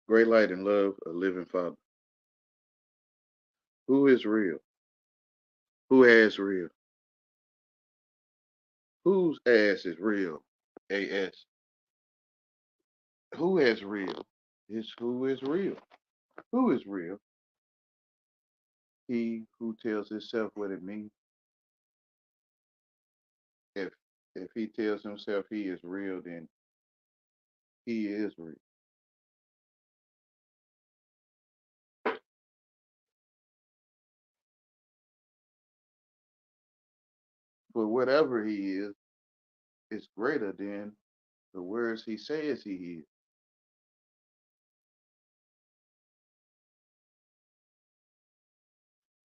Great light and love, a living Father. Who is real? Who has real? Whose ass is real? AS. Who has real? Is who is real? Who is real? He who tells himself what it means. If if he tells himself he is real, then he is real. For whatever he is greater than the words he says he is.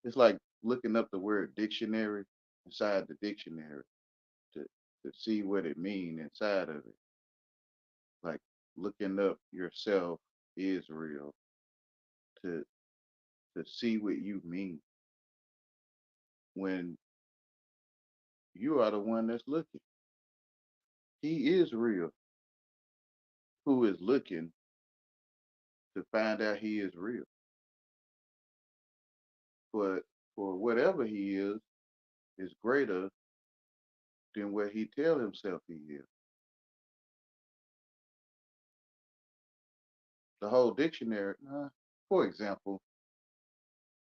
It's like looking up the word dictionary inside the dictionary to to see what it means inside of it. Like looking up yourself is real to see what you mean when you are the one that's looking. He is real who is looking to find out he is real. But for whatever he is greater than what he tell himself he is. The whole dictionary, for example,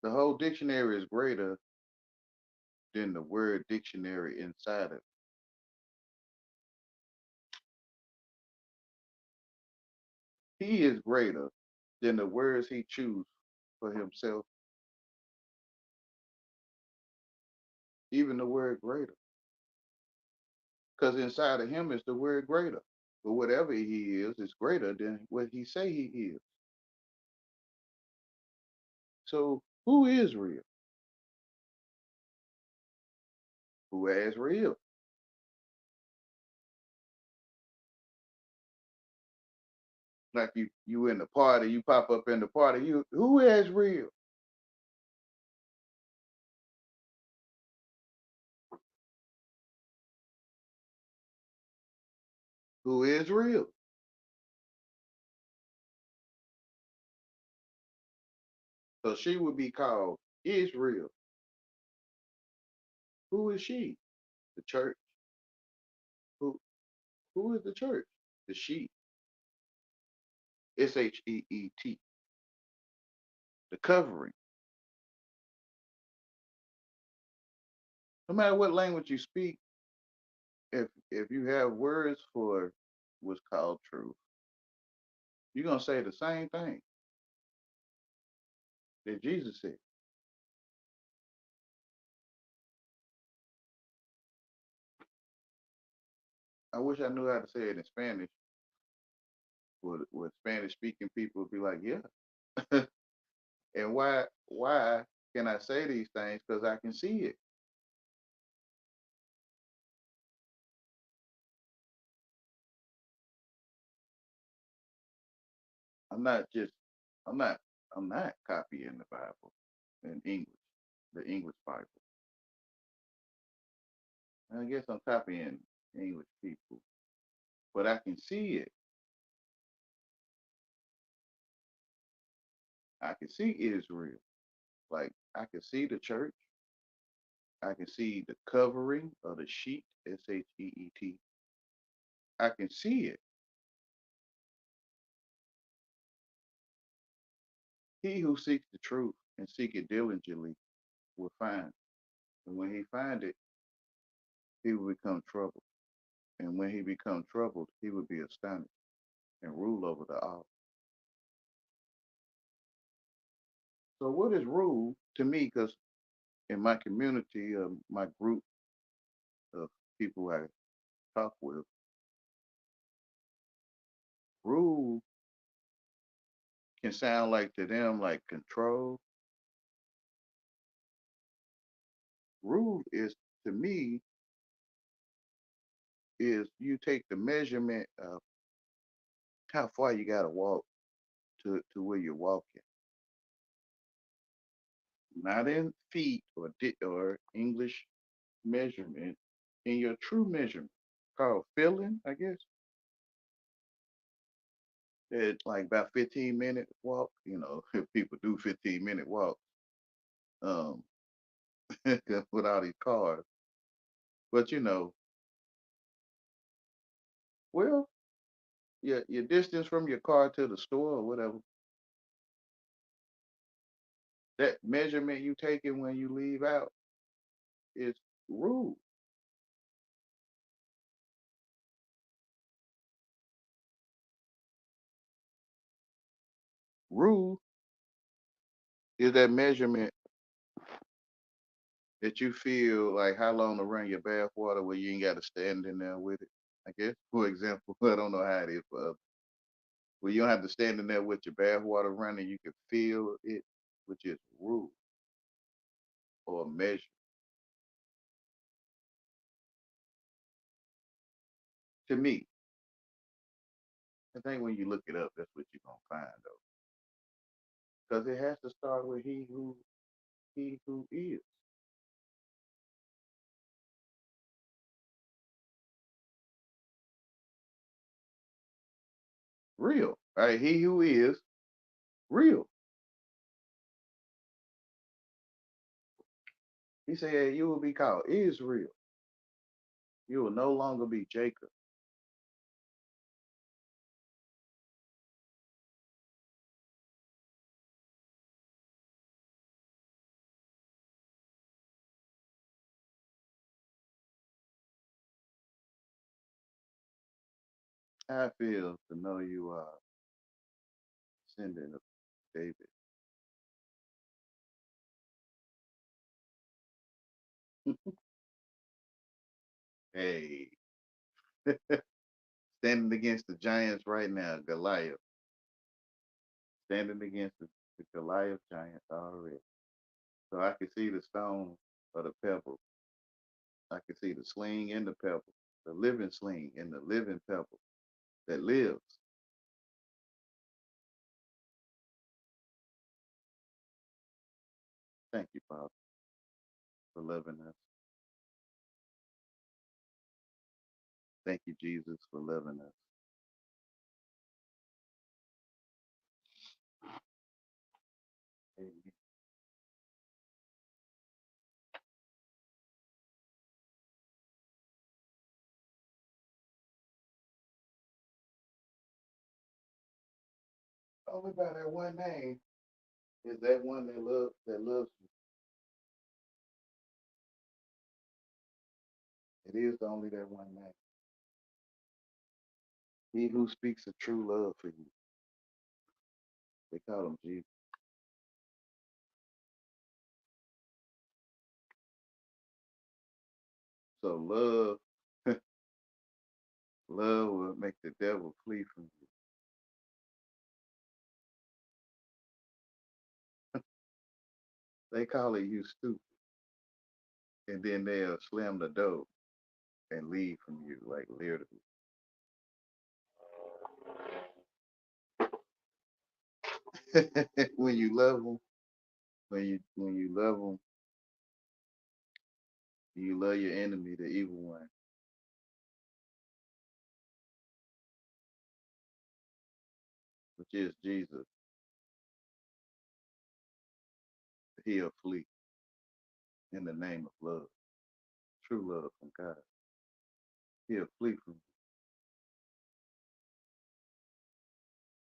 the whole dictionary is greater than the word dictionary inside of it. He is greater than the words he choose for himself, even the word greater. Because inside of him is the word greater. But whatever he is greater than what he say he is. So who is real? Who is real? Like you in the party, you pop up in the party, you who is real? Who is real? So she would be called Israel. Who is she? The church. Who who is the church? The sheep. SHEET. The covering. No matter what language you speak, if you have words for what's called truth, you're gonna say the same thing that Jesus said. I wish I knew how to say it in Spanish. Would Spanish speaking people would be like, yeah. And why can I say these things? Because I can see it. I'm not just I'm not I'm not copying the Bible in English, the English Bible. I guess I'm copying English people, but I can see it. I can see Israel. Like I can see the church. I can see the covering of the sheet, SHEET. I can see it. He who seeks the truth and seek it diligently will find. And when he find it, he will become troubled. And when he become troubled, he will be astonished and rule over the all. So what is rule to me? Because in my community, my group of people I talk with, rule can sound like to them like control. Rule is to me is you take the measurement of how far you got to walk to where you're walking, not in feet or English measurement, in your true measurement called feeling, I guess. It's like about 15-minute walk. If people do 15-minute walk, um, with all these cars. But well, your distance from your car to the store or whatever, that measurement you taking when you leave out is rude. Rule is that measurement that you feel like how long to run your bath water where you ain't got to stand in there with it. I guess, for example, I don't know how it is for others. Where you don't have to stand in there with your bath water running, you can feel it, which is rule or measure. To me, I think when you look it up, that's what you're gonna find though, because it has to start with he who is real. Right? He who is real. He said you will be called Israel. You will no longer be Jacob. How it feels to know you are descendant of David. Hey, standing against the giants right now, Goliath. Standing against the Goliath giant already. So I can see the stone or the pebble. I can see the sling and the pebble, the living sling and the living pebble that lives. Thank you, Father, for loving us. Thank you, Jesus, for loving us. Amen. Only by that one name is that one that loves you. It is only that one name. He who speaks a true love for you. They call him Jesus. So love will make the devil flee from you. They call it you stupid, and then they'll slam the door and leave from you, like literally. When you love them, when you love them, you love your enemy, the evil one, which is Jesus. He'll flee in the name of love, true love from God. He'll flee from you.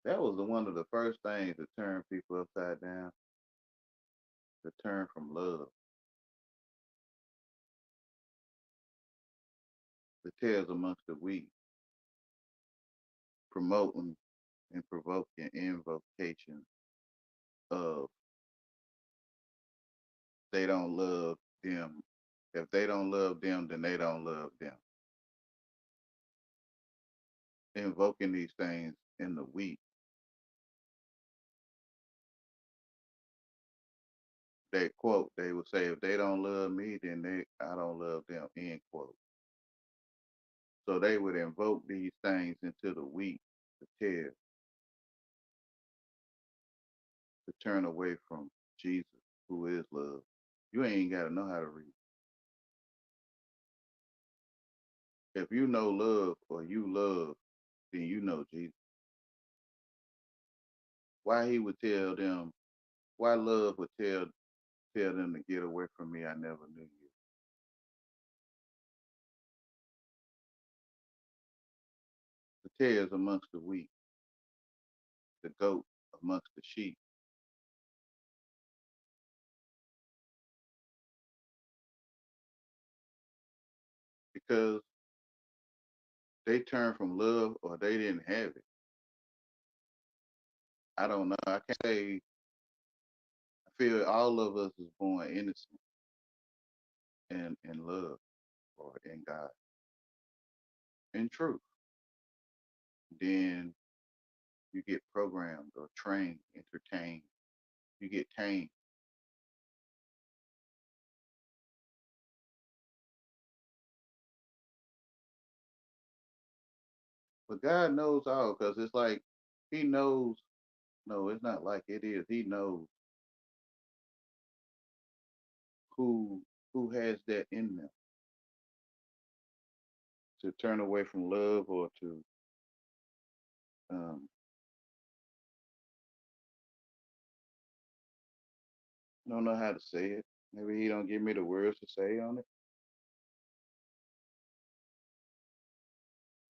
That was one of the first things to turn people upside down, to turn from love. The tares amongst the wheat, promoting and provoking invocation of they don't love them. If they don't love them, then they don't love them. Invoking these things in the wheat. They quote, they would say, if they don't love me, then I don't love them, end quote. So they would invoke these things into the wheat, the tear, to turn away from Jesus, who is love. You ain't gotta know how to read. If you know love or you love, then you know Jesus. Why he would tell them, why love would tell them to get away from me, I never knew you. The tares amongst the wheat, the goat amongst the sheep, because they turned from love or they didn't have it. I don't know. I can't say. I feel all of us is born innocent and in love or in God, in truth. Then you get programmed or trained, entertained. You get tamed. But God knows all because it's like He knows. No, it's not like it is. He knows who who has that in them to turn away from love or to um, I don't know how to say it. Maybe He don't give me the words to say on it.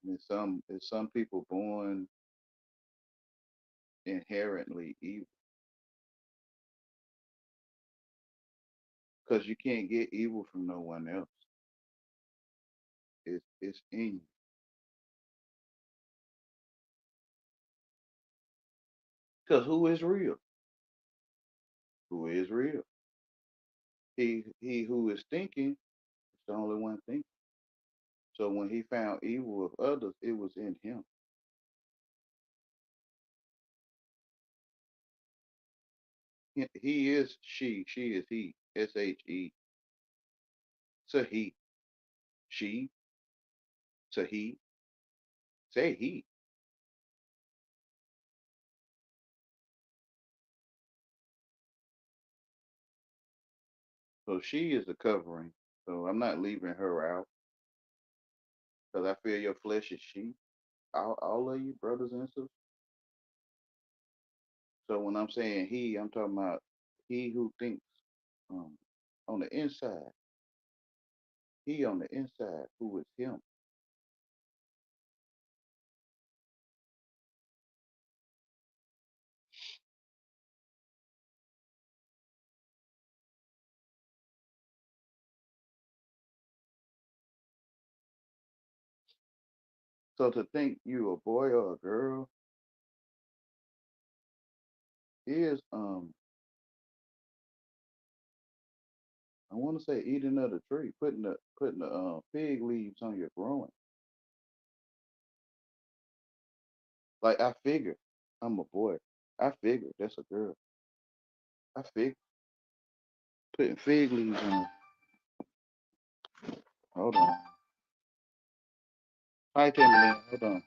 And some people born inherently evil because you can't get evil from no one else. It's in you. Because who is real? Who is real? He who is thinking is the only one thinking. So when he found evil of others, it was in him. He is she. She is he. SHE. So he. She. So he. Say he. So she is the covering. So I'm not leaving her out because I feel your flesh is she. All of you brothers and sisters. So when I'm saying he, I'm talking about he who thinks um, on the inside. He on the inside, who is him. So to think you a boy or a girl is I want to say eating of the tree, putting the fig leaves on your growing. Like I figure I'm a boy. I figure that's a girl. I figure putting fig leaves on. Hold on. Hi Timberland. Hold on.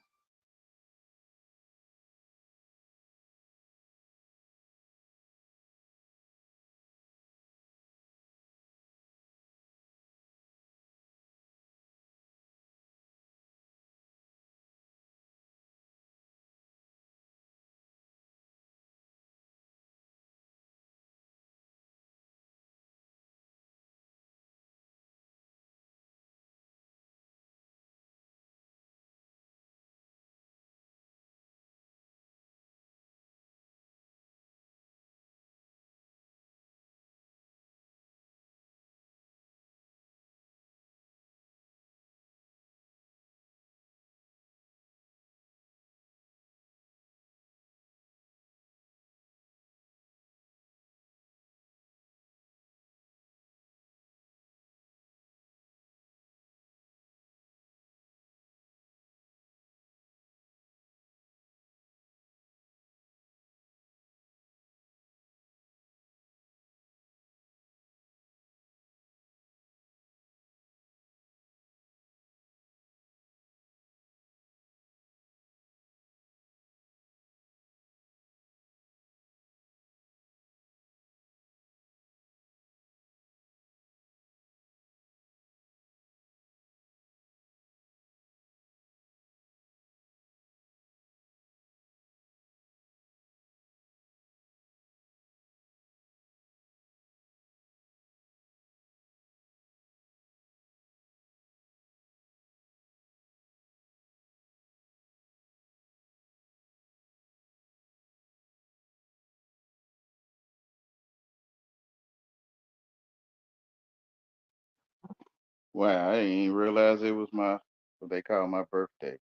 Wow, I didn't even realize it was my what they call my birthday.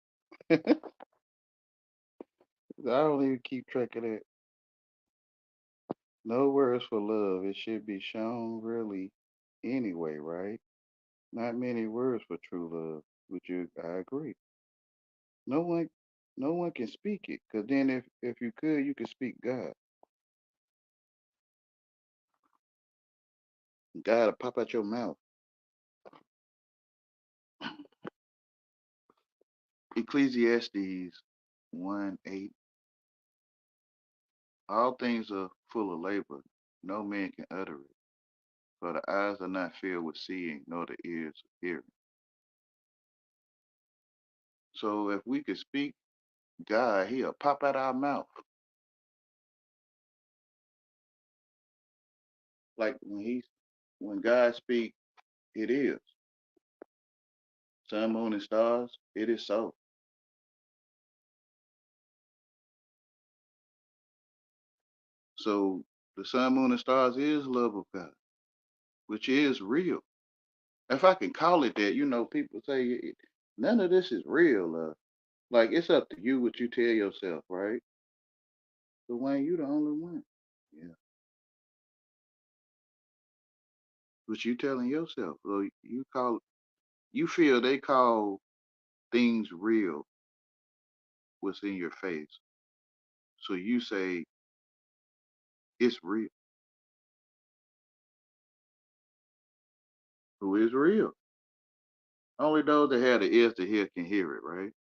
I don't even keep track of that. No words for love. It should be shown really anyway, right? Not many words for true love. Would you? I agree. No one, no one can speak it. Cause then if you could, you could speak God. God will pop out your mouth. Ecclesiastes 1:8. All things are full of labor. No man can utter it. For the eyes are not filled with seeing, nor the ears of hearing. So if we could speak God, he'll pop out our mouth. Like when God speak, it is. Sun, moon, and stars, it is so. So the sun, moon, and stars is love of God, which is real. If I can call it that, people say none of this is real. Like it's up to you what you tell yourself, right? But Wayne, you the only one. Yeah. What you telling yourself. So you feel they call things real what's in your face. So you say it's real. Who is real? Only those that have the ears to hear can hear it, right?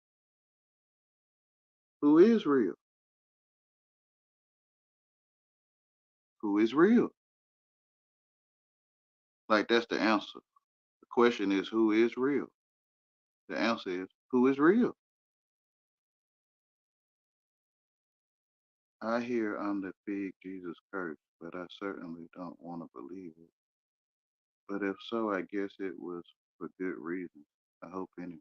Who is real? Who is real? Like that's the answer. The question is who is real? The answer is who is real? I hear I'm the big Jesus curse, but I certainly don't want to believe it. But if so, I guess it was for good reason. I hope anyway.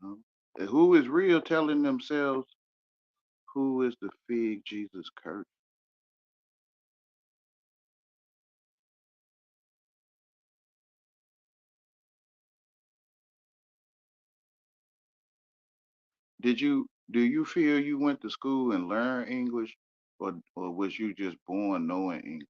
Um, and who is real telling themselves who is the fig Jesus curse? Do you feel you went to school and learned English, or was you just born knowing English?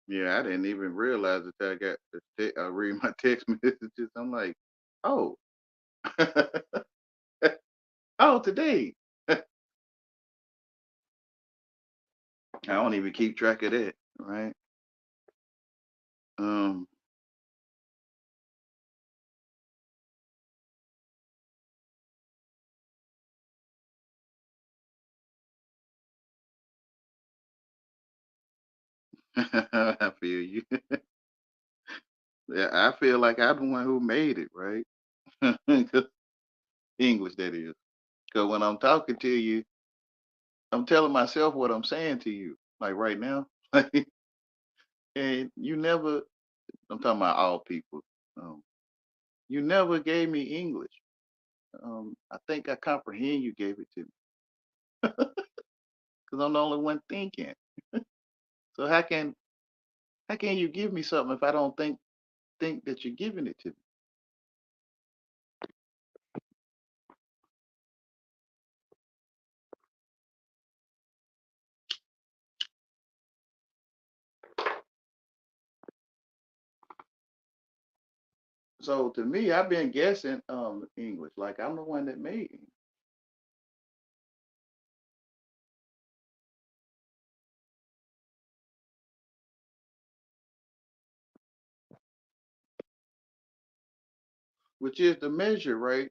Yeah, I didn't even realize that I got I read my text messages. I'm like, oh, oh, today. I don't even keep track of that, right? Um, I feel you. Yeah, I feel like I'm the one who made it, right? 'Cause English, that is. Because when I'm talking to you, I'm telling myself what I'm saying to you, like right now. And you never, I'm talking about all people. Um, you never gave me English. I think I comprehend you gave it to me because I'm the only one thinking. So how can you give me something if I don't think that you're giving it to me? So to me, I've been guessing English, like I'm the one that made English, which is the measure, right?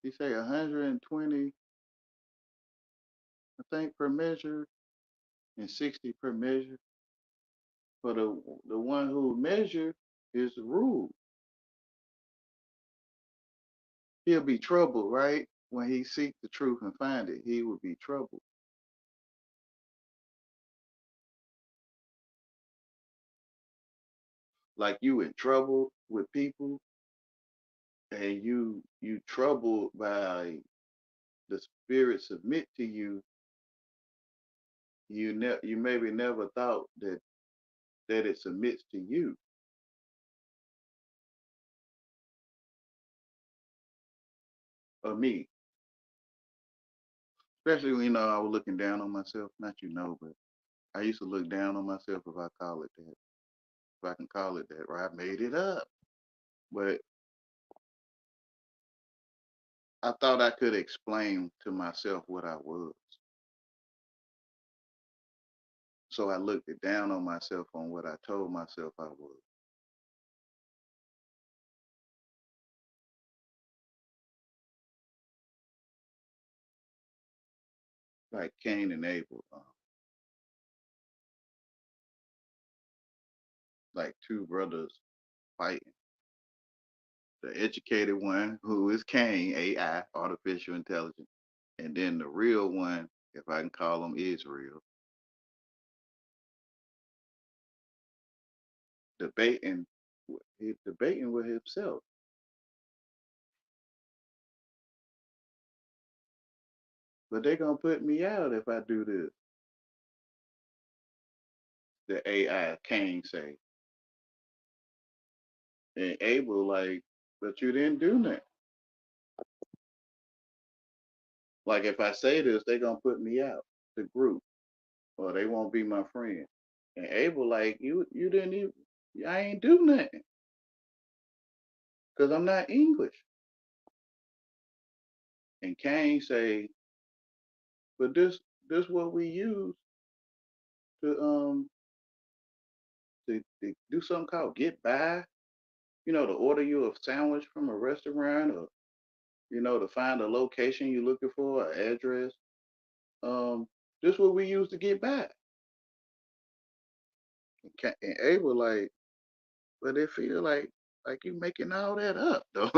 You say 120, I think, per measure, and 60 per measure. For the one who measure is the rule. He'll be troubled, right? When he seek the truth and find it, he will be troubled. like you in trouble with people, and you troubled by the spirit submit to you. You maybe never thought that it submits to you or me. Especially when I was looking down on myself. Not but I used to look down on myself, if I call it that. If I can call it that, right? I made it up. But I thought I could explain to myself what I was. So I looked it down on myself on what I told myself I was. Like Cain and Abel, like two brothers fighting. The educated one, who is Cain, AI, artificial intelligence, and then the real one, if I can call him Israel, debating, he's debating with himself. But they gonna put me out if I do this. The AI Cain say, and Abel like, but you didn't do nothing. Like if I say this, they gonna put me out the group, or they won't be my friend. And Abel like, you didn't even, I ain't do nothing because I'm not English. And Cain say, but this what we use to to do something called get by. To order you a sandwich from a restaurant, or to find a location you're looking for, an address. Um, this what we use to get by. And Abel like, but it feel like you making all that up though.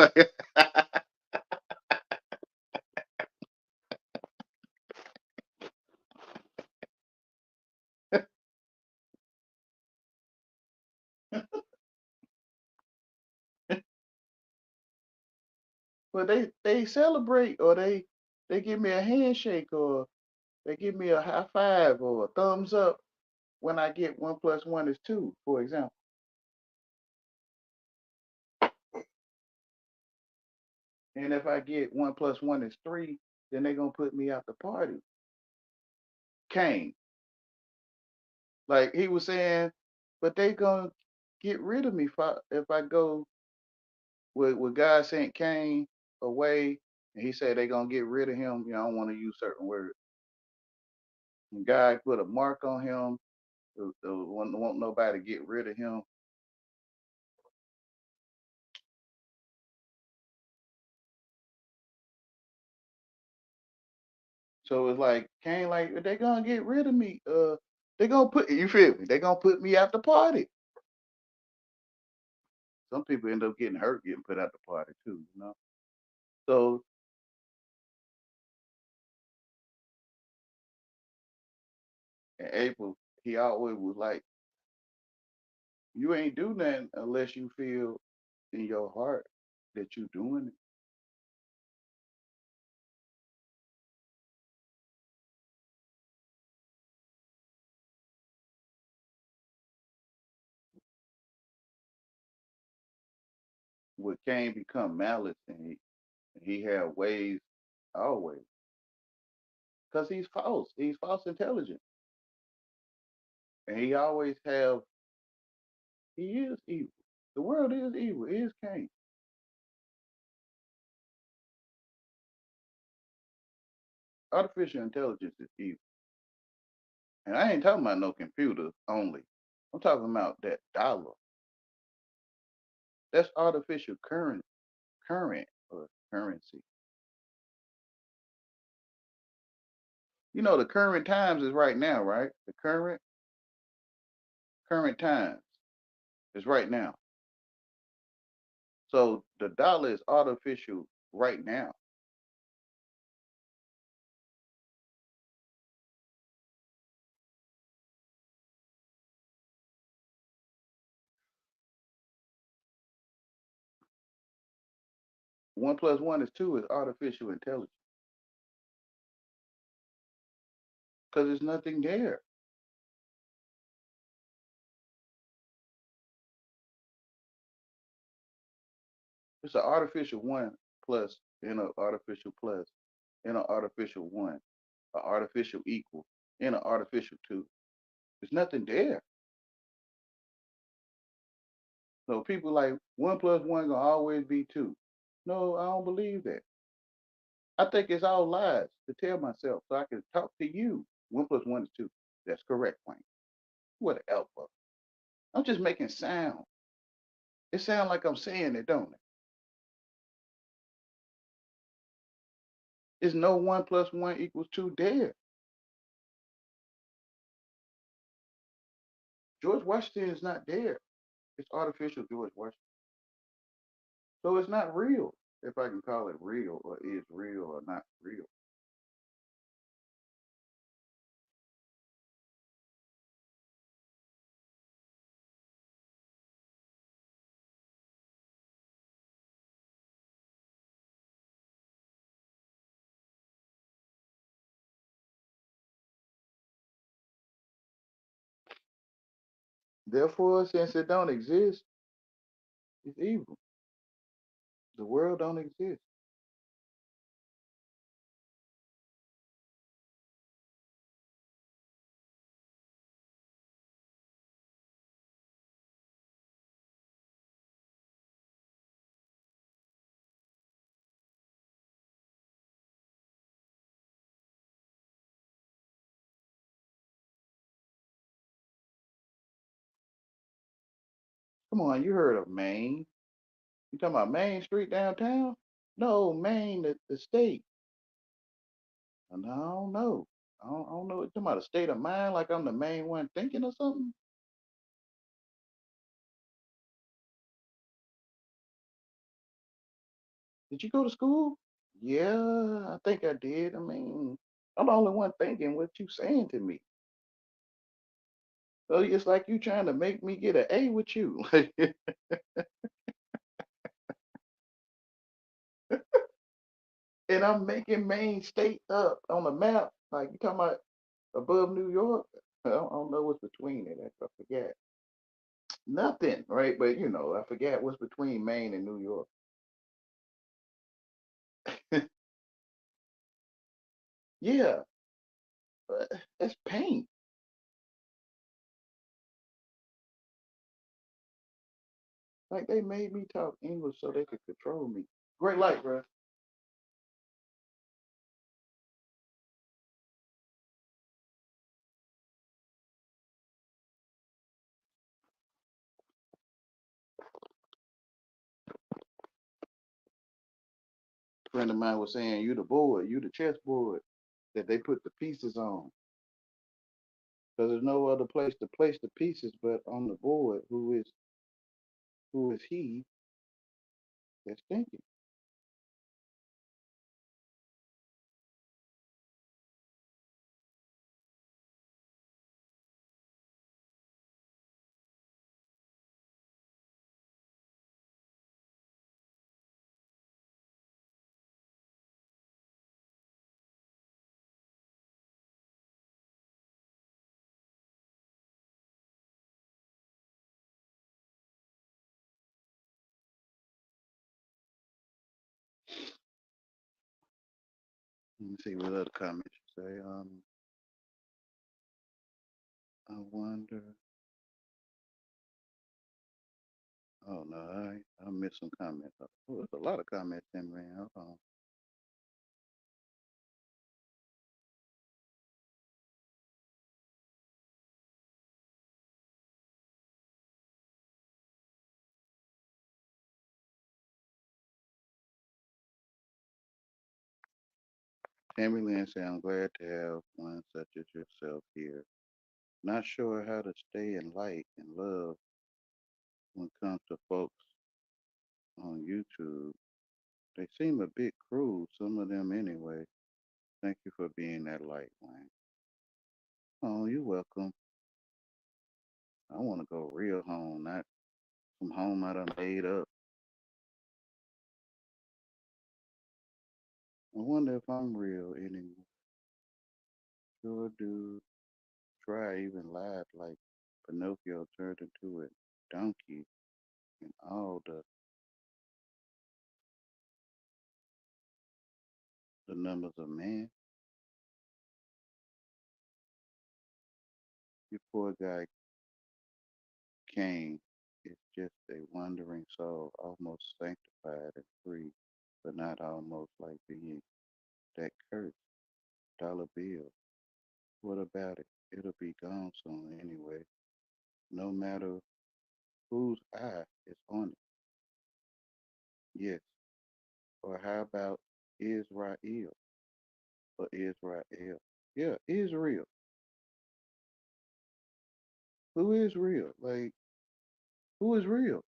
But they celebrate, or they give me a handshake, or they give me a high five or a thumbs up when I get 1 + 1 is 2, for example. And if I get 1 + 1 is 3, then they're gonna put me out the party. Cain, like he was saying, but they gonna get rid of me if I go with God sent Cain away, and he said they gonna get rid of him. I don't want to use certain words. And God put a mark on him. Want nobody to get rid of him. So it's like Cain, like they gonna get rid of me. They gonna put you feel me? They gonna put me out the party. Some people end up getting hurt, getting put out the party too. So in April, he always was like, you ain't do nothing unless you feel in your heart that you doing it. What Cain become malice, and he had ways always, because he's false. He's false intelligent, and he always have. He is evil. The world is evil. It is Cain. Artificial intelligence is evil. And I ain't talking about no computer only. I'm talking about that dollar. That's artificial current or currency. The current times is right now, right? The current times is right now. So the dollar is artificial right now. One plus one is two is artificial intelligence because there's nothing there. It's an artificial one plus and an artificial plus and an artificial one, an artificial equal and an artificial two. There's nothing there. So people like one plus one gonna always be two. No, I don't believe that. I think it's all lies to tell myself so I can talk to you. One plus one is two. That's correct, Wayne. Whatever. I'm just making sound. It sounds like I'm saying it, don't it? There's no one plus one equals two there. George Washington is not there. It's artificial George Washington. So it's not real, if I can call it real or is real or not real. Therefore, since it don't exist, it's evil. The world don't exist. Come on, you heard of Maine? You talking about Main Street downtown? No, Maine, the state. And I don't know. I don't know. You talking about a state of mind like I'm the main one thinking or something? Did you go to school? Yeah, I think I did. I mean, I'm the only one thinking what you saying to me. So it's like you trying to make me get an A with you. And I'm making Maine State up on the map. Like you talking about above New York? I don't know what's between it. I forget. Nothing, right? But I forget what's between Maine and New York. Yeah, but that's paint. Like they made me talk English so they could control me. Great light, bro. Friend of mine was saying, "You the board, you the chessboard that they put the pieces on, because there's no other place to place the pieces but on the board. Who is he that's thinking?" Let me see what other comments you say. I wonder. Oh no, I missed some comments. Oh, there's a lot of comments in man. Hold on. Tammy Lynn said, "I'm glad to have one such as yourself here. Not sure how to stay in light and love when it comes to folks on YouTube. They seem a bit cruel, some of them anyway. Thank you for being that light, Wayne." Oh, you're welcome. I want to go real home, not some home I done made up. I wonder if I'm real anymore. Sure do try even lied like Pinocchio turned into a donkey and all the numbers of man. Your poor guy Cain is just a wandering soul, almost sanctified and free, but not almost like being that cursed dollar bill. What about it? It'll be gone soon anyway, no matter whose eye is on it. Yes. Or how about Israel or Israel? Yeah, Israel. Who is real? Like, who is real?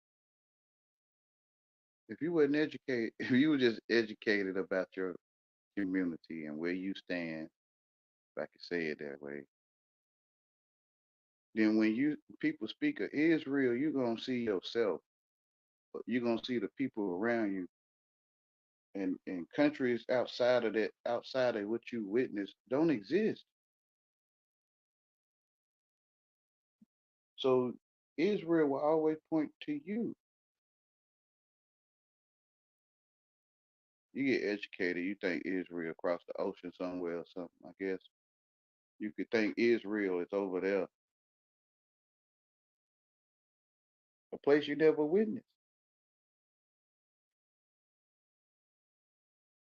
If you wasn't educated, if you were just educated about your community and where you stand, if I could say it that way, then when you people speak of Israel, you're gonna see yourself. You're gonna see the people around you, and countries outside of that, outside of what you witnessed, don't exist. So Israel will always point to you. You get educated, you think Israel across the ocean somewhere or something. I guess you could think Israel is over there, a place you never witnessed.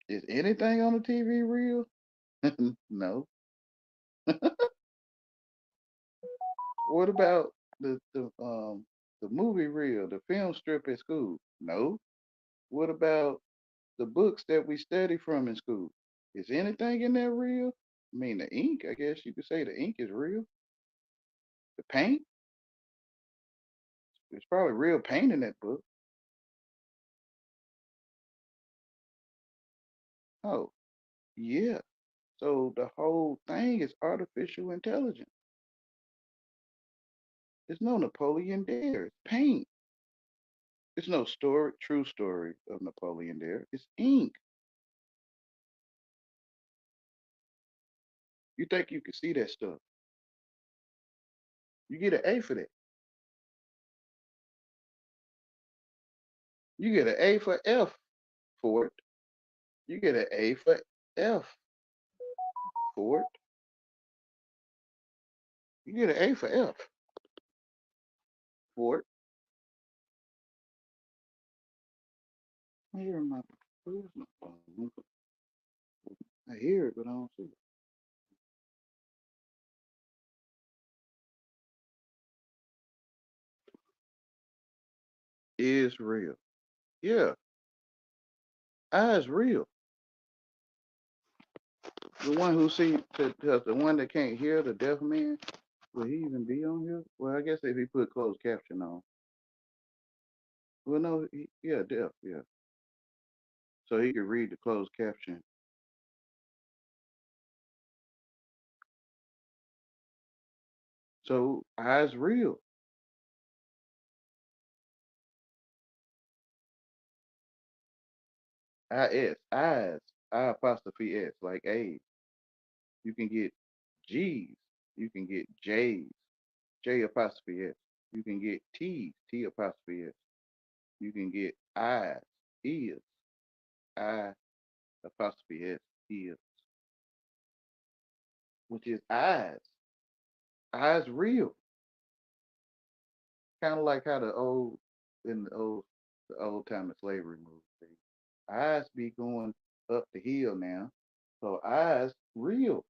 Is anything on the TV real? No. What about the movie reel, the film strip at school? No. What about the books that we study from in school? Is anything in there real? I mean, the ink, I guess you could say the ink is real. The paint, there's probably real paint in that book. Oh, yeah. So the whole thing is artificial intelligence. There's no Napoleon there. It's paint. There's no story, true story of Napoleon there. It's ink. You think you can see that stuff? You get an A for that. You get an A for F for it. You get an A for F for it. You get an A for F for it. I hear my, where's my phone? I hear it, but I don't see it. Is real. Yeah, I is real. The one who see, the one that can't hear, the deaf man. Will he even be on here? Well, I guess if he put closed caption on. Well, no, yeah, deaf, yeah. So he could read the closed caption. So eyes real. Eyes, I apostrophe S, like A's. You can get G's. You can get J's, J apostrophe S. You can get T's, T apostrophe S. You can get I's, ears, I apostrophe S, ears, which is eyes. Eyes real. Kind of like how in the old time of slavery movie, eyes be going up the hill now. So eyes real.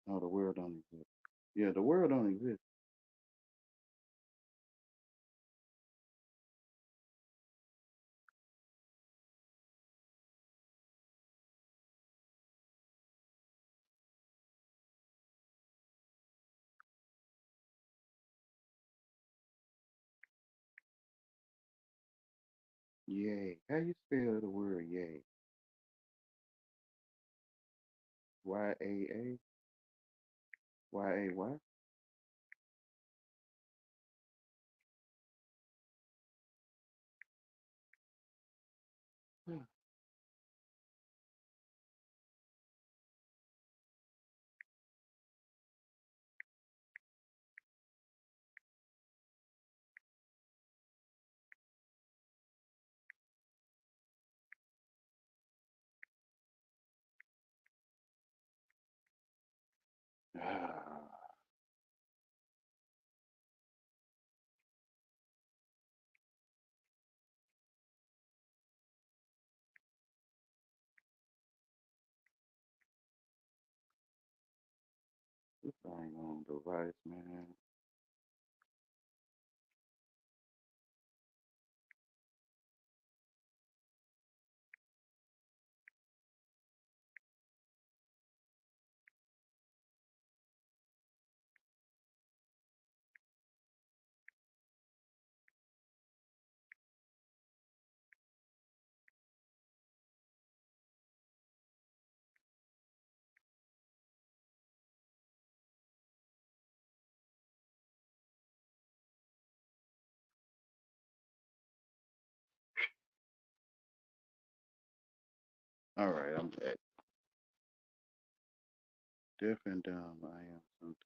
No, the world don't exist. Yeah, the world don't exist. Yay. How you spell the word yay? Y-A-A? Y-A-Y? Ah, this thing on device, man. All right, I'm back. Deaf and dumb I am sometimes.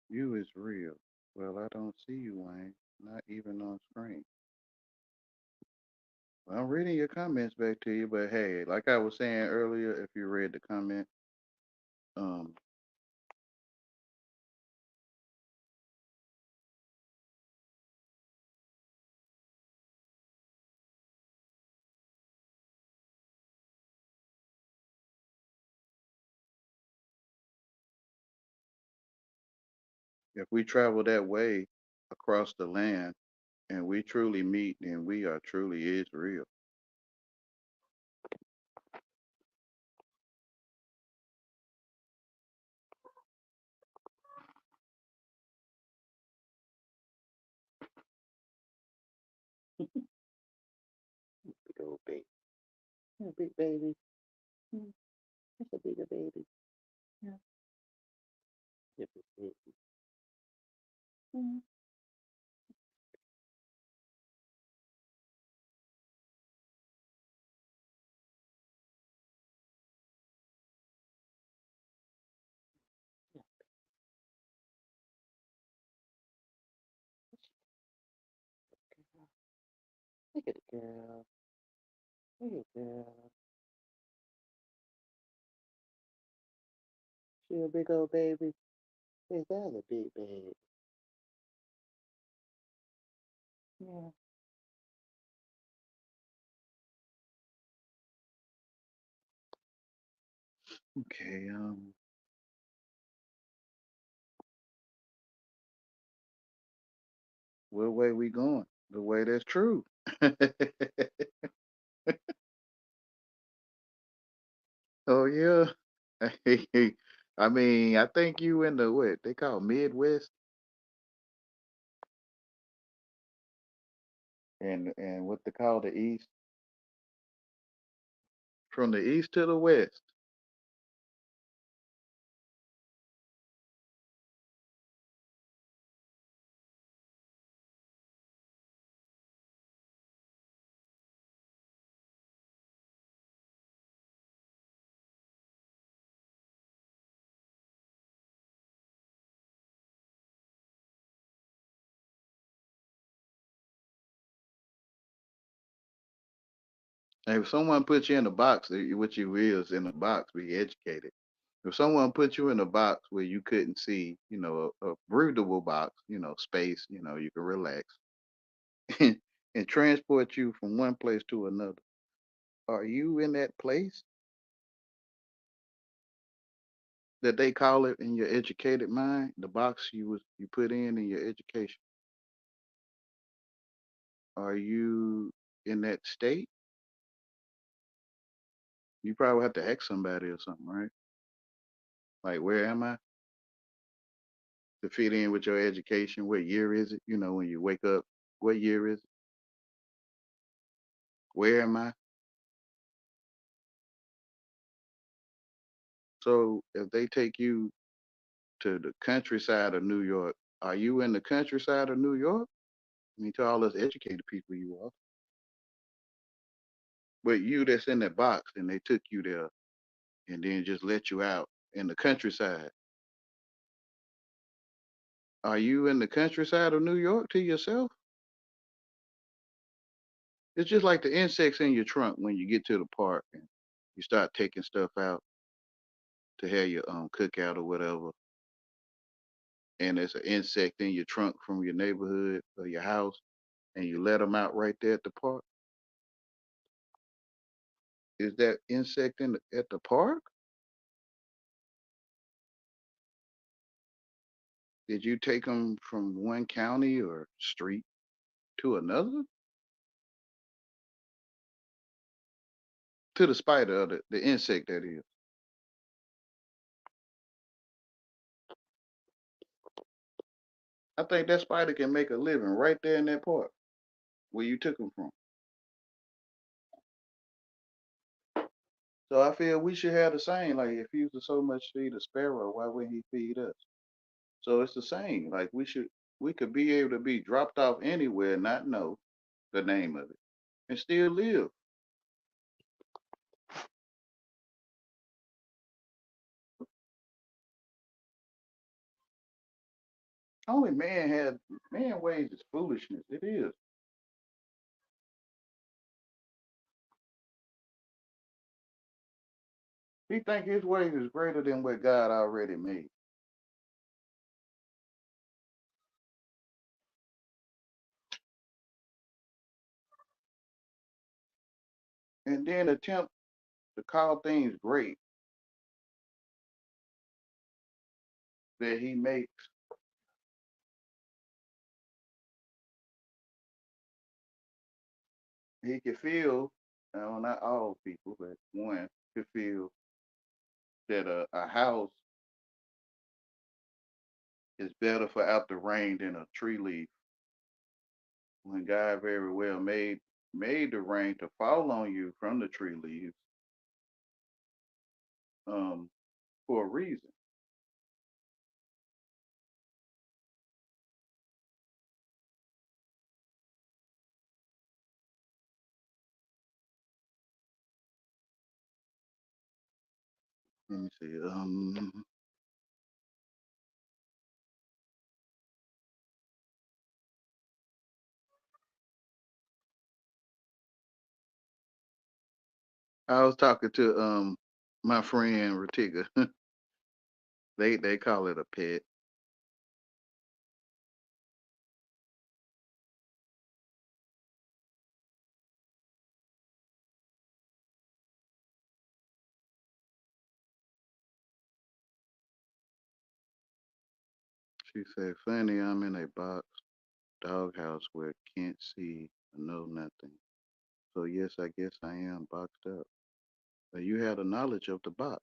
You is real. Well, I don't see you, Wayne. Not even on screen. Well, I'm reading your comments back to you, but hey, like I was saying earlier, if you read the comment, um, if we travel that way across the land and we truly meet, then we are truly is real. Big old baby. Yeah, big baby. Mm, that's a bigger baby. Yeah. Yeah, big baby. Mm. Look at the girl. Look at the girl. She a big old baby. Is that a big baby? Yeah. Okay, what way we going? The way that's true. Oh yeah. I mean, I think you in the what they call Midwest and what they call the East. From the East to the West. If someone puts you in a box, what you is in a box, be educated. If someone put you in a box where you couldn't see, a breathable box, space, you can relax and, and transport you from one place to another. Are you in that place that they call it in your educated mind, the box you put in your education? Are you in that state? You probably have to ask somebody or something, right? Like, where am I to fit in with your education? What year is it? When you wake up, what year is it? Where am I? So if they take you to the countryside of New York, are you in the countryside of New York? I mean, to all us educated people, you are. But you that's in that box and they took you there and then just let you out in the countryside. Are you in the countryside of New York to yourself? It's just like the insects in your trunk when you get to the park and you start taking stuff out to have your cookout or whatever, and there's an insect in your trunk from your neighborhood or your house, and you let them out right there at the park. Is that insect at the park? Did you take them from one county or street to another? To the spider, or the insect that is. I think that spider can make a living right there in that park where you took them from. So I feel we should have the same. Like if he used to so much feed a sparrow, why wouldn't he feed us? So it's the same. Like we could be able to be dropped off anywhere, not know the name of it, and still live. Only man ways is foolishness. It is. He think his ways is greater than what God already made. And then attempt to call things great that he makes. He can feel, not all people, but one could feel that a house is better for out the rain than a tree leaf. When God very well made the rain to fall on you from the tree leaves, um, for a reason. Let me see. I was talking to my friend Ratiga. They call it a pet. She said, "Funny, I'm in a box doghouse where can't see or know nothing. So yes, I guess I am boxed up. But you had a knowledge of the box,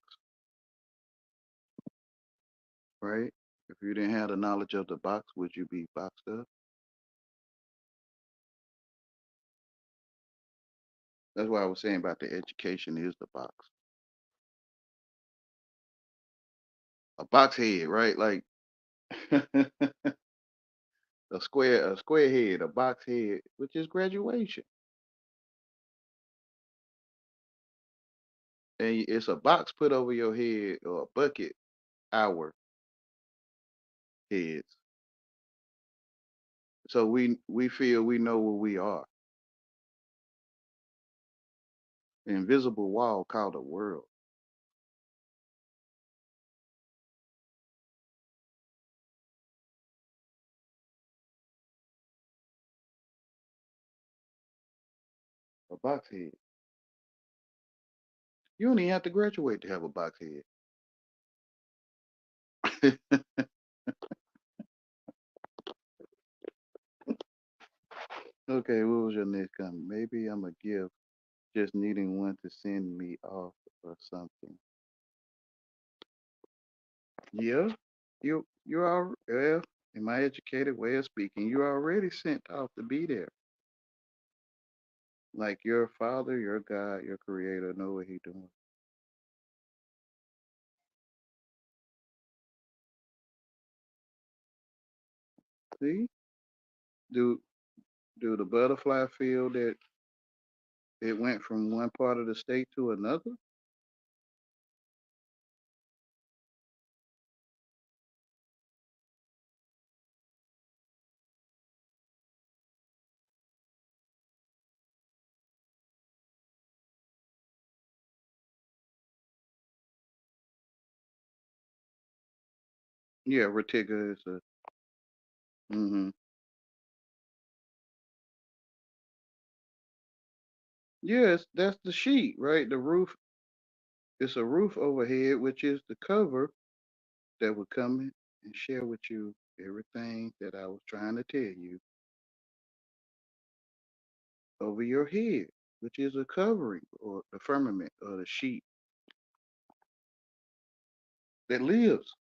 right? If you didn't have the knowledge of the box, would you be boxed up? That's why I was saying about the education is the box. A box head, right? Like a square head, a box head, which is graduation. And it's a box put over your head or a bucket our heads. So we feel we know where we are. The invisible wall called a world. A box head. You don't even have to graduate to have a box head. Okay, what was your next comment? Maybe I'm a gift, just needing one to send me off or something. Yeah, you are well, in my educated way of speaking, you already sent off to be there. Like your father, your God, your creator know what he doing. See? Do do the butterfly feel that it went from one part of the state to another? Yeah, Retiga is a mm-hmm. Yes, that's the sheet, right? The roof, it's a roof overhead, which is the cover that would come in and share with you everything that I was trying to tell you over your head, which is a covering or the firmament or the sheet that lives.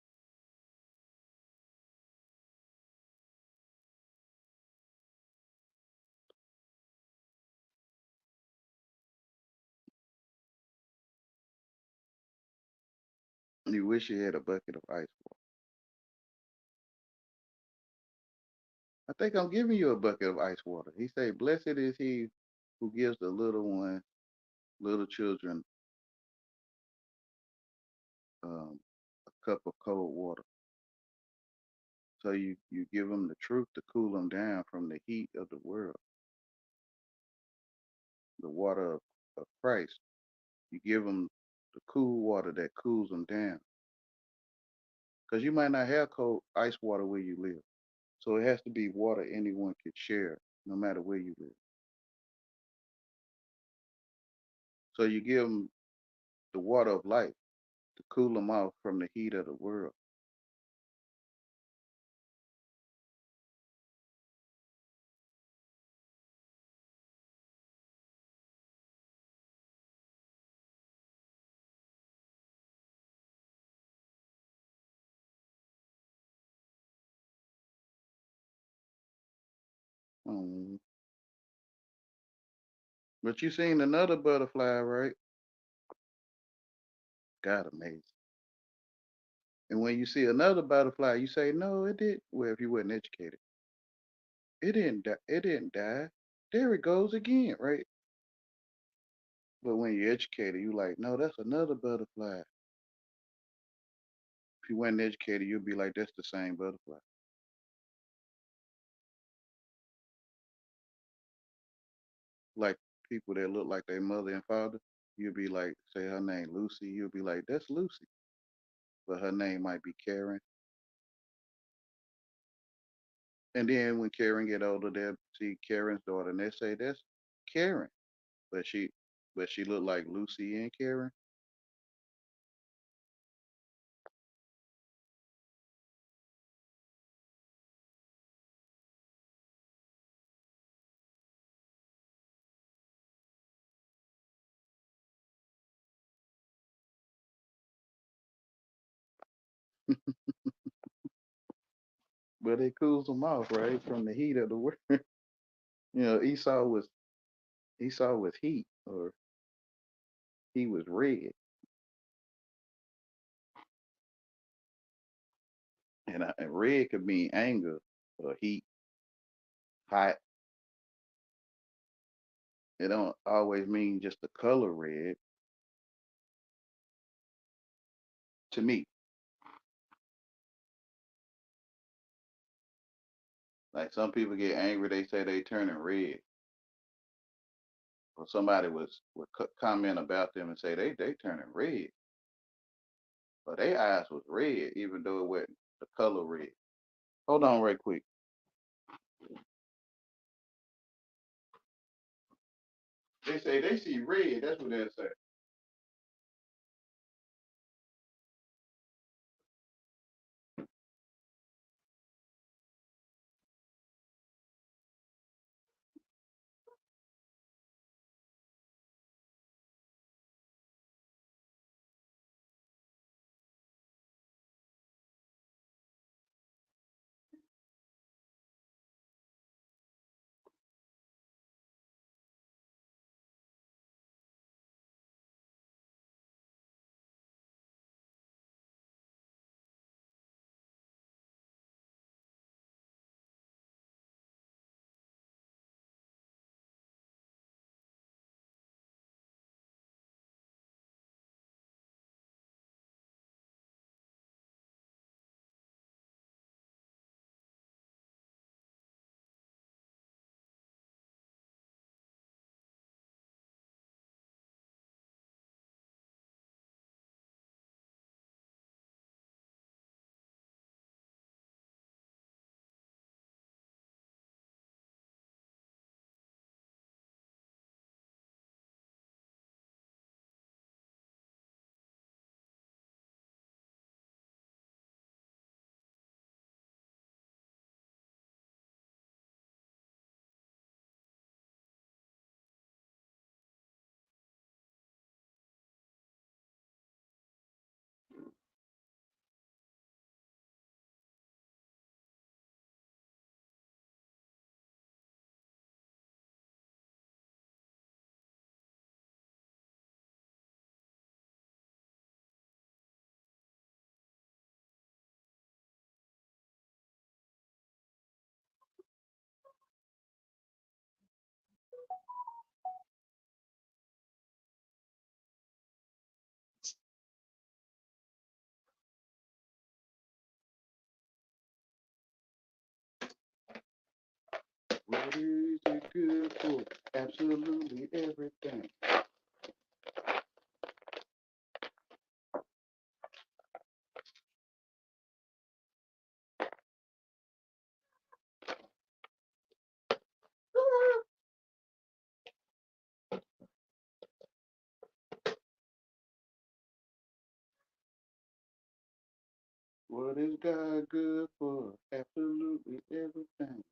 You wish you had a bucket of ice water. I think I'm giving you a bucket of ice water. He said, "Blessed is he who gives the little one, little children, a cup of cold water." So you give them the truth to cool them down from the heat of the world, the water of Christ. You give them the cool water that cools them down, because you might not have cold ice water where you live. So it has to be water anyone can share, no matter where you live. So you give them the water of life to cool them off from the heat of the world. Um, but you seen another butterfly, right? God amazing. And when you see another butterfly, you say, "No, it did." Well, if you weren't educated, it didn't die. It didn't die. There it goes again, right? But when you're educated, you like, "No, that's another butterfly." If you weren't educated, you'd be like, "That's the same butterfly." Like people that look like their mother and father, you'd be like, say her name Lucy, you'd be like, "That's Lucy," but her name might be Karen. And then when Karen get older, they'll see Karen's daughter, and they say, "That's Karen," but she look like Lucy and Karen. But it cools them off, right, from the heat of the world. Esau was heat, or he was red, and red could mean anger or heat, hot. It don't always mean just the color red. To me, like some people get angry, they say they turning red, or somebody would comment about them and say they turning red, or their eyes was red, even though it wasn't the color red. Hold on, right quick. They say they see red. That's what they say. What is it good for? Absolutely everything. What is God good for? Absolutely everything.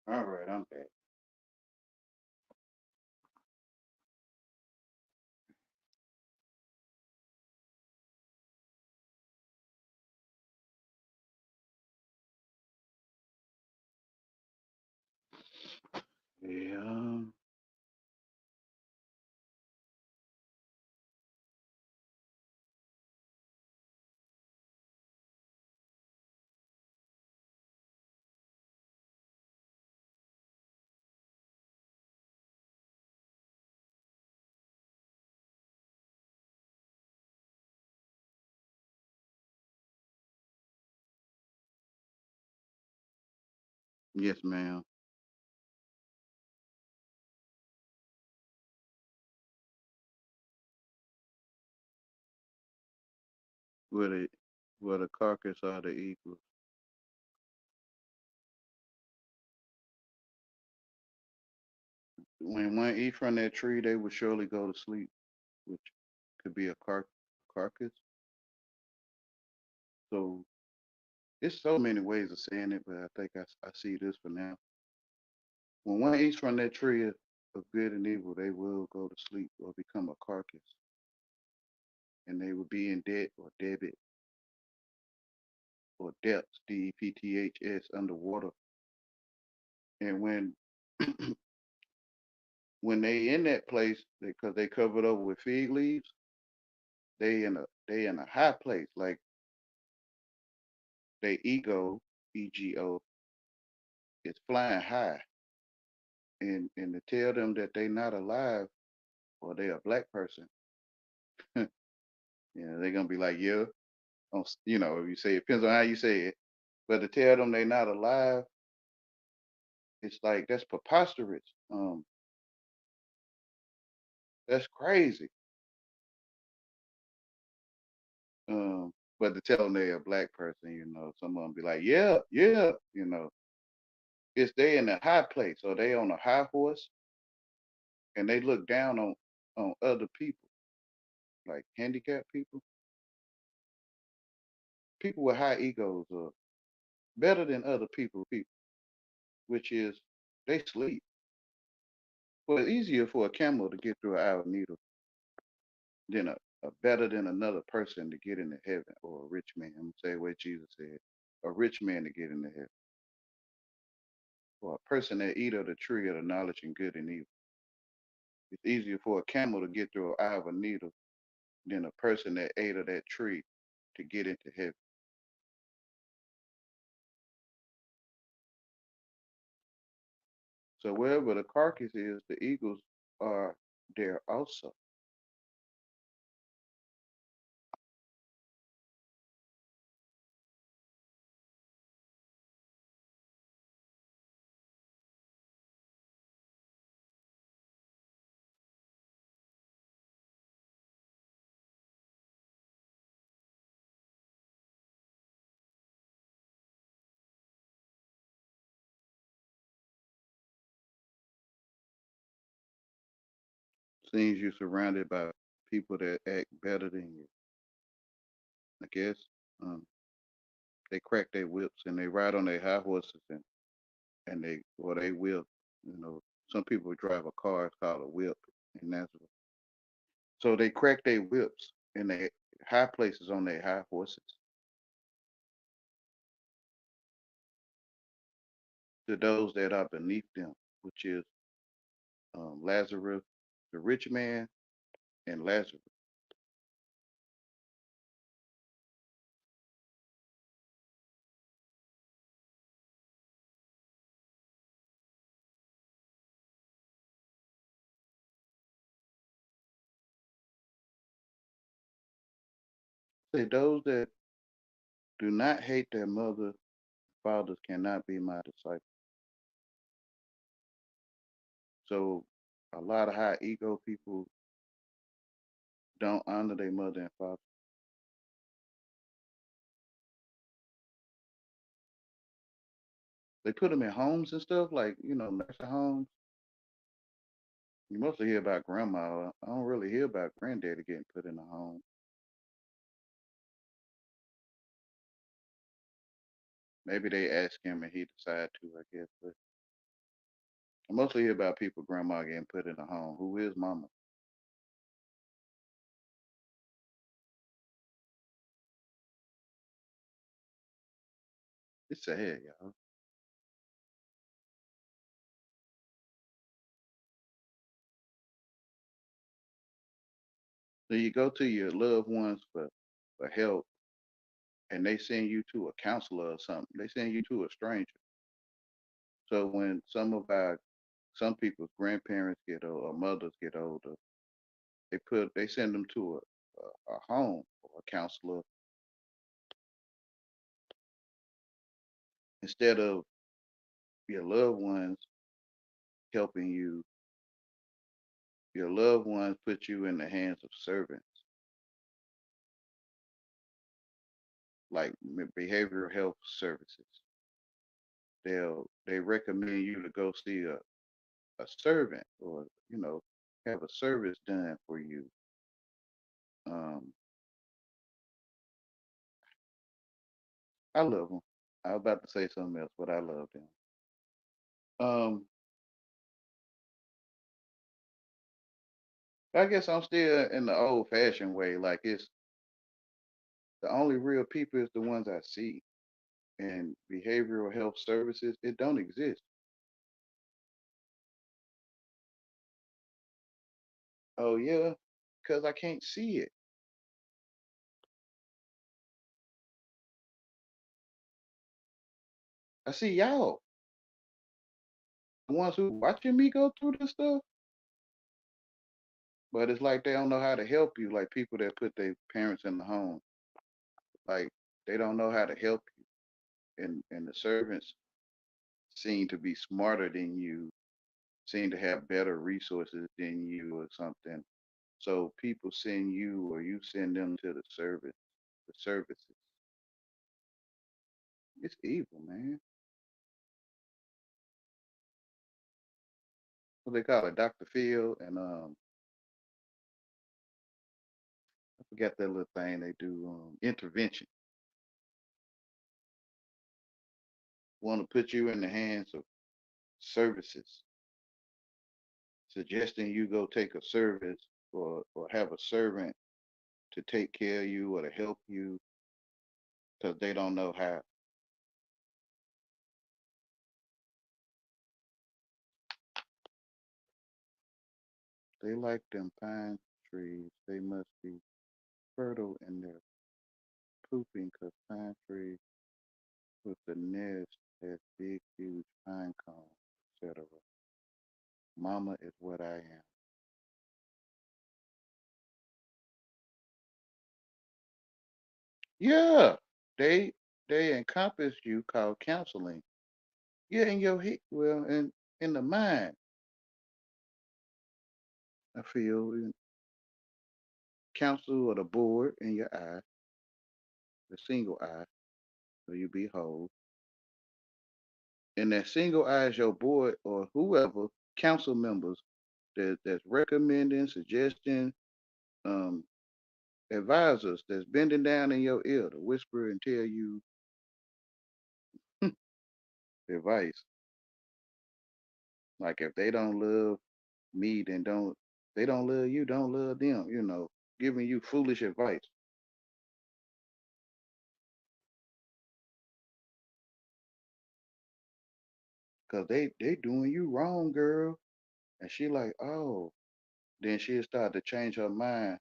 All right, I'm back. Yeah. Yes, ma'am. Where the where the carcass are the equals. When one eat from that tree, they would surely go to sleep, which could be a carcass. So it's so many ways of saying it, but I think I see this for now. When one eats from that tree of good and evil, they will go to sleep or become a carcass. and they would be in debt or debit or depths, DEPTHS, underwater. And when they in that place, because they covered over with fig leaves, they in a high place, like they ego is flying high, and to tell them that they not alive or they a black person, they're gonna be like, yeah, if you say it depends on how you say it, but to tell them they not alive, it's like that's preposterous. That's crazy. But to tell them they a black person, some of them be like, yeah, yeah, it's they in a high place, or they on a high horse, and they look down on other people, like handicapped people with high egos are better than other people, which is they sleep. Well, it's easier for a camel to get through an eye of a needle than a better than another person to get into heaven, or a rich man. I'm gonna say what Jesus said, a rich man to get into heaven, or a person that eat of the tree of the knowledge and good and evil. It's easier for a camel to get through an eye of a needle than a person that ate of that tree to get into heaven. So wherever the carcass is, the eagles are there also. Seems you surrounded by people that act better than you. I guess they crack their whips and they ride on their high horses, and they whip. You know, some people drive a car. It's called a whip, and so they crack their whips in their high places on their high horses to those that are beneath them, which is Lazarus, the rich man, and Lazarus. Say those that do not hate their mother, fathers cannot be my disciples. So a lot of high ego people don't honor their mother and father. They put them in homes and stuff, like nursing homes. You mostly hear about grandma. I don't really hear about granddaddy getting put in a home. Maybe they ask him and he decide to, I guess. But I mostly hear about people grandma getting put in a home. Who is mama? It's sad, y'all. So you go to your loved ones for help, and they send you to a counselor or something. They send you to a stranger. So when some people's grandparents get old or mothers get older, they send them to a home or a counselor instead of your loved ones helping you. Your loved ones put you in the hands of servants, like behavioral health services. They recommend you to go see a servant, or have a service done for you. Um, I love them. I was about to say something else, but I love them. Um, I guess I'm still in the old fashioned way. Like it's the only real people is the ones I see. And behavioral health services, it don't exist. Oh yeah, because I can't see it. I see y'all, the ones who watching me go through this stuff, but it's like they don't know how to help you. Like people that put their parents in the home, like they don't know how to help you. And the servants seem to be smarter than you, seem to have better resources than you or something. So people send you or you send them to the services. It's evil, man. What they call it, Dr. Phil, and I forgot that little thing they do, intervention. Want to put you in the hands of services, suggesting you go take a service or have a servant to take care of you or to help you because they don't know how. They like them pine trees. They must be fertile in their pooping because pine trees with the nest has big, huge pine cones, etc. Mama is what I am. Yeah, they they encompass you called counseling. Yeah, in your head, well, in the mind, I feel counsel or the board in your eye, the single eye, so you behold. And that single eye is your board or whoever, council members that's recommending, suggesting, um, advisors that's bending down in your ear to whisper and tell you advice. Like if they don't love me, then don't they don't love you, don't love them, giving you foolish advice. Cause they doing you wrong, girl. And she like, oh, then she'll start to change her mind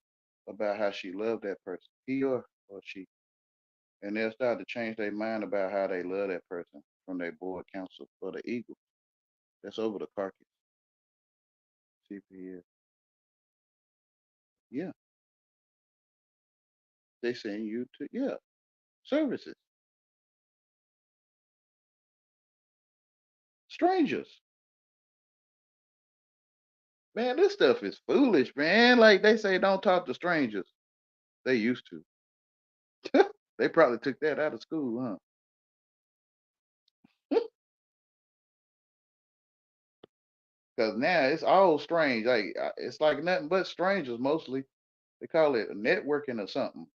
about how she loved that person. He or she. And they'll start to change their mind about how they love that person from their board council for the Eagle. That's over the carcass. CPS. Yeah. They send you to services. Strangers. Man, this stuff is foolish, man. Like they say don't talk to strangers. They used to. They probably took that out of school, huh? Because now it's all strange. Like it's like nothing but strangers mostly. They call it networking or something.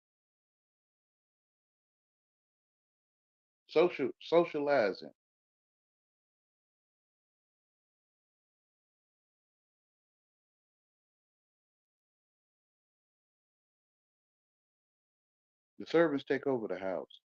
Socializing. The servants take over the house.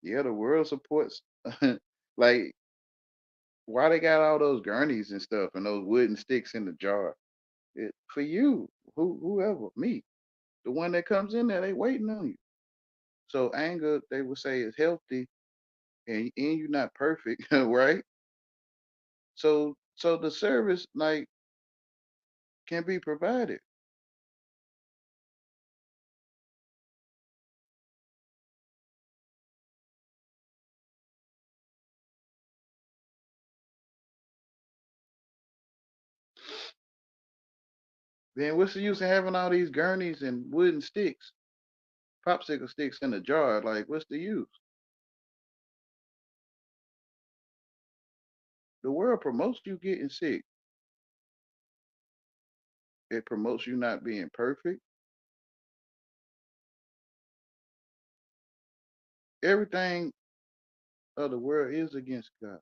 Yeah, the world supports. Like why they got all those gurneys and stuff and those wooden sticks in the jar? For you, whoever, me, the one that comes in there, they waiting on you. So anger, they would say, is healthy, and you're not perfect, right? So the service like can be provided. Then what's the use of having all these gurneys and wooden sticks? popsicle sticks in a jar. Like, what's the use? The world promotes you getting sick. It promotes you not being perfect. Everything of the world is against God.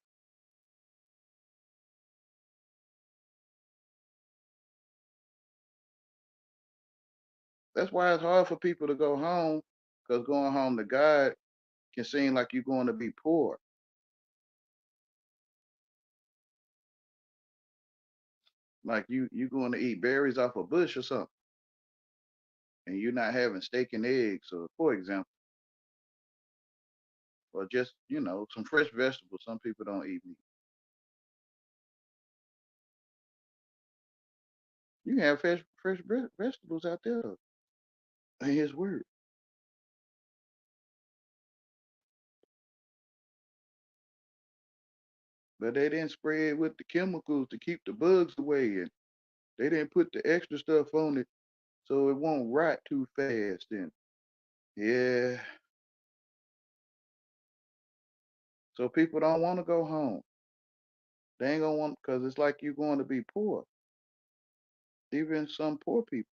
That's why it's hard for people to go home, because going home to God can seem like you're going to be poor. Like you going to eat berries off a bush or something, and you're not having steak and eggs, or for example, or just some fresh vegetables. Some people don't eat meat. You can have fresh vegetables out there in His Word, but they didn't spray it with the chemicals to keep the bugs away, and they didn't put the extra stuff on it so it won't rot too fast. And yeah, so people don't want to go home. They ain't gonna want, because it's like you're going to be poor. Even some poor people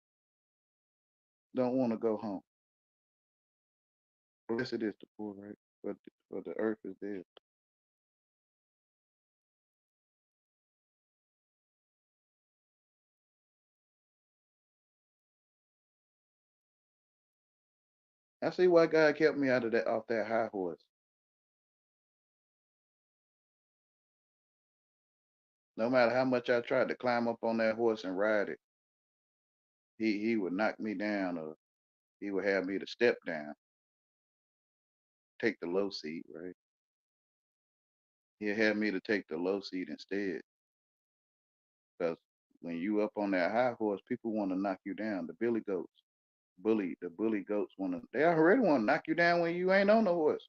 don't want to go home. Blessed is the poor, right? For the earth is theirs. I see why God kept me out of that off that high horse. No matter how much I tried to climb up on that horse and ride it, he would knock me down, or he would have me to step down, take the low seat, right? He'll have me to take the low seat instead. Because when you up on that high horse, people want to knock you down. The billy goats, the bully goats they already want to knock you down when you ain't on the horse.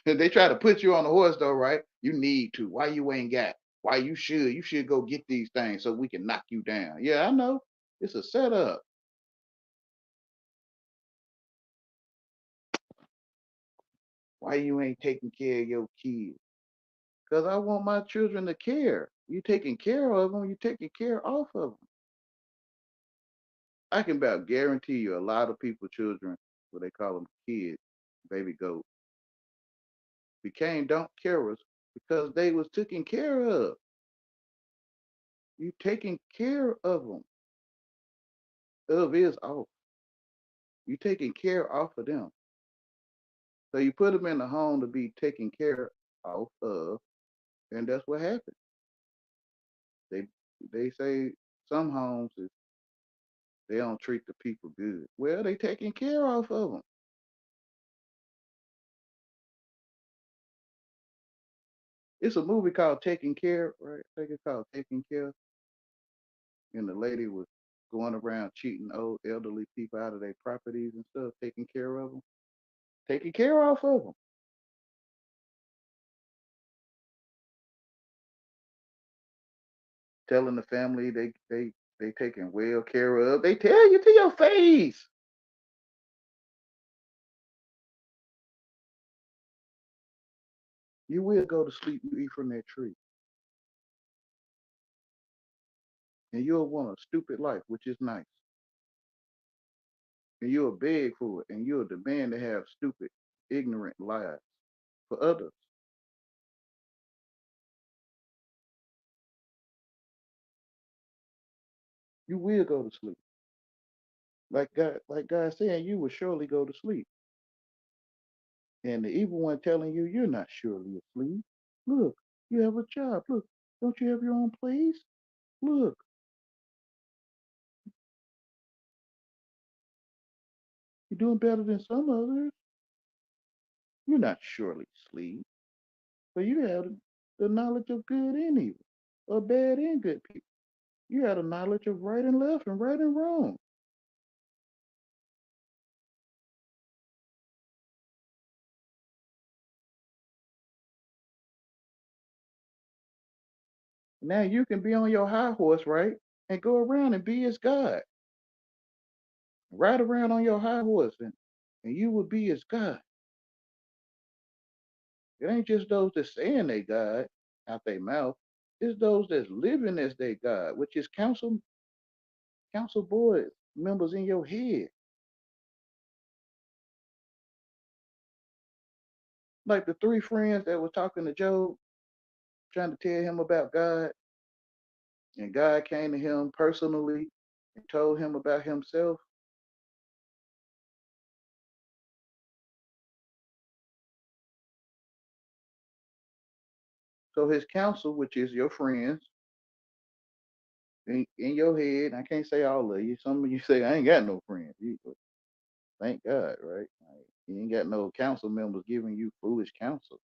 They try to put you on the horse though, right? You need to. Why you ain't got? Why you should? You should go get these things so we can knock you down. Yeah, I know. It's a setup. Why you ain't taking care of your kids? Because I want my children to care. You taking care of them, you taking care off of them. I can about guarantee you a lot of people, children, what they call them kids, baby goat, became don't carers because they was taken care of. You taking care of them. Of is off. You taking care off of them. So you put them in the home to be taken care of, and that's what happened. They they say some homes they don't treat the people good. Well, they taking care off of them. It's a movie called Taking Care, right? I think it's called Taking Care, and the lady was going around cheating old elderly people out of their properties and stuff, taking care of them, taking care off of them, telling the family they taking well care of. They tell you to your face. You will go to sleep. You eat from that tree, and you'll want a stupid life, which is nice, and you'll beg for it, and you'll demand to have stupid, ignorant lives for others. You will go to sleep. Like God saying, you will surely go to sleep. And the evil one telling you, you're not surely asleep. Look, you have a job. Look, don't you have your own place? Look, you're doing better than some others. You're not surely asleep. But you have the knowledge of good and evil, of bad and good people. You have the knowledge of right and left and right and wrong. Now you can be on your high horse, right? And go around and be as God. Ride around on your high horse and you will be as God. It ain't just those that saying they God out their mouth. It's those that's living as they God, which is council board members in your head. Like the three friends that was talking to Job, trying to tell him about God, and God came to him personally and told him about himself. So his counsel, which is your friends, in your head, I can't say all of you. Some of you say, I ain't got no friends. Thank God, right? Like, you ain't got no council members giving you foolish counsel.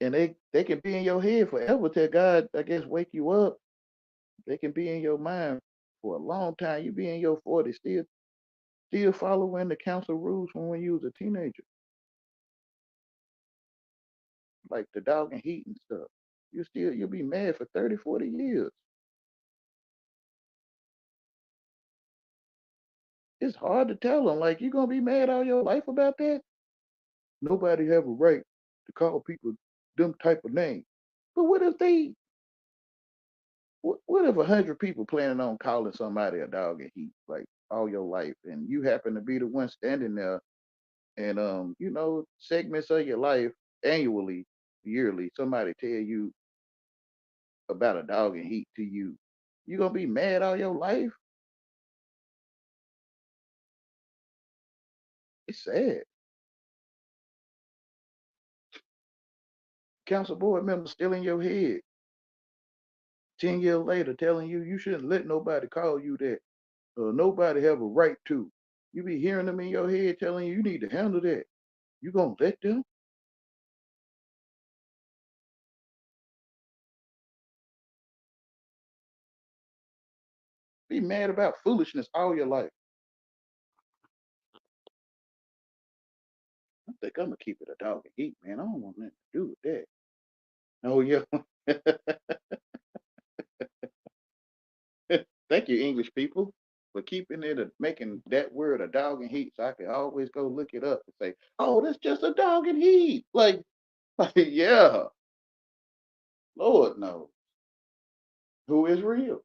And they can be in your head forever till God, I guess, wake you up. They can be in your mind for a long time. You be in your 40s still following the council rules from when you was a teenager, like the dog and heat and stuff. You'll be mad for 30, 40 years. It's hard to tell them, like, you gonna be mad all your life about that? Nobody have a right to call people them type of names. But what if 100 people planning on calling somebody a dog and heat like all your life, and you happen to be the one standing there, and segments of your life annually, yearly, somebody tell you about a dog and heat to you, you gonna be mad all your life? It's sad. Council board member still in your head 10 years later, telling you shouldn't let nobody call you that. Nobody have a right to. You be hearing them in your head telling you need to handle that. You gonna let them be mad about foolishness all your life? I think I'm gonna keep it a dog and eat, man. I don't want nothing to do with that. Oh yeah. Thank you, English people, for keeping it making that word a dog and heat, so I can always go look it up and say, "Oh, that's just a dog and heat." Like, yeah, Lord knows who is real.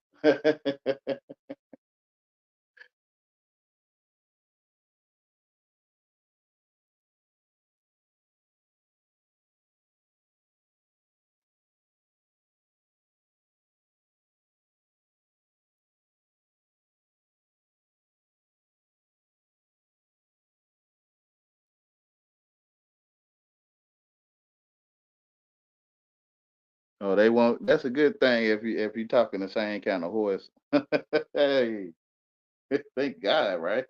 Oh, they won't. That's a good thing if you talking the same kind of horse. Hey, thank God, right?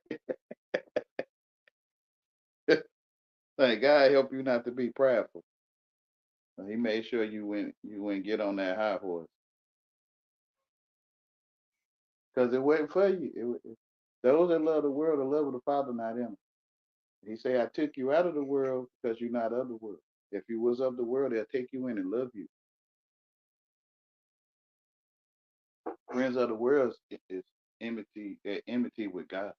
Thank God help you not to be prideful. He made sure you went get on that high horse because it wasn't for you. Those that love the world, the love of the Father not in them. He say, "I took you out of the world because you're not of the world. If you was of the world, they'll take you in and love you." Friends of the world is enmity, enmity with God.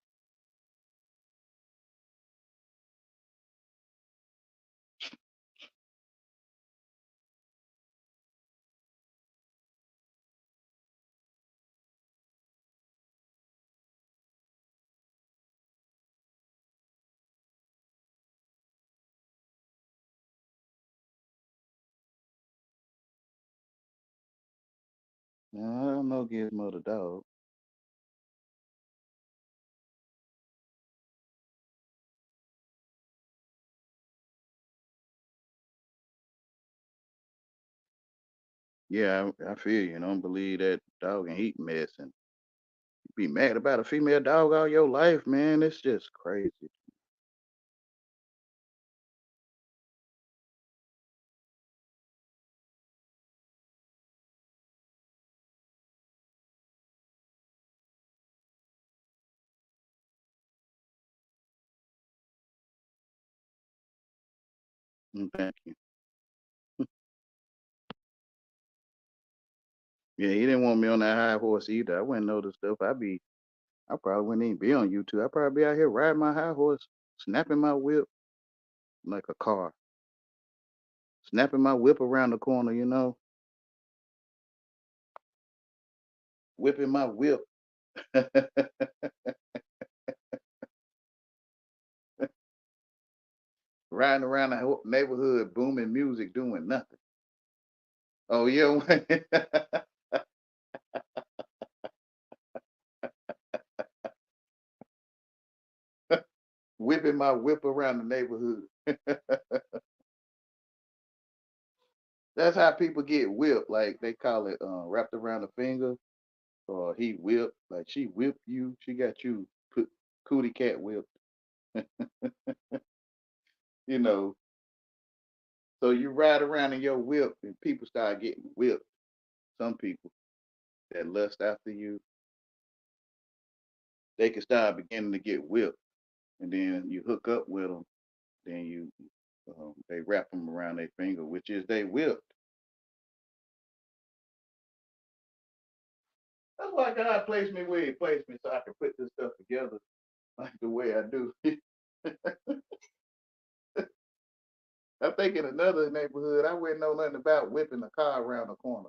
Now, I don't know Gizmo the dog. Yeah, I feel you. Don't believe that dog and heat mess and be mad about a female dog all your life, man. It's just crazy. Thank you. Yeah, he didn't want me on that high horse either. I wouldn't know the stuff. I probably wouldn't even be on YouTube. I'd probably be out here riding my high horse, snapping my whip like a car, snapping my whip around the corner, whipping my whip, riding around the whole neighborhood, booming music, doing nothing. Oh yeah, whipping my whip around the neighborhood. That's how people get whipped. Like they call it wrapped around the finger, or he whipped. Like she whipped you. She got you put cootie cat whipped. you know. So you ride around in your whip, and people start getting whipped. Some people that lust after you, they can start beginning to get whipped, and then you hook up with them. Then they wrap them around their finger, which is they whipped. That's why God placed me where He placed me, so I can put this stuff together like the way I do. I think in another neighborhood, I wouldn't know nothing about whipping a car around the corner.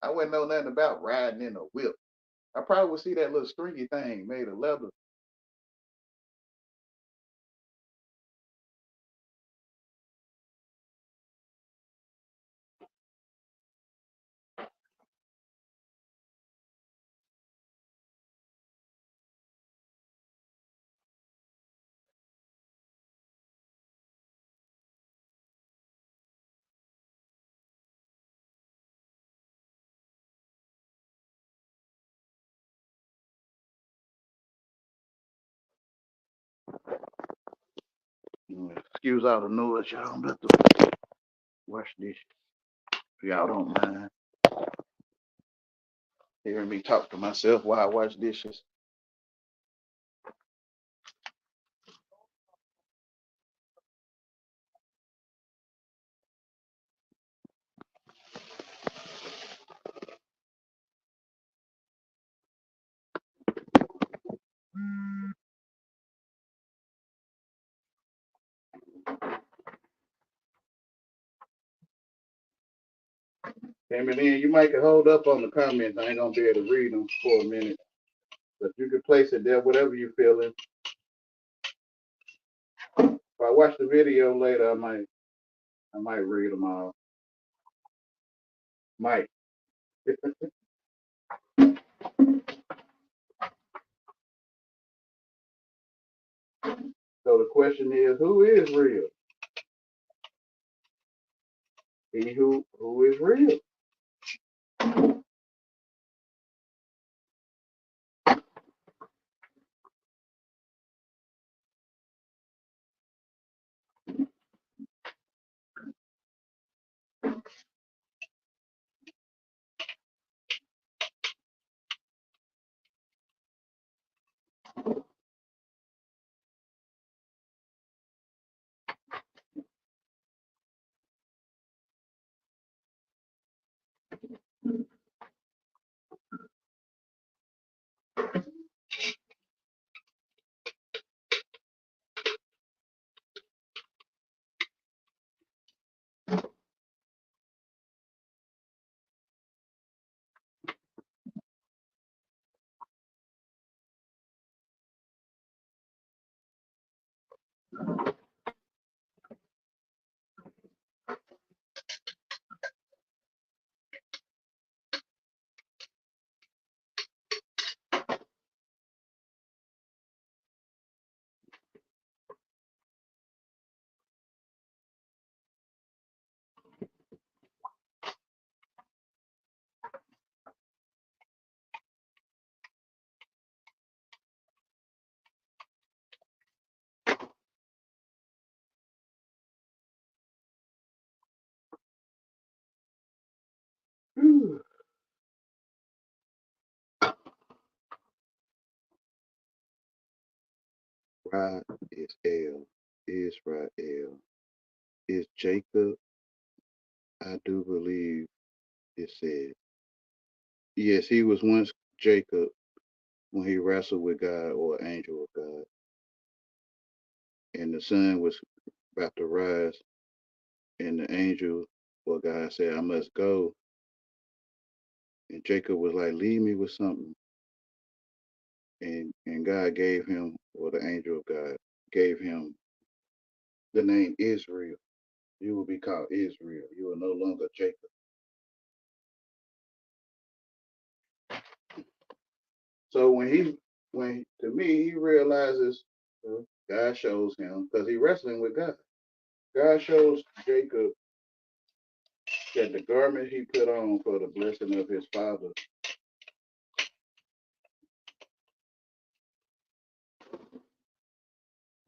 I wouldn't know nothing about riding in a whip. I probably would see that little stringy thing made of leather. Excuse all the noise, y'all. I'm about to wash dishes. If y'all don't mind hearing me talk to myself while I wash dishes. Came in, you might can hold up on the comments. I ain't gonna be able to read them for a minute, but you can place it there, whatever you feeling. If I watch the video later, I might read them all. Might. So the question is, who is real? He who is real. Rod is El, Israel is Jacob. I do believe it said. Yes, he was once Jacob when he wrestled with God or an angel of God, and the sun was about to rise, and the angel or God said, "I must go," and Jacob was like, "Leave me with something," and God gave him, or the angel of God gave him the name Israel. You will be called Israel. You are no longer Jacob. So when to me, he realizes God shows him because he's wrestling with God. God shows Jacob that the garment he put on for the blessing of his father.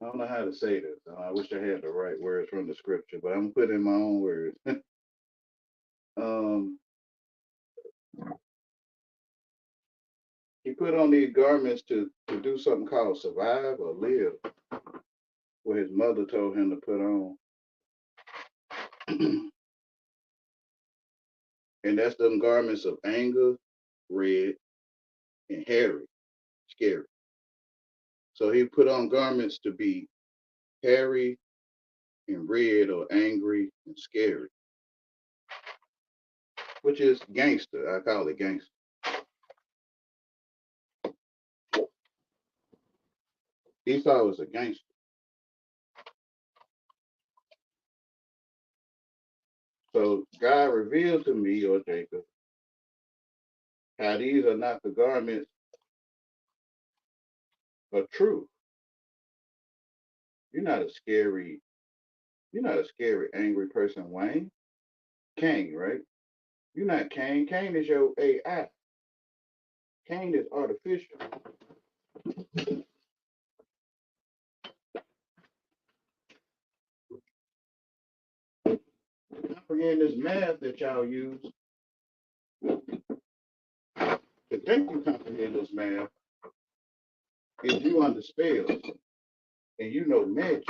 I don't know how to say this. I wish I had the right words from the scripture, but I'm putting my own words. um, he put on these garments to do something called survive or live, what his mother told him to put on. And that's them garments of anger, red, and hairy, scary. So he put on garments to be hairy and red or angry and scary, which is gangster. I call it gangster. Esau was a gangster. So God revealed to me, or Jacob, how these are not the garments of truth. You're not a scary, you're not a scary, angry person, Wayne. Cain, right? You're not Cain. Cain is your AI. Cain is artificial. Comprehend this math that y'all use to think you comprehend this math is you under spells and you know magic.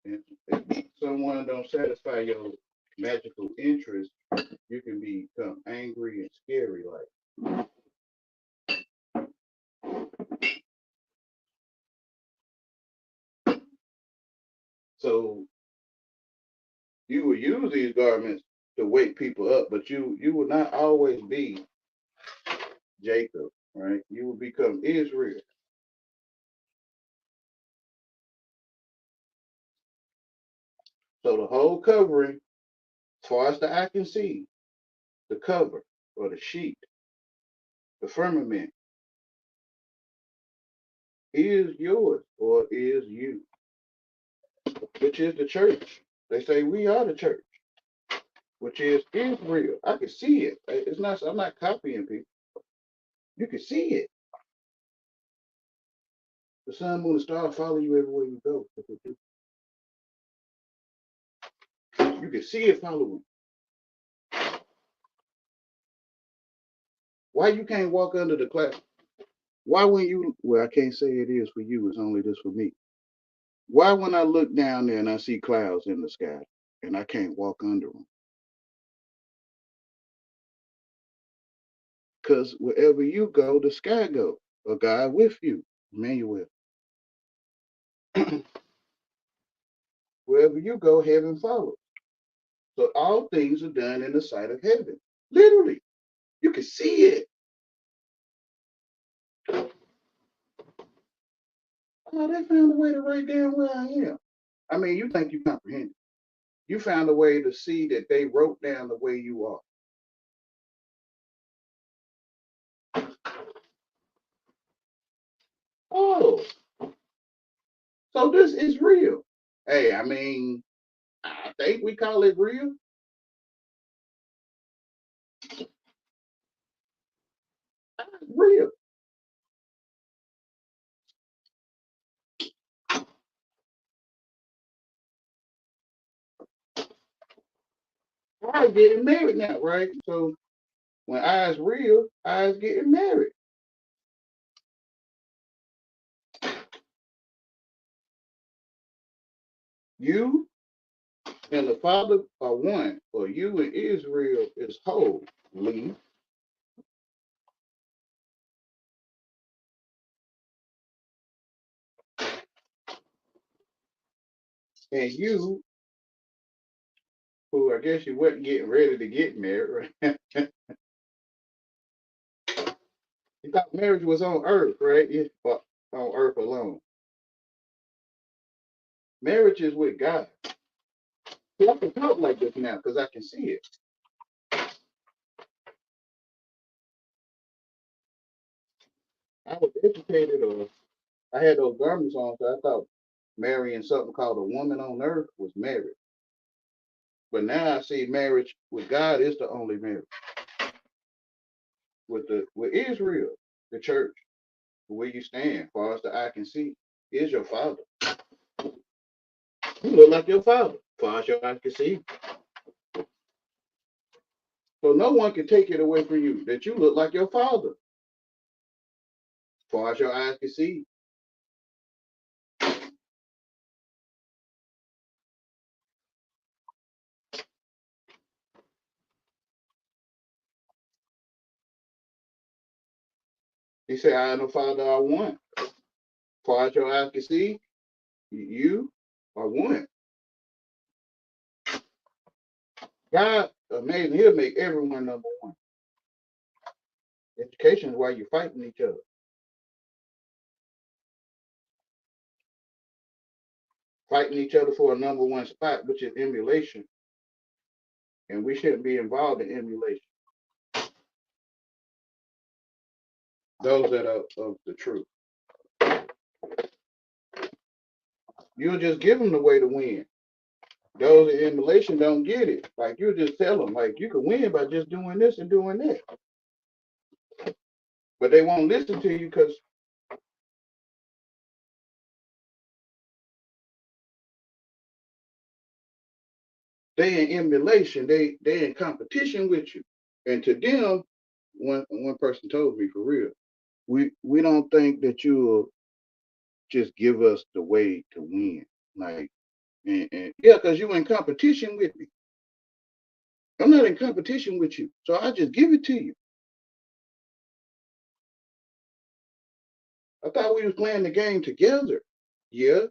And if someone don't satisfy your magical interest, you can become angry and scary like. So you will use these garments to wake people up, but you will not always be Jacob, right? You will become Israel. So the whole covering, as far as the eye can see, the cover or the sheet, the firmament is yours or is you, which is the church. They say we are the church, which is Israel. I can see it. It's not. I'm not copying people. You can see it. The sun, moon, and stars follow you everywhere you go. You can see it following. Why you can't walk under the cloud? Why when you? Well, I can't say it is for you. It's only this for me. Why when I look down there and I see clouds in the sky and I can't walk under them? Because wherever you go, the sky go. A God with you, Emmanuel. Wherever you go, heaven follows. So all things are done in the sight of heaven. Literally, you can see it. Oh, they found a way to write down where I am. I mean, you think you comprehend it. You found a way to see that they wrote down the way you are. Oh, so this is real. Hey, I mean, I think we call it real. Real. I getting married now, right? So when I's real, I's getting married. You and the Father are one, or you and Israel is whole. Lee. And you, who I guess you wasn't getting ready to get married, right? You thought marriage was on earth, right? On earth alone. Marriage is with God. See, I can talk like this now because I can see it. I was educated, or I had those garments on, so I thought marrying something called a woman on earth was marriage. But now I see marriage with God is the only marriage. With Israel, the church, where you stand, far as the eye can see, is your father. You look like your father, far as your eye can see. So no one can take it away from you that you look like your father, far as your eyes can see. He said, I and the Father are one. Far as your eyes can see, you are one. God, amazing, he'll make everyone number one. Education is why you're fighting each other. Fighting each other for a number one spot, which is emulation. And we shouldn't be involved in emulation. Those that are of the truth. You'll just give them the way to win. Those in emulation don't get it. Like you just tell them, like you can win by just doing this and doing that. But they won't listen to you because they in emulation. They in competition with you. And to them, one person told me for real, we don't think that you'll just give us the way to win. Like and yeah, because you in competition with me. I'm not in competition with you. So I just give it to you. I thought we was playing the game together. Yeah.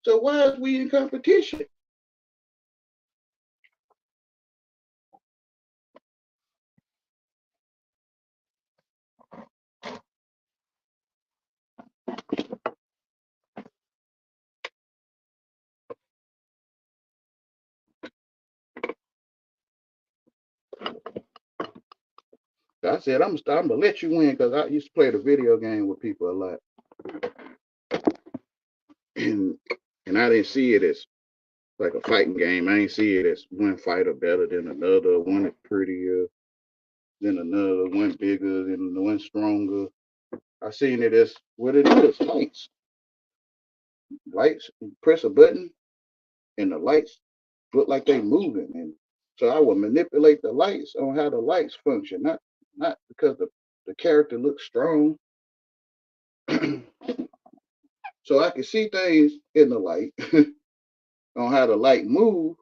So why is we in competition? I said I'm gonna let you win because I used to play the video game with people a lot, and I didn't see it as like a fighting game. I ain't see it as one fighter better than another, one is prettier than another, one bigger than one stronger. I seen it as what it is, lights. Lights, you press a button and the lights look like they moving. And so I would manipulate the lights on how the lights function, not because the character looks strong. So I can see things in the light on how the light move,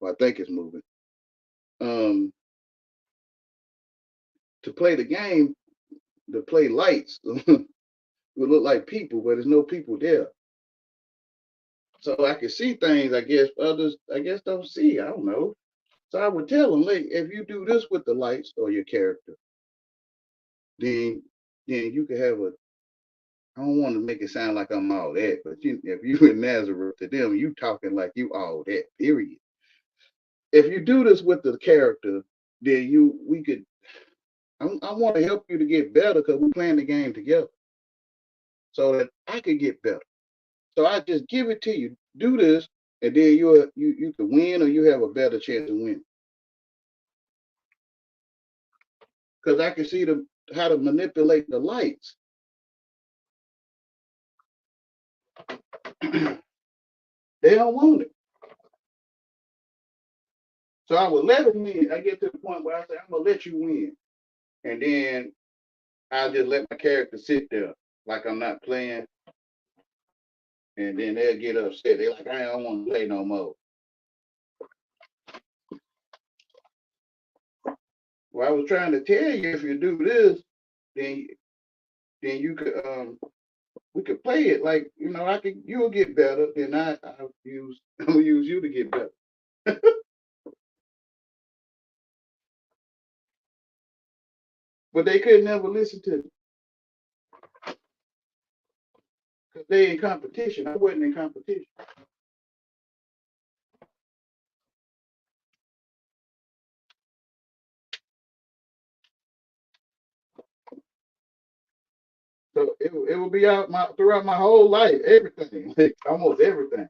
or I think it's moving. Um, to play the game, to play lights would look like people, but there's no people there. So I can see things, I guess others, I guess, don't see. I don't know. So I would tell them, like, if you do this with the lights or your character, then you can have a. I don't want to make it sound like I'm all that, but if you in Nazareth to them, you talking like you all that. Period. If you do this with the character, then we could. I want to help you to get better because we're playing the game together, so that I could get better. So I just give it to you. Do this, and then you can win, or you have a better chance of winning. Because I can see how to manipulate the lights. They don't want it. So I would let them win. I get to the point where I say, I'm gonna let you win. And then I'll just let my character sit there like I'm not playing. and then they'll get upset. They're like, I don't want to play no more. Well, I was trying to tell you, if you do this, then you could we could play it like, you'll get better. Then I'll use I'll use you to get better. But they could never listen to me because they in competition. I wasn't in competition. So it will be out throughout my whole life, everything, almost everything.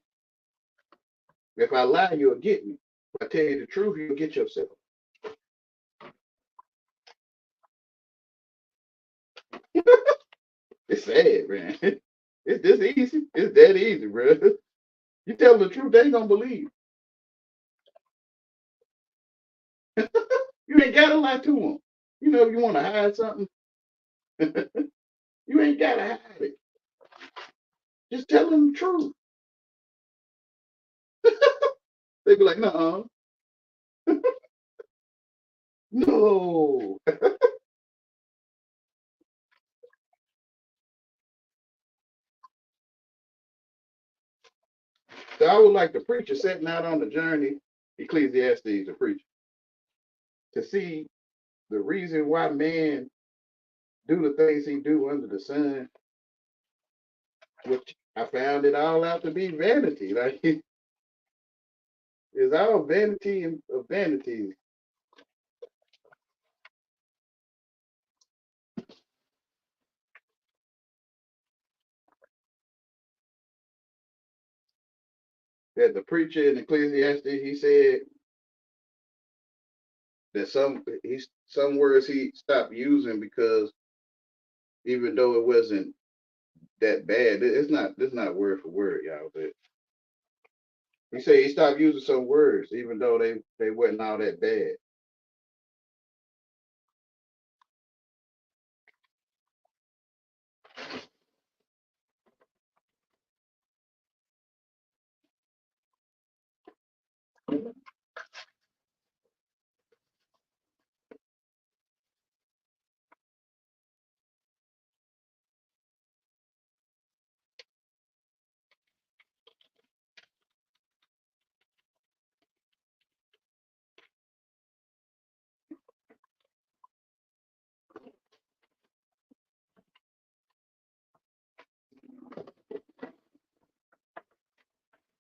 If I lie, you'll get me. If I tell you the truth, you'll get yourself. It's sad, man. It's this easy. It's that easy, bro. You tell them the truth, they ain't gonna believe. You ain't gotta lie to them. If you want to hide something, you ain't gotta hide it. Just tell them the truth. They be like, no, no. So I was like the preacher setting out on the journey, Ecclesiastes, the preacher, to see the reason why man do the things he do under the sun, which I found it all out to be vanity. Like it's all vanity and vanities. That the preacher in Ecclesiastes, he said that some words he stopped using because even though it wasn't that bad, it's not word for word, y'all. But he said he stopped using some words even though they wasn't all that bad.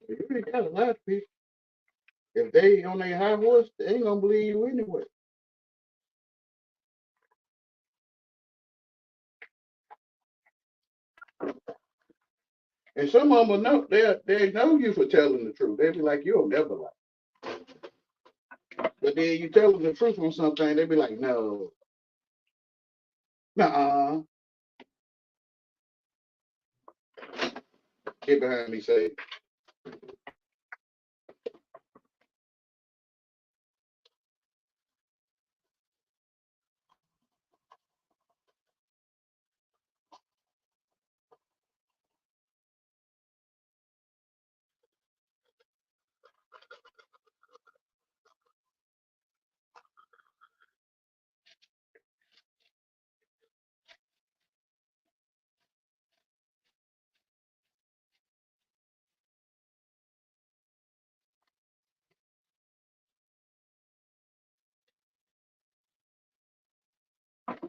You really got a lot of people. If they on their high horse, they ain't gonna believe you anyway. And some of them will know they know you for telling the truth. They be like, you'll never lie. But then you tell them the truth on something, they be like, no, nah, get behind me, say.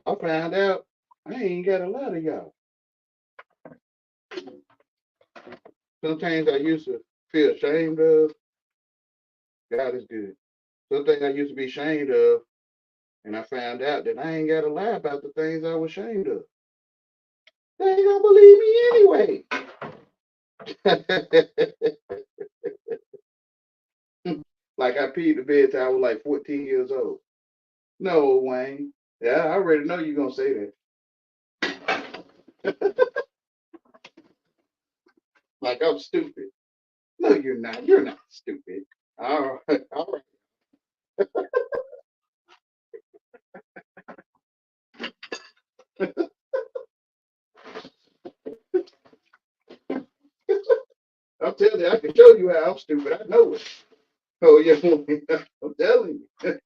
I found out I ain't got a lot of y'all. Sometimes I used to feel ashamed of. God is good. Something I used to be ashamed of, and I found out that I ain't got to lie about the things I was ashamed of. They ain't gonna believe me anyway. Like I peed the bed till I was like 14 years old. No, Wayne. Yeah, I already know you're gonna say that. Like I'm stupid. No, you're not. You're not stupid. All right, all right. I'm telling you, I can show you how I'm stupid. I know it. Oh yeah, I'm telling you.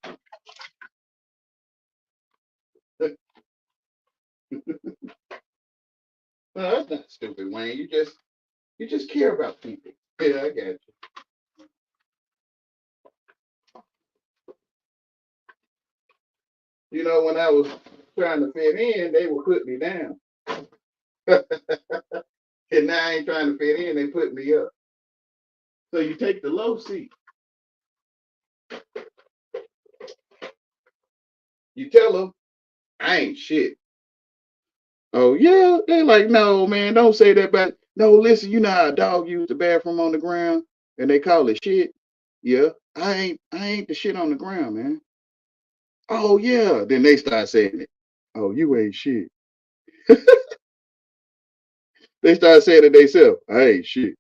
No, that's not stupid, Wayne. You just care about people. Yeah, I got you. You know, when I was trying to fit in, they would put me down. And now I ain't trying to fit in, they put me up. So you take the low seat. You tell them, I ain't shit. Oh yeah, they like, no, man, don't say that. But no, listen, you know how a dog use the bathroom on the ground and they call it shit. Yeah, I ain't the shit on the ground, man. Oh yeah, then they start saying it. Oh, you ain't shit. They start saying it themselves. I ain't shit.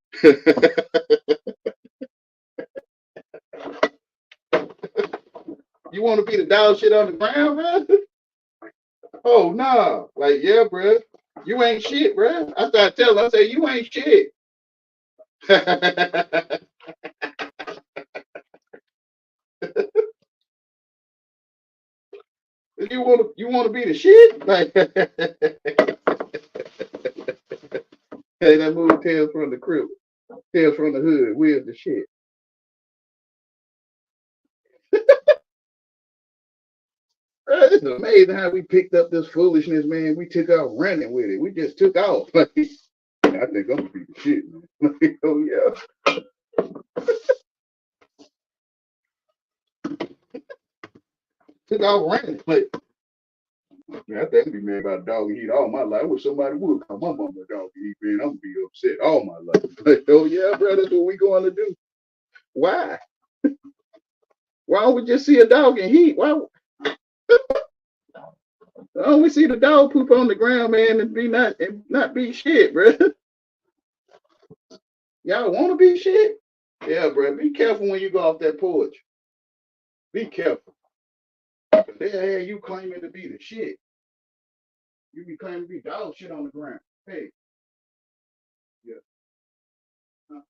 You want to be the dog shit on the ground, man? Oh no, nah. Like yeah, bro, you ain't shit, bro. I start telling, I say you ain't shit. You want to be the shit? Like, hey, that movie Tales from the Crypt, Tales from the Hood. We're the shit. It's amazing how we picked up this foolishness, man. We took off running with it. We just took off. I think I'm gonna be the shit, man. Oh yeah, took off running. Like, man, I think I'd be mad about a dog eat all my life. I wish somebody would call my mama a dog eat, man. I'm gonna be upset all my life. Like, oh yeah, bro, that's what we going to do. Why? Why don't we just see a dog and heat? Why don't we see the dog poop on the ground, man, and not be shit, bro? Y'all want to be shit? Yeah, bro. Be careful when you go off that porch. Be careful. They hear you claiming to be the shit. You be claiming to be dog shit on the ground. Hey, yeah. Huh?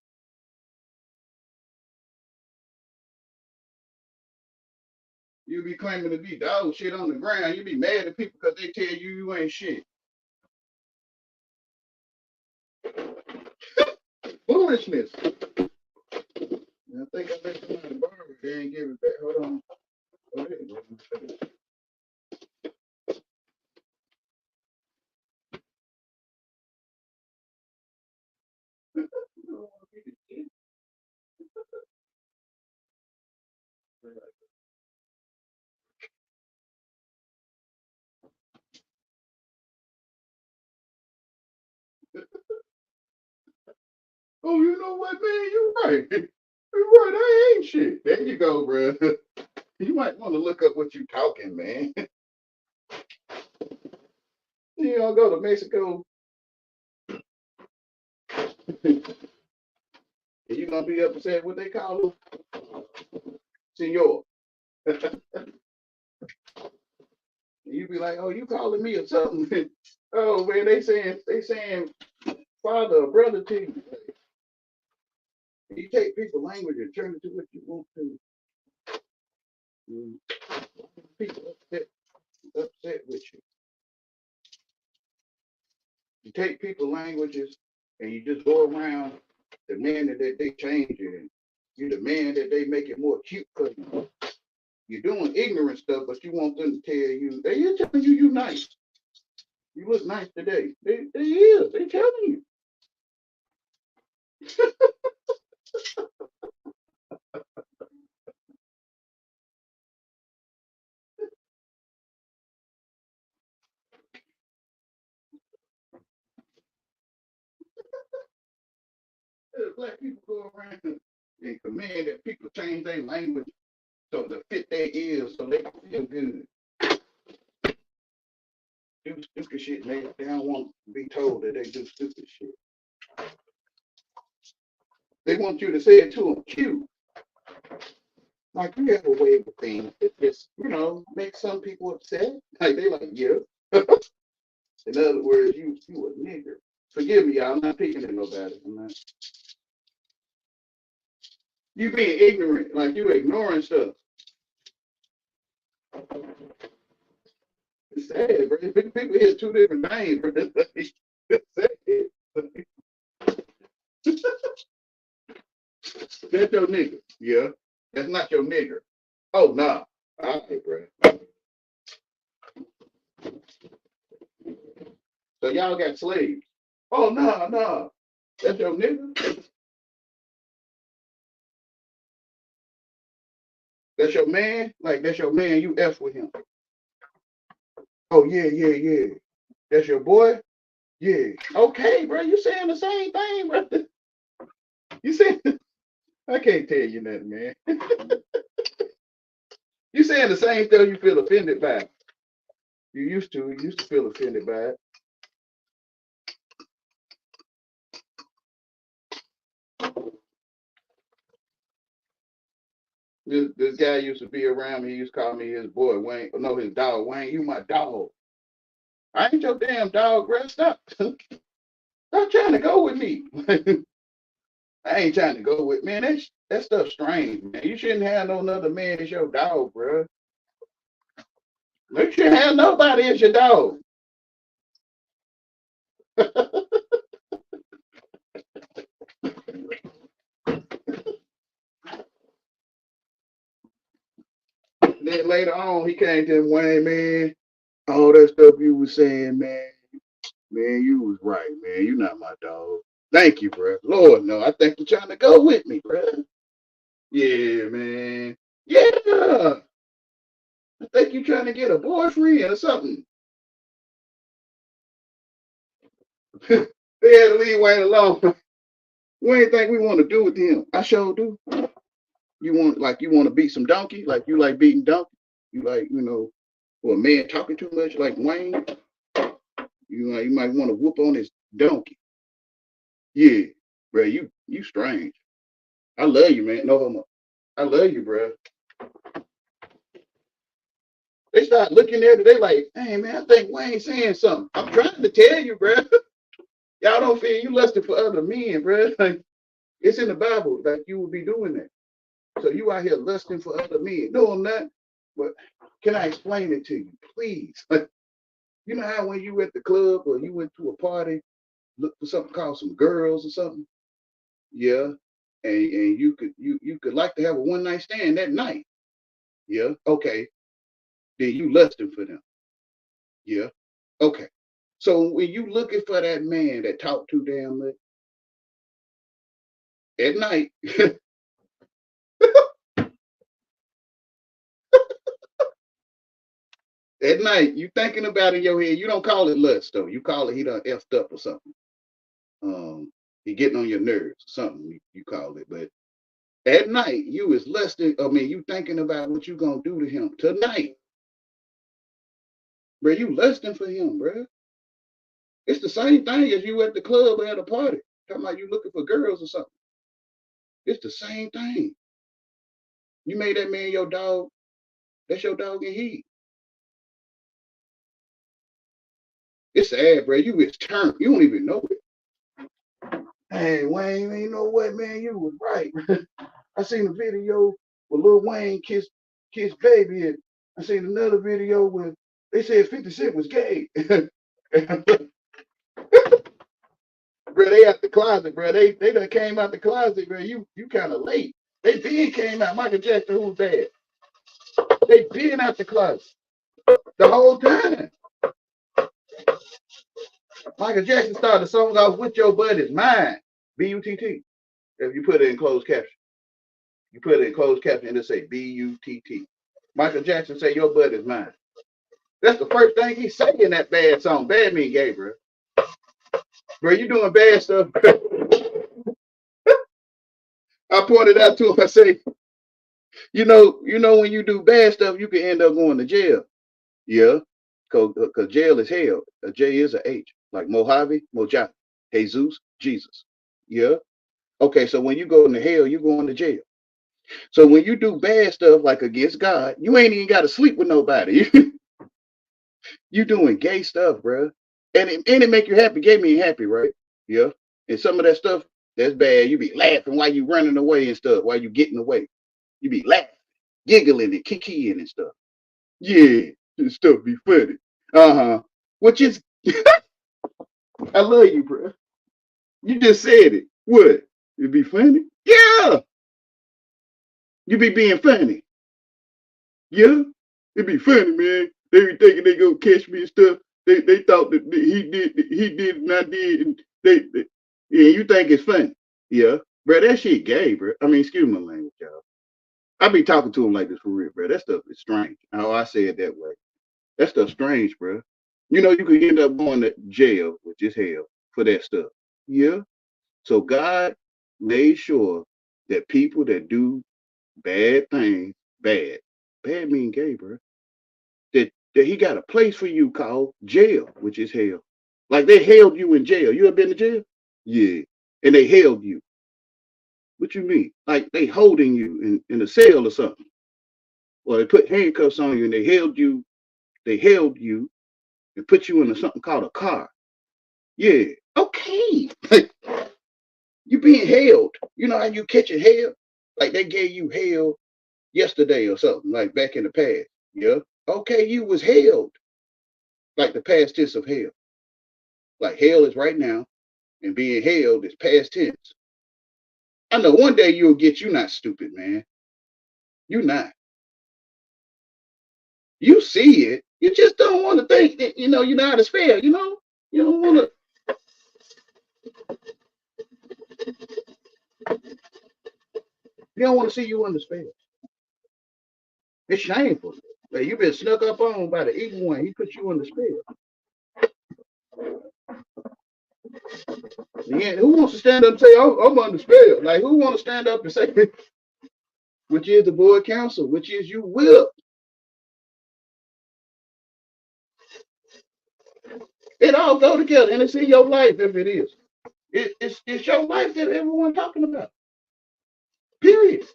You be claiming to be dog shit on the ground. You be mad at people because they tell you you ain't shit. Foolishness. I think I bet somebody borrow it. They ain't give it back. Hold on. Oh, there you go. Oh, you know what, man? You right. You right. I ain't shit. There you go, bro. You might want to look up what you talking, man. You don't go to Mexico. You gonna be upset what they call them, senor. You be like, oh, you calling me or something? Oh man, they saying father or brother to you. You take people's language and turn it to what you want to. People upset with you. You take people's languages and you just go around demanding that they change it. And you demand that they make it more cute for you. You're doing ignorant stuff, but you want them to tell you, they're telling you nice. You look nice today. They is. They telling you. Black people go around and command that people change their language so to fit their ears so they can feel good. Do stupid shit. They don't want to be told that they do stupid shit. They want you to say it to them cute. Like you have a way with things. It just, makes some people upset. Like they like, yeah. In other words, you a nigger. Forgive me, y'all. I'm not picking at nobody. I'm not. You being ignorant, like you ignoring stuff. It's sad, bro. People hear two different things, bro. It's sad. That's your nigga. Yeah. That's not your nigga. Oh, no. Nah. All right, bro. So y'all got slaves. Oh, no, nah, no. Nah. That's your nigga. That's your man. Like, that's your man. You F with him. Oh, yeah, yeah, yeah. That's your boy? Yeah. Okay, bro. You saying the same thing, bro. You saying, I can't tell you nothing, man. You saying the same thing you feel offended by. You used to feel offended by it. This guy used to be around me. He used to call me his boy, Wayne. No, his dog, Wayne. You my dog. I ain't your damn dog, bro. Stop. Stop trying to go with me. I ain't trying to go with, man. That stuff strange, man. You shouldn't have no other man as your dog, bro. You shouldn't have nobody as your dog. Then later on, he came to him, Wayne, man. All that stuff you was saying, man. Man, you was right, man. You not my dog. Thank you, bro. Lord, no. I think you're trying to go with me, bro. Yeah, man. Yeah. I think you're trying to get a boyfriend or something. They had to leave Wayne alone. We ain't think we want to do with him. I sure do. You want to beat some donkey? Like you like beating donkey? You like, for a man talking too much like Wayne? You might want to whoop on his donkey. Yeah, bro, you strange. I love you, man. No homo. I love you, bro. They start looking at it. They like, hey, man, I think Wayne's saying something. I'm trying to tell you, bro. Y'all don't feel you lusting for other men, bro. Like, it's in the Bible that you will be doing that. So you out here lusting for other men. No, I'm not. But can I explain it to you, please? Like, you know how when you at the club or you went to a party, look for something called some girls or something? Yeah. And you could like to have a one night stand that night. Yeah. Okay. Then you lusting for them. Yeah. Okay. So when you looking for that man that talk too damn much at night, at night, you thinking about it in your head. You don't call it lust though. You call it he done effed up or something. He getting on your nerves, something you call it. But at night, you is lusting. I mean, you thinking about what you gonna do to him tonight, bro. You lusting for him, bro. It's the same thing as you at the club or at a party. Talking about you looking for girls or something. It's the same thing. You made that man your dog. That's your dog and he. It's sad, bro. You is turned. You don't even know it. Hey, Wayne, you know what, man? You was right. I seen a video with Lil Wayne kiss baby, and I seen another video where they said 50 Cent was gay. Bro, they out the closet, bro. They done came out the closet, bro. You kind of late. They been came out. Michael Jackson, who's bad? They been out the closet the whole time. Michael Jackson started the song off with your buddy's mine. B-U-T-T. If you put it in closed caption. You put it in closed caption and it say B-U-T-T. Michael Jackson say your buddy's mine. That's the first thing he say in that bad song. Bad mean gay, bro. Bro, you doing bad stuff. I pointed out to him, I say, you know when you do bad stuff, you can end up going to jail. Yeah, because jail is hell. A J is a H, like Mojave, Mojave, Jesus, Jesus. Yeah. Okay, so when you go into hell, you going to jail. So when you do bad stuff like against God, you ain't even got to sleep with nobody. You doing gay stuff, bro. And it make you happy. Gay me happy, right? Yeah. And some of that stuff That's bad. You be laughing while you running away and stuff, while you getting away. You be laughing, giggling and kikiing and stuff. Yeah, this stuff be funny. Uh-huh. Which is I love you, bro. You just said it. What? It be funny? Yeah. You be being funny. Yeah. It be funny, man. They be thinking they go catch me and stuff. They thought that he did and I did and they yeah, you think it's funny. Yeah. Bro, that shit gay, bro. I mean, excuse my language, y'all. I be talking to him like this for real, bro. That stuff is strange. How I say it that way. That stuff strange, bro. You know, you could end up going to jail, which is hell, for that stuff. Yeah. So God made sure that people that do bad things, bad mean gay, bro. That he got a place for you called jail, which is hell. Like they held you in jail. You ever been to jail? Yeah. And they held you. What you mean? Like they holding you in a cell or something. Or they put handcuffs on you and they held you and put you in something called a car. Yeah. Okay. You being held. You know how you catch a hell? Like they gave you hell yesterday or something, like back in the past. Yeah. Okay, you was held. Like the past tense of hell. Like hell is right now, and being held is past tense. I know one day you'll get you not stupid, man. You not. You see it. You just don't want to think that, you know how to spell, you know? You don't want to you don't want to see you under spell. It's shameful. Like you've been snuck up on by the evil one. He put you under spell. Yeah, who wants to stand up and say, oh, I'm under spell? Like, who want to stand up and say, which is the board council, which is you will. It all go together, and it's in your life if it is. It's your life that everyone talking about. Period.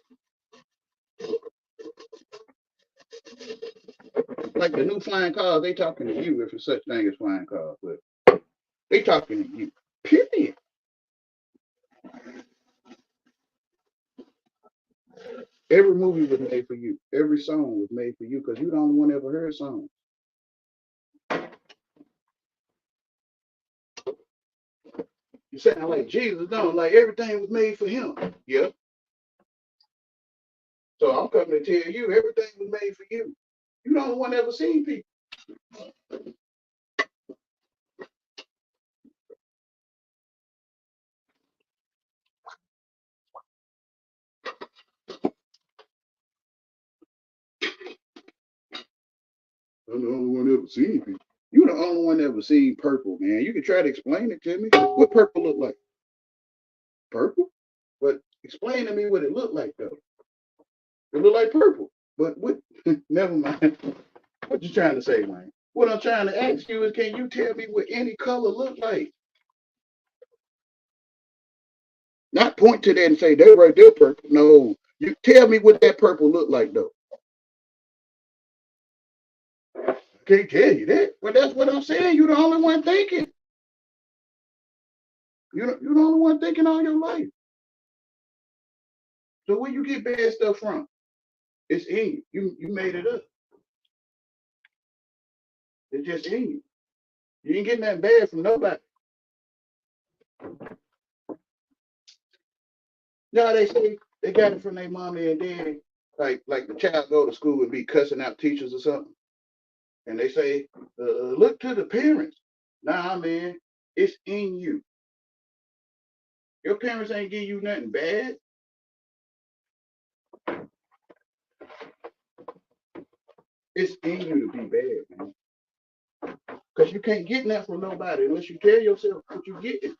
Like the new flying cars, they talking to you if it's such thing as flying cars, but they talking to you. Period. Every movie was made for you. Every song was made for you because you the only one ever heard songs. You sound like Jesus, no, like everything was made for him. Yeah. So I'm coming to tell you, everything was made for you. You the only one ever seen people. I'm the only one ever seen people. You the only one ever seen purple, man. You can try to explain it to me. What purple look like? Purple? But explain to me what it looked like though. It looked like purple. But what never mind. What you trying to say, man? What I'm trying to ask you is can you tell me what any color look like? Not point to that and say they're right there purple. No. You tell me what that purple look like though. I can't tell you that. But that's what I'm saying. You're the only one thinking. You're the only one thinking all your life. So where you get bad stuff from? It's in you. You made it up. It's just in you. You ain't getting that bad from nobody. No, they say they got it from their mommy and daddy. Like the child go to school and be cussing out teachers or something, and they say, "Look to the parents." Nah, man, it's in you. Your parents ain't give you nothing bad. It's in you to be bad, man. Because you can't get that from nobody unless you tell yourself what you getting.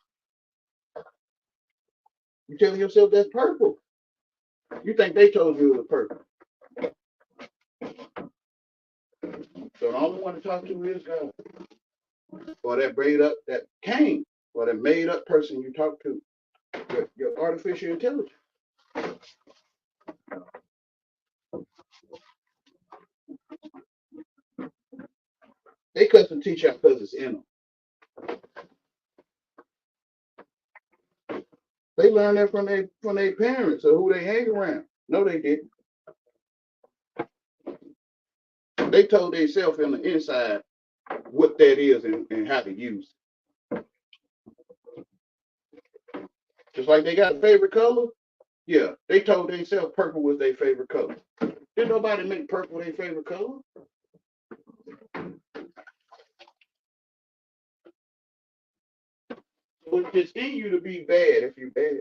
You telling yourself that's purple. You think they told you it was purple. So the only one to talk to is God. Or that made up, that came, or that made up person you talk to, your artificial intelligence. They cuss and teach out because it's in them. They learned that from their parents or who they hang around. No, they didn't. They told themselves on the inside what that is and how to use it. Just like they got a favorite color. Yeah, they told themselves purple was their favorite color. Did nobody make purple their favorite color? So it's just in you to be bad if you're bad.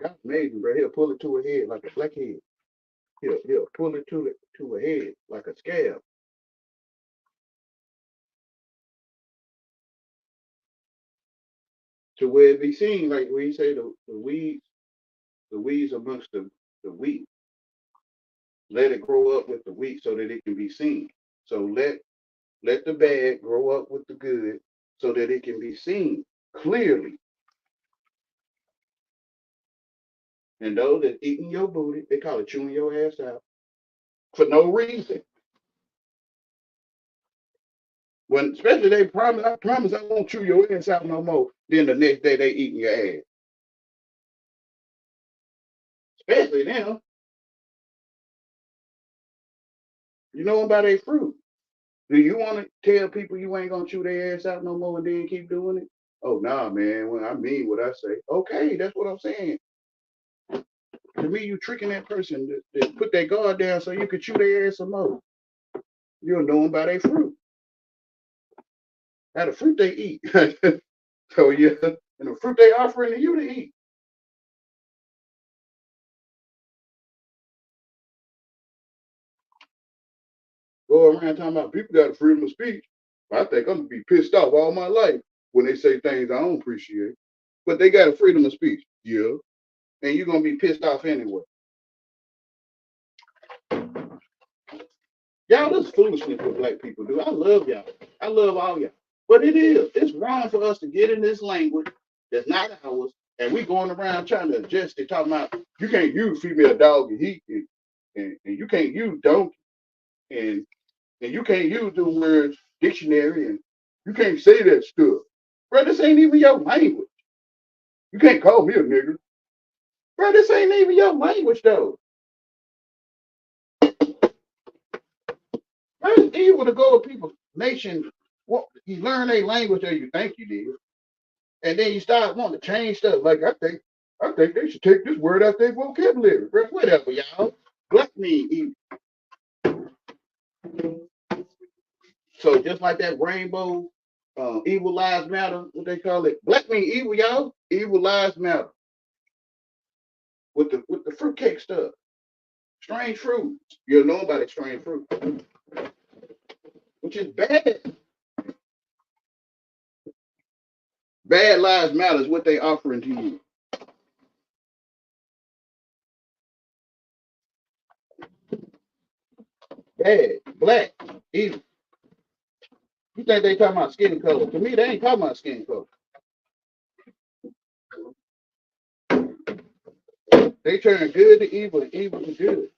God's amazing, bro. He'll pull it to a head like a blackhead. He'll pull it to a head like a scab. To where it be seen, like when you say the weeds amongst the wheat. Let it grow up with the wheat so that it can be seen. So let the bad grow up with the good so that it can be seen clearly. And those that eating your booty, they call it chewing your ass out for no reason. When especially they promise, I promise I won't chew your ass out no more. Then the next day they eating your ass. Especially them. You know them by their fruit. Do you want to tell people you ain't gonna chew their ass out no more and then keep doing it? Oh nah, man. When I mean what I say. Okay, that's what I'm saying. To me, you tricking that person to put their guard down so you can chew their ass some more. You'll know them by their fruit. How the fruit they eat. So yeah, and the fruit they offering to you to eat. Go around talking about people got a freedom of speech. I think I'm gonna be pissed off all my life when they say things I don't appreciate. But they got a freedom of speech. Yeah. And you're gonna be pissed off anyway. Y'all, this is foolishness what black people do. I love y'all. I love all y'all. But it is. It's wrong for us to get in this language that's not ours, and we going around trying to adjust it, talking about you can't use female dog and heat, and you can't use donkey, and you can't use the words dictionary, and you can't say that stuff. Bro, this ain't even your language. You can't call me a nigger. Bro, this ain't even your language, though. Bro, it's evil to go to people's nation. What you learn a language or you think you did, and then you start wanting to change stuff. Like I think they should take this word out their vocabulary. Bro, whatever, y'all. Black mean evil. So just like that rainbow, evil lives matter. What they call it? Black mean evil, y'all. Evil lives matter. With the fruitcake stuff, strange fruit. You know about it, strange fruit, which is bad. Bad lives matter is what they offering to you. Bad, black, evil. You think they talking about skin color? To me, they ain't talking about skin color. They turn good to evil and evil to good.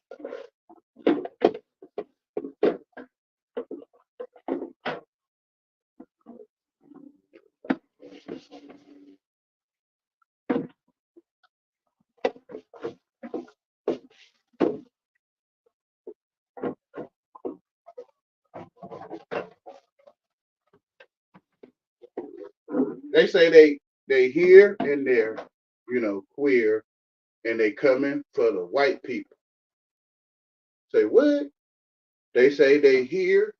They say they here and there, queer, and they coming for the white people. Say what? They say they here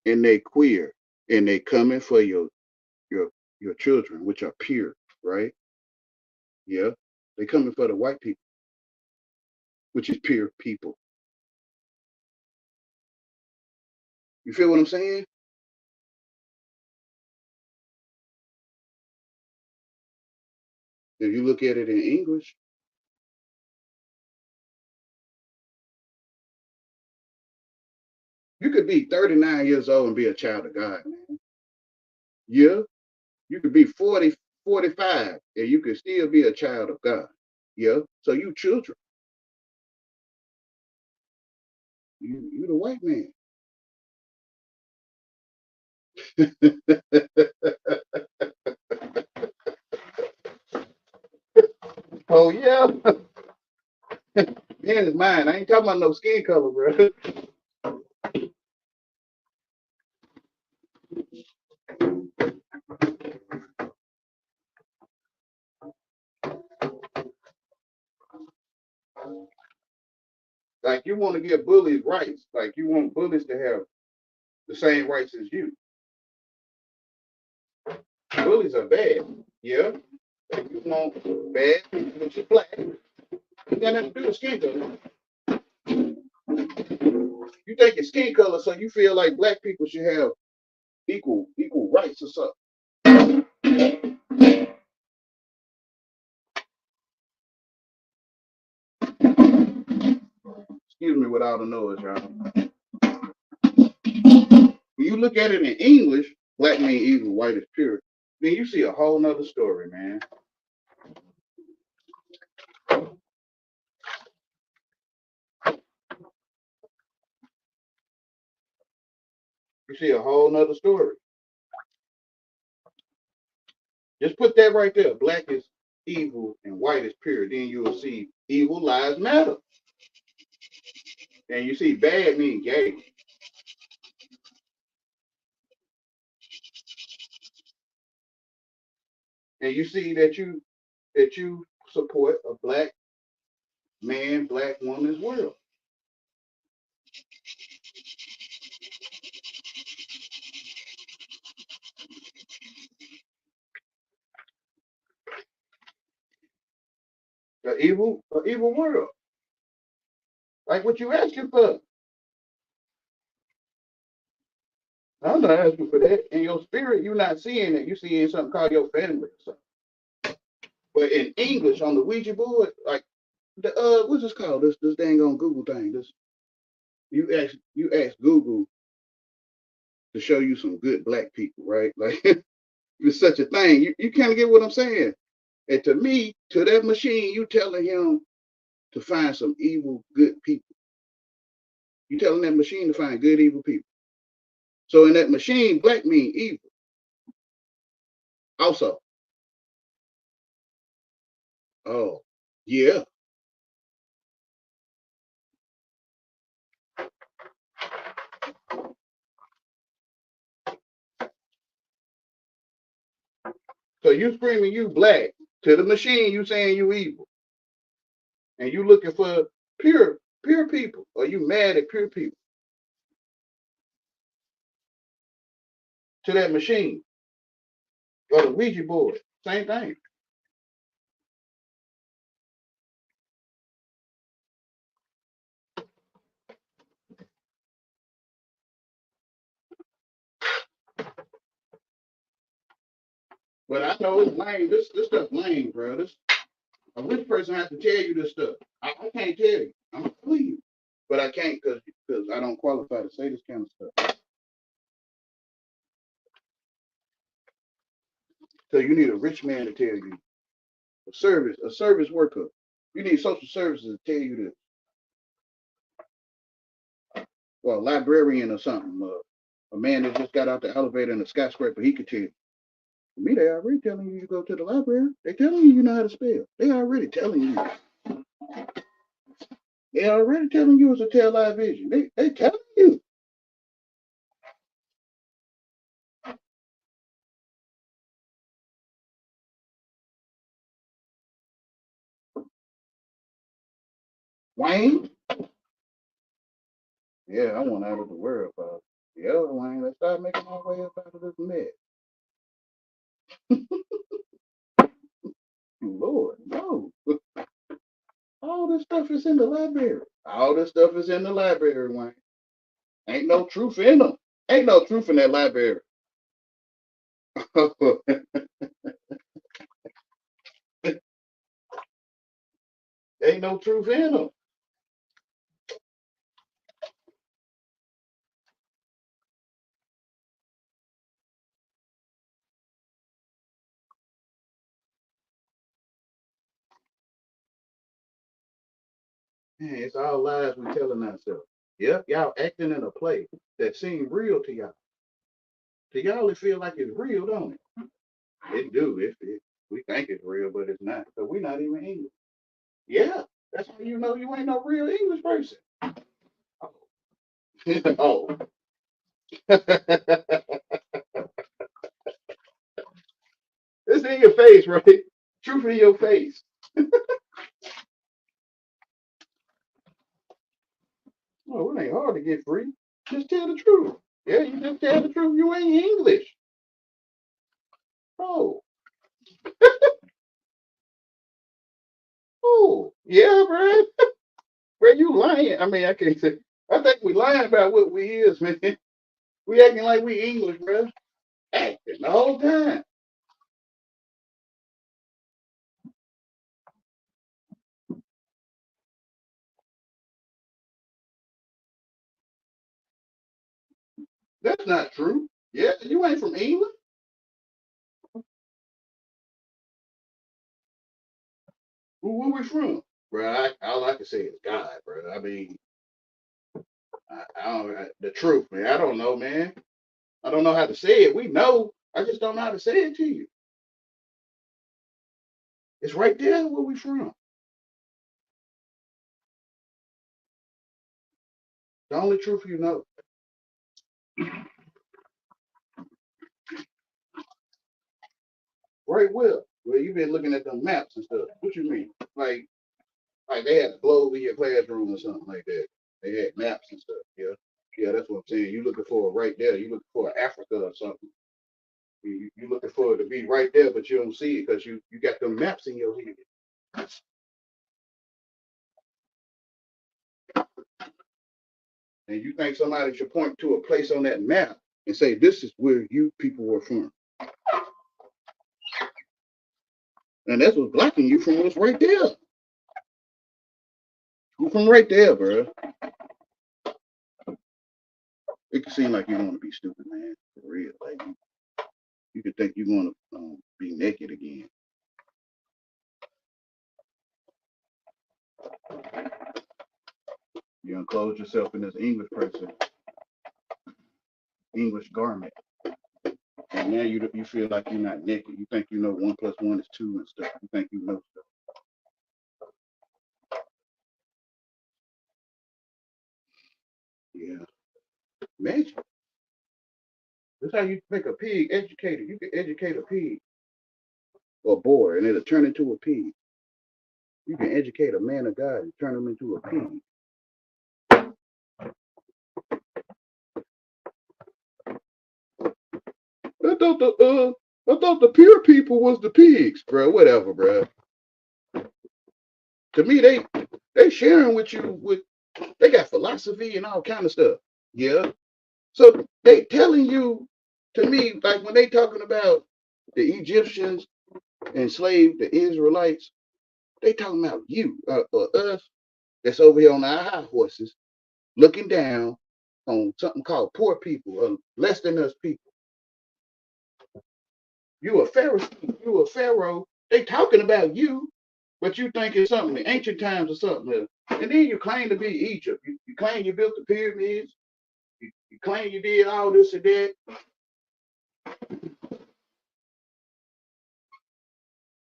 and they queer and they coming for your your children, which are pure, right? Yeah. They coming for the white people, which is pure people. You feel what I'm saying? If you look at it in English, you could be 39 years old and be a child of God, man. Yeah. You could be 40, 45, and you could still be a child of God. Yeah. So you children. You the white man. Oh yeah, man is mine. I ain't talking about no skin color, bro. Like you want to give bullies rights. Like you want bullies to have the same rights as you. Bullies are bad. Yeah. Like you want bad people that you black. You got nothing to do with skin color. You think it's skin color, so you feel like black people should have equal rights or something. Excuse me with all the noise, y'all. When you look at it in English, black mean evil, white is pure. Then you see a whole nother story, man. You see a whole nother story. Just put that right there. Black is evil and white is pure. Then you will see evil lives matter. And you see bad mean gay. And you see that you support a black man, black woman's world. An evil world. Like what you asking for. I'm not asking for that. In your spirit, you're not seeing it. You're seeing something called your family or something. But in English on the Ouija board, like the what's this called? This dang on Google thing. This you ask Google to show you some good black people, right? Like it's such a thing. You kind of get what I'm saying. And to me, to that machine, you telling him to find some evil, good people. You telling that machine to find good, evil people. So in that machine, black mean evil. Also, oh yeah. So you screaming you black to the machine, you saying you evil, and you looking for pure people, or you mad at pure people to that machine or the Ouija board, same thing. But I know it's lame. This stuff lame, bro. This a rich person has to tell you this stuff. I can't tell you. I'm gonna tell you, but I can't because I don't qualify to say this kind of stuff. So you need a rich man to tell you a service worker. You need social services to tell you this. Well, a librarian or something. A man that just got out the elevator in a skyscraper, he could tell you. For me, they already telling you go to the library. They telling you know how to spell. They already telling you. They already telling you it's a tell live vision. They telling you. Wayne. Yeah, I want out of the world, Father. Yeah, Wayne, let's start making our way up out of this mess. Lord, no. All this stuff is in the library. All this stuff is in the library, Wayne. Ain't no truth in them. Ain't no truth in that library. Ain't no truth in them. Man, it's all lies we telling ourselves. Yep, y'all acting in a play that seems real to y'all. To y'all, it feel like it's real, don't it? It do. We think it's real, but it's not. So we're not even English. Yeah, that's how you know you ain't no real English person. Oh. It's in your face, right? Truth in your face. Oh, it ain't hard to get free. Just tell the truth. Yeah, you just tell the truth. You ain't English. Oh, oh, yeah, bro. Bro, you lying. I mean, I can't say. I think we lying about what we is, man. We acting like we English, bro. Acting the whole time. That's not true. Yeah, you ain't from England. Where we from? Bro, all I can say is God, bro. I mean, the truth, man. I don't know, man. I don't know how to say it. We know. I just don't know how to say it to you. It's right there where we from. The only truth you know. Right where? Well, you've been looking at them maps and stuff. What you mean? Like they had a globe in your classroom or something like that. They had maps and stuff. Yeah. Yeah, that's what I'm saying. You looking for it right there. You looking for Africa or something. You looking for it to be right there, but you don't see it because you got them maps in your head. And you think somebody should point to a place on that map and say, this is where you people were from. And that's what's blocking you from what's right there. You from right there, bro. It can seem like you want to be stupid, man. For real. Like you could think you're going to be naked again. You enclose yourself in this English person, English garment. And now you feel like you're not naked. You think you know 1 + 1 is 2 and stuff. You think you know stuff. Yeah. Imagine. That's how you make a pig educated. You can educate a pig or a boy and it'll turn into a pig. You can educate a man of God and turn him into a pig. I thought the pure people was the pigs, bro. Whatever, bro. To me, they sharing with you with they got philosophy and all kind of stuff. Yeah. So they telling you to me, like when they talking about the Egyptians enslaved the Israelites, they talking about you or us that's over here on our high horses looking down on something called poor people or less than us people. You a Pharisee, you a Pharaoh. They talking about you, but you think it's something in ancient times or something else. And then you claim to be Egypt. You claim you built the pyramids. You claim you did all this and that.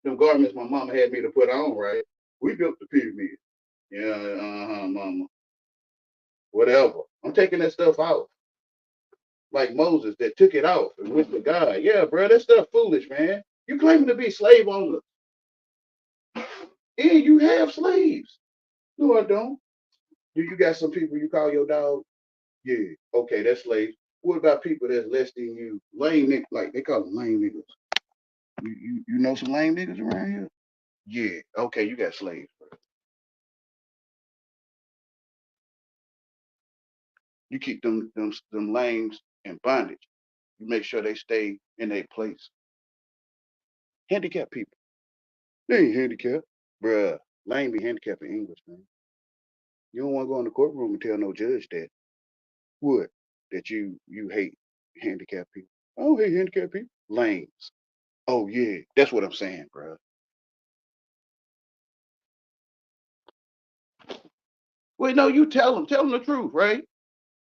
Them garments my mama had me to put on, right? We built the pyramids. Yeah, mama. Whatever. I'm taking that stuff out. Like Moses that took it off and went to God. Yeah, bro, that stuff foolish, man. You claiming to be slave owners. And you have slaves. No, I don't. Do you got some people you call your dog? Yeah. Okay, that's slaves. What about people that's less than you? Lame niggas, like they call them lame niggas. You know some lame niggas around here? Yeah. Okay, you got slaves, bro. You keep them lames in bondage. You make sure they stay in their place. Handicapped people. They ain't handicapped. Bruh, lame be handicapped in English, man. You don't want to go in the courtroom and tell no judge that. What? That you hate handicapped people. I don't hate handicapped people. Lames. Oh yeah, that's what I'm saying, bruh. Wait, no, you tell them the truth, right?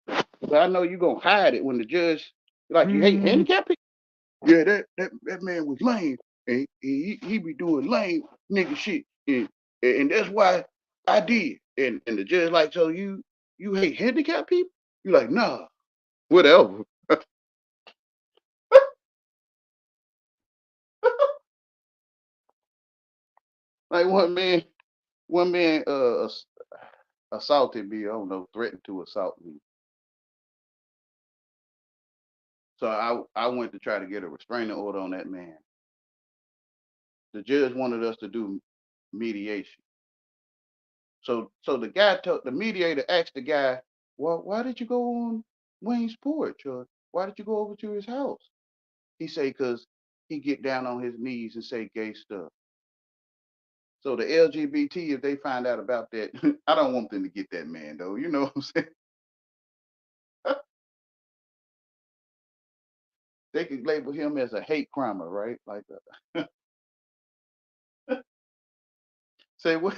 But I know you gonna hide it when the judge like you hate handicapped people. Yeah, that man was lame, and he be doing lame nigga shit, and And that's why I did. And the judge like, so you hate handicapped people? You like, nah, whatever. Like one man assaulted me. I don't know, threatened to assault me. So I went to try to get a restraining order on that man. The judge wanted us to do mediation. So the mediator asked the guy, well, why did you go on Wayne's porch, or why did you go over to his house? He say, cause he get down on his knees and say gay stuff. So the LGBT, if they find out about that, I don't want them to get that man though. You know what I'm saying? They could label him as a hate crimer, right? Like, say what?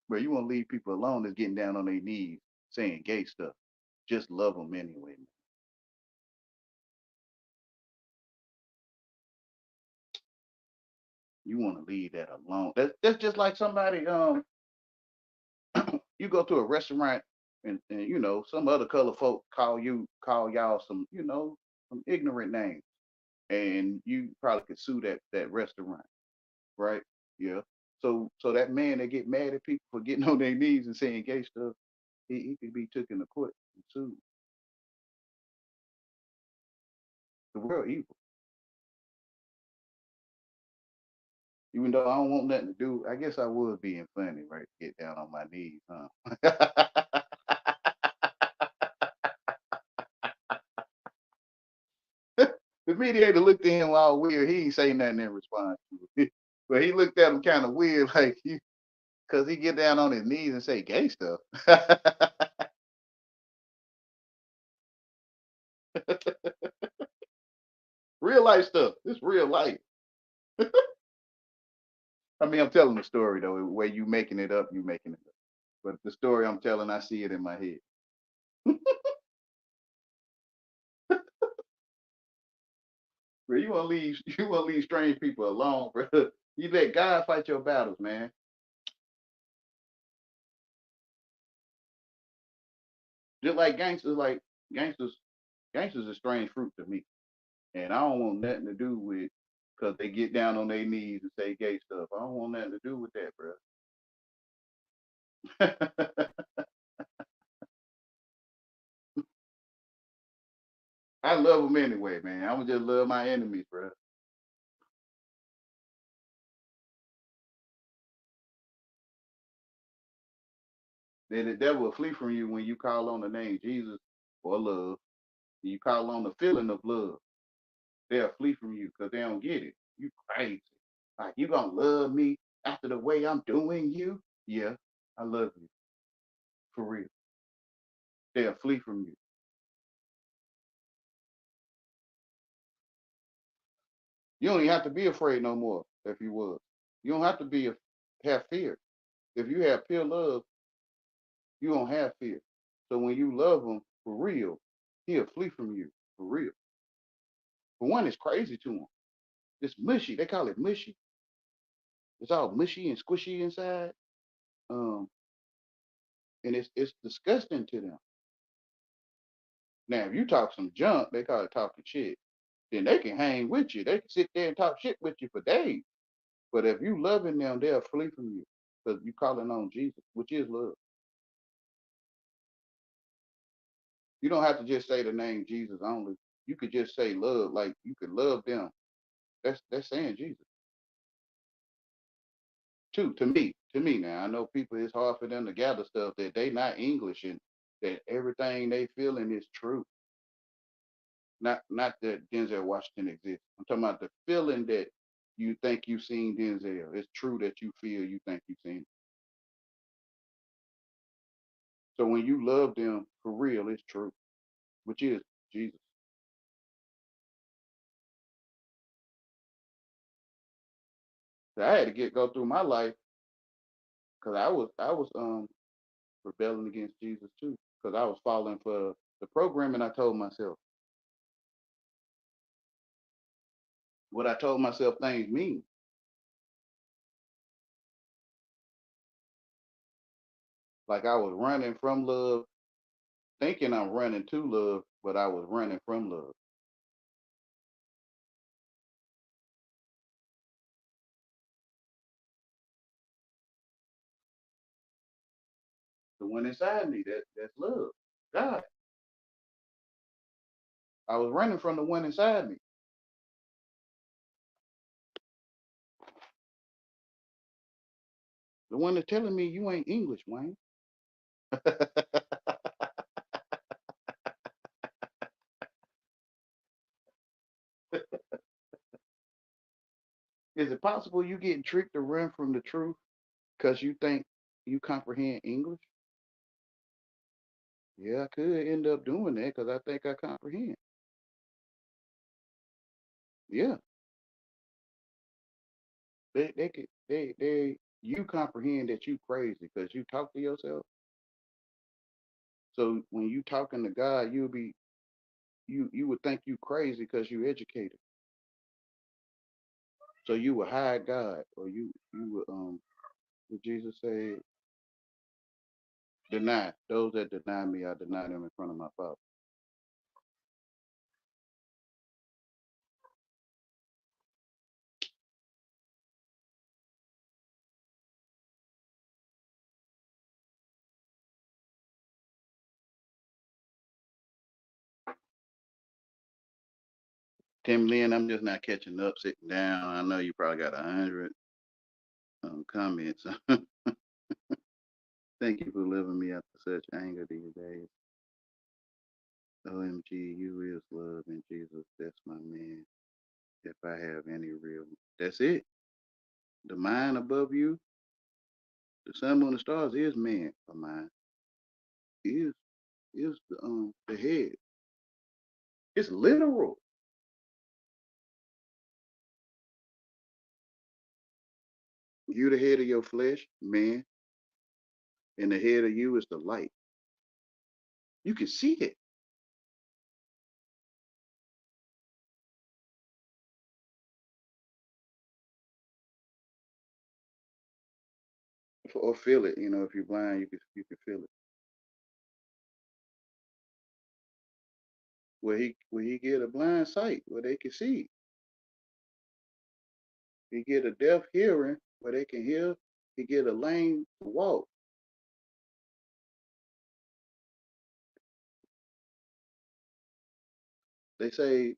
But you want to leave people alone that's getting down on their knees saying gay stuff. Just love them anyway. You want to leave that alone. That's just like somebody you go to a restaurant and you know some other color folk call y'all some some ignorant names, and you probably could sue that restaurant, right? Yeah. So that man that get mad at people for getting on their knees and saying gay stuff, he could be taken to court and sued. The world evil. Even though I don't want nothing to do, I guess I was being funny, right? Get down on my knees, huh? The mediator looked at him all weird. He ain't say nothing in response to it. But he looked at him kind of weird, like, because he get down on his knees and say gay stuff. Real life stuff. It's real life. I mean, I'm telling the story, though. Where you making it up, you making it up. But the story I'm telling, I see it in my head. Bro, you want to leave strange people alone, bro. You let God fight your battles, man. Just like gangsters, gangsters is strange fruit to me. And I don't want nothing to do with because they get down on their knees and say gay stuff. I don't want nothing to do with that, bro. I love them anyway, man. I'm gonna just love my enemies, bro. Then the devil will flee from you when you call on the name Jesus or love. You call on the feeling of love. They'll flee from you because they don't get it. You crazy. Like you gonna love me after the way I'm doing you? Yeah, I love you for real. They'll flee from you. You don't even have to be afraid no more if you was. You don't have to have fear. If you have pure love, you don't have fear. So when you love him for real, he'll flee from you for real. For one, it's crazy to him. It's mushy. They call it mushy. It's all mushy and squishy inside. Um, and it's disgusting to them. Now, if you talk some junk, they call it talking shit. Then they can hang with you. They can sit there and talk shit with you for days. But if you loving them, they'll flee from you because you calling on Jesus, which is love. You don't have to just say the name Jesus only. You could just say love, like you could love them. That's saying Jesus too. To me now, I know people. It's hard for them to gather stuff that they not English and that everything they feeling is true. Not that Denzel Washington exists. I'm talking about the feeling that you think you seen Denzel. It's true that you feel you think you seen. So when you love them for real, it's true, which is Jesus. So I had to go through my life because I was rebelling against Jesus too because I was falling for the program, and I told myself what I told myself things mean. Like I was running from love, thinking I'm running to love, but I was running from love. The one inside me, that's love. God. I was running from the one inside me. The one that's telling me you ain't English, Wayne. Is it possible you getting tricked to run from the truth because you think you comprehend English? Yeah, I could end up doing that because I think I comprehend. Yeah, they could they you comprehend that you crazy because you talk to yourself. So when you talking to God, you'll be you would think you crazy because you educated. So you would hide God, or you would would Jesus say, deny those that deny me, I deny them in front of my Father. Tim Lynn, I'm just not catching up, sitting down. I know you probably got 100 comments. Thank you for living me after such anger these days. OMG, you is love and Jesus, that's my man. If I have any real, that's it. The mind above you, the sun, moon, and stars is man of mine. Is the head. It's literal. You the head of your flesh, man, and the head of you is the light. You can see it or feel it. You know, if you're blind, you can feel it. Where he get a blind sight where they can see. He get a deaf hearing where they can hear. He get a lame to walk. They say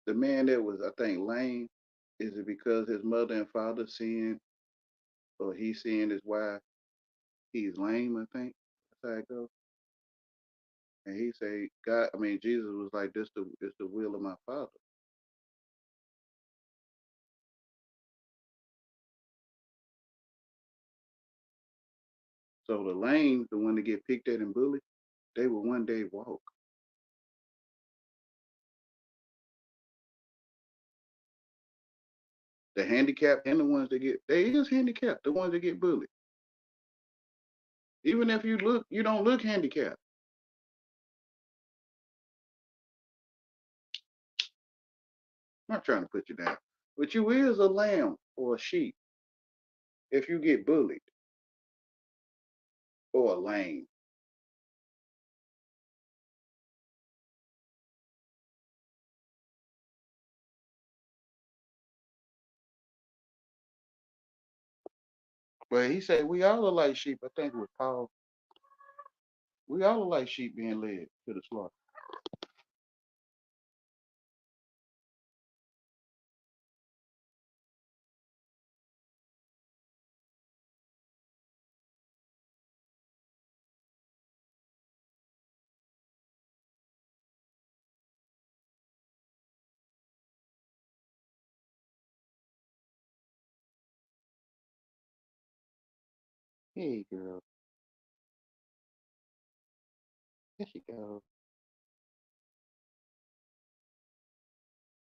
the man that was, I think, lame, is it because his mother and father seeing, or he seeing his wife, he's lame, I think. That's how it goes. And he say, God, I mean, Jesus was like, this the will of my Father. So the lame, the one that get picked at and bullied, they will one day walk. The handicapped and the ones that get, they is handicapped, the ones that get bullied. Even if you don't look handicapped. I'm not trying to put you down. But you is a lamb or a sheep if you get bullied or a lame. But he said we all are like sheep. I think with Paul, we all are like sheep being led to the slaughter. Hey girl, there she goes.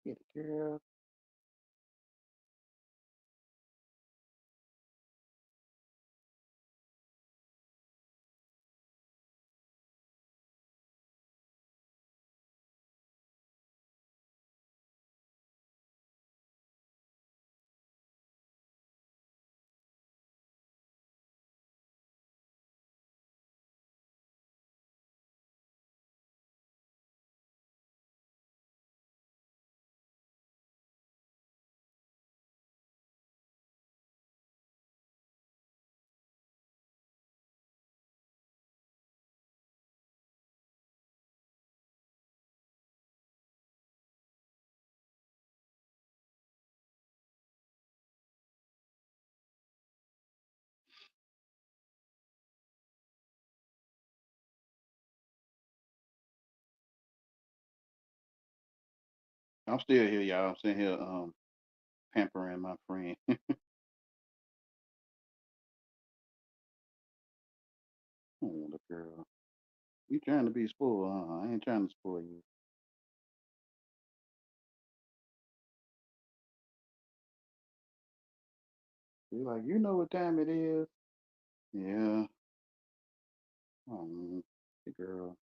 Get it, girl. I'm still here, y'all. I'm sitting here pampering my friend. Oh, the girl. You trying to be spoiled, huh? I ain't trying to spoil you. You're like, you know what time it is? Yeah. Oh, the girl.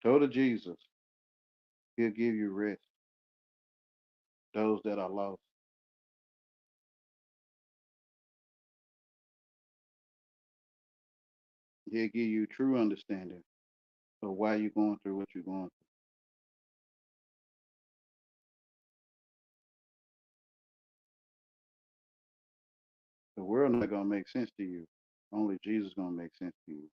Go to Jesus. He'll give you rest. Those that are lost. He'll give you true understanding of why you're going through what you're going through. The world not gonna make sense to you. Only Jesus gonna make sense to you.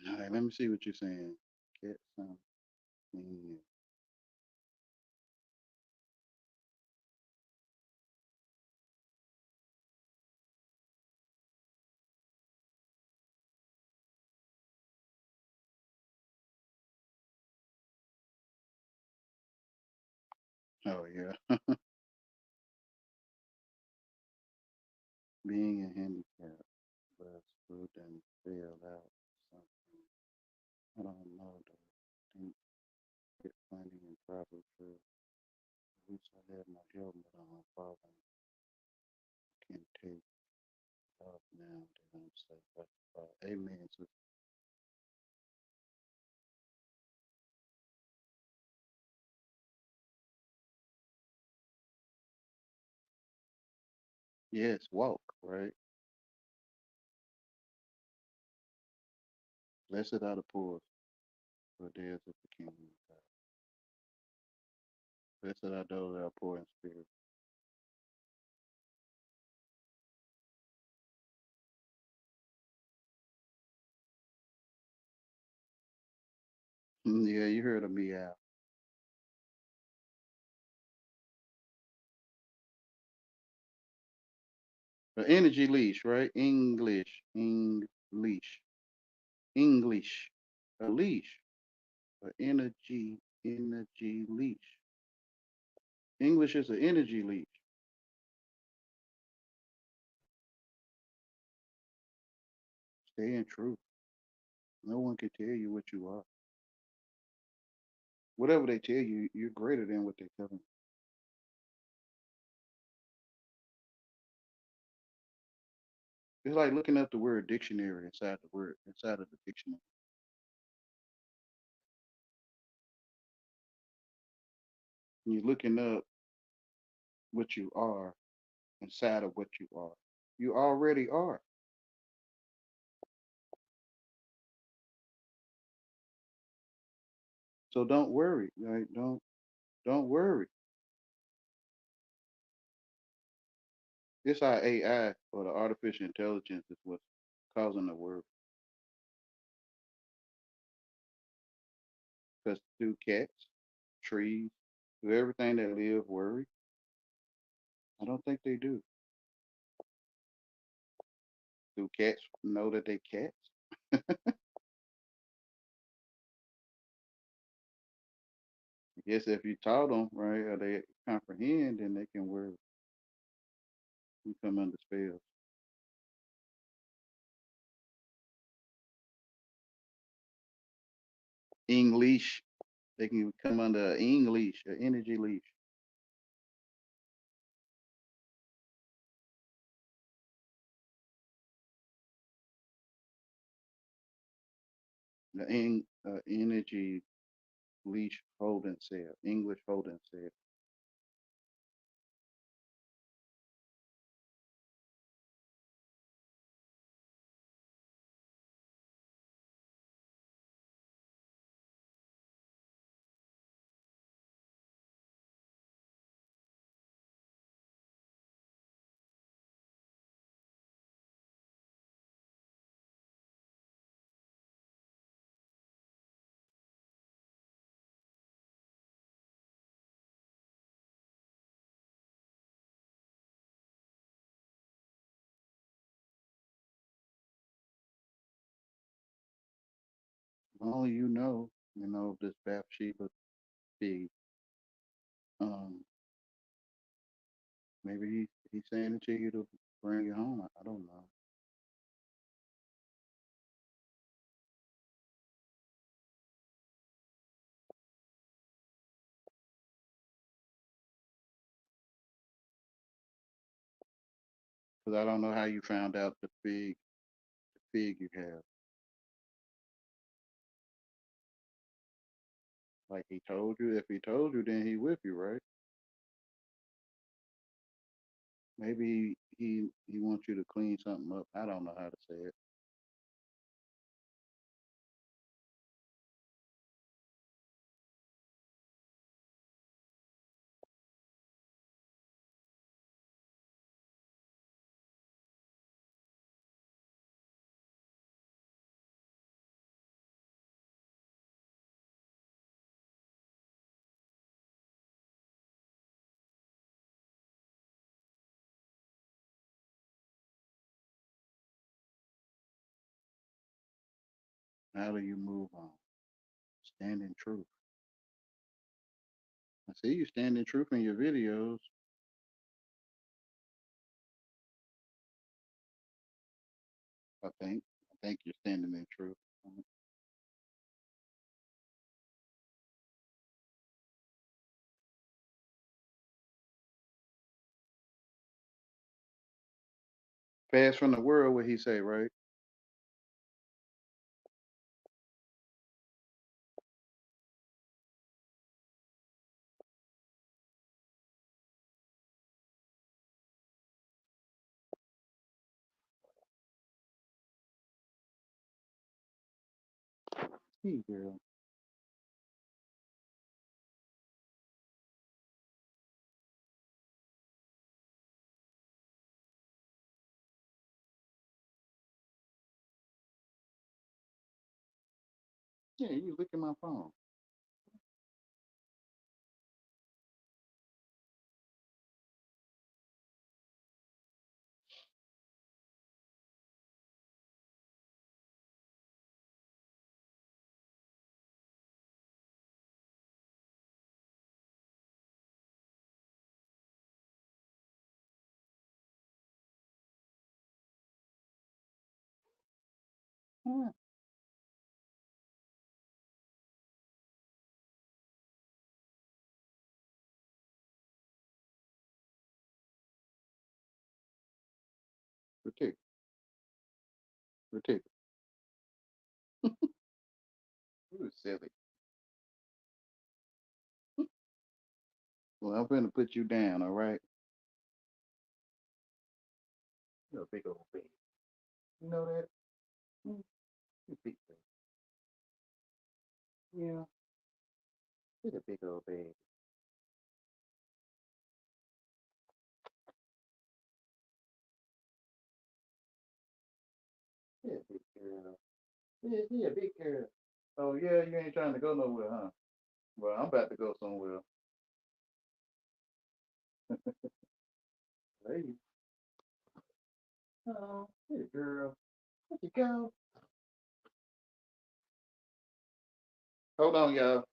All right, let me see what you're saying. Get something. Oh yeah. Being a handicap, but food and fail out something. I don't know though. Think get funny and probably true. At least I had my helmet on, falling. Can take off now that I'm safe. Amen. So yes, walk, right? Blessed are the poor, for theirs is the kingdom of God. Blessed are those that are poor in spirit. Yeah, you heard of me out. The energy leash, right? English. A leash. An energy leash. English is an energy leash. Stay in truth. No one can tell you what you are. Whatever they tell you, you're greater than what they tell you. It's like looking up the word dictionary inside of the dictionary. You're looking up what you are inside of what you are. You already are. So don't worry. Right? Don't worry. It's our AI or the artificial intelligence is what's causing the worry. Because through cats, trees, through everything that live worry. I don't think they do. Do cats know that they cats? I guess if you taught them right or they comprehend, then they can worry. You come under spell. English. They can come under an English, an energy leash. The energy leash holding cell, English holding cell. Only you know this Bathsheba pig. Um, maybe he's saying it to you to bring you home. I don't know. Because I don't know how you found out the pig you have. Like he told you. If he told you, then he with you, right? Maybe he wants you to clean something up. I don't know how to say it. How do you move on? Stand in truth. I see you stand in truth in your videos. I think. I think you're standing in truth. Fast from the world, what he say, right? Hey, girl. Yeah, you look at my phone. Yeah, ridiculous. Ridiculous. You silly. Well, I'm gonna put you down, all right? You're a big old baby. You know that? Mm, you big baby. Yeah, you're a big old baby. You're a big girl. Yeah, you're a big girl. Oh yeah, you ain't trying to go nowhere, huh? Well, I'm about to go somewhere. Hey, oh, hey girl, where you go? Hold on, y'all.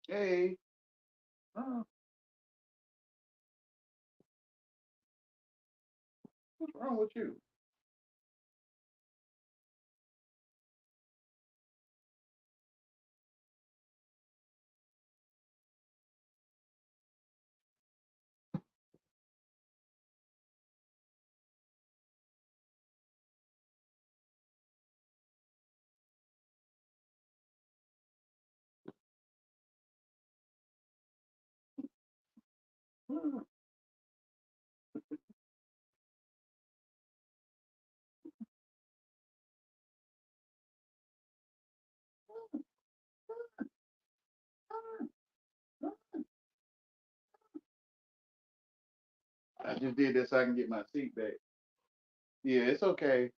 Hey, oh, what's wrong with you? Mm, I just did this so I can get my seat back. Yeah, it's okay.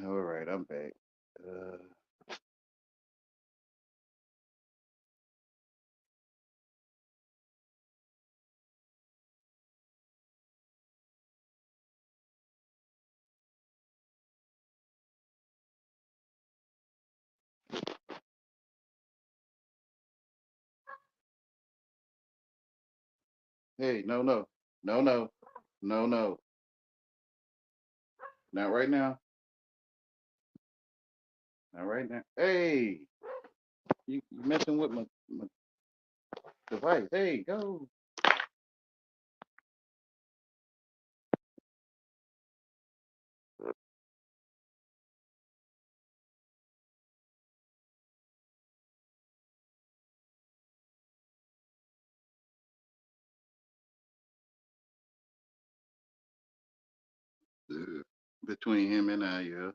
All right, I'm back. Uh, Hey, no, no, no, no, no, no, not right now, not right now. Hey, you messing with my device? Hey, go. Ugh. Between him and I, yeah.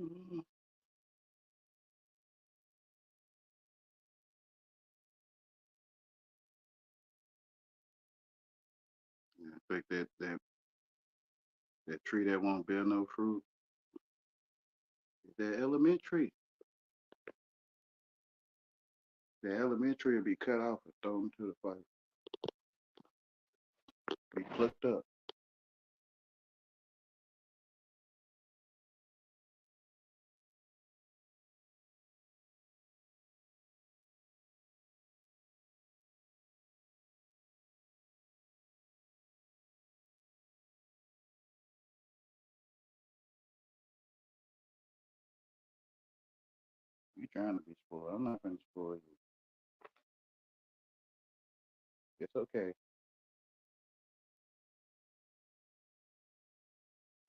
Mm. In fact, that tree that won't bear no fruit, that elementary, the elementary will be cut off and thrown to the fire, be plucked up. You trying to be spoiled? I'm not gonna spoil you. It's okay.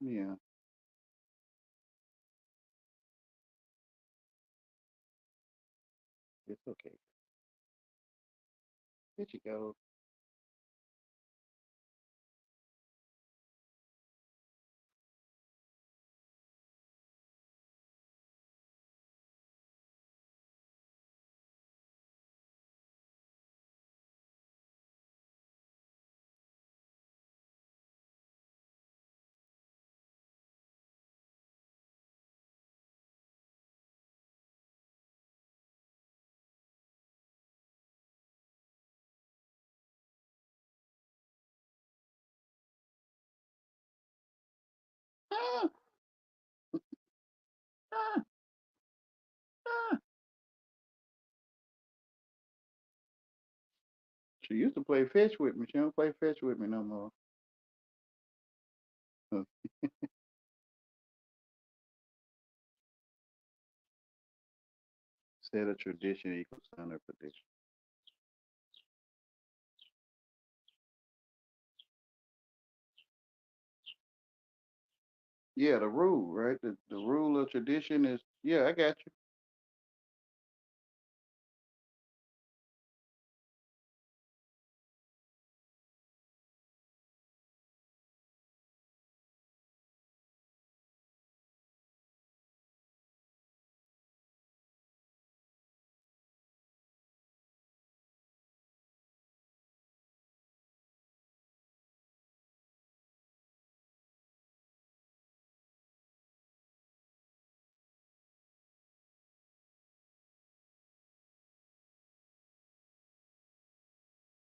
Yeah, it's okay. Here you go. Ah, ah, ah. She used to play fetch with me. She don't play fetch with me no more. Huh. Set a tradition equals center prediction. Yeah, the rule, right? The rule of tradition is, yeah, I got you.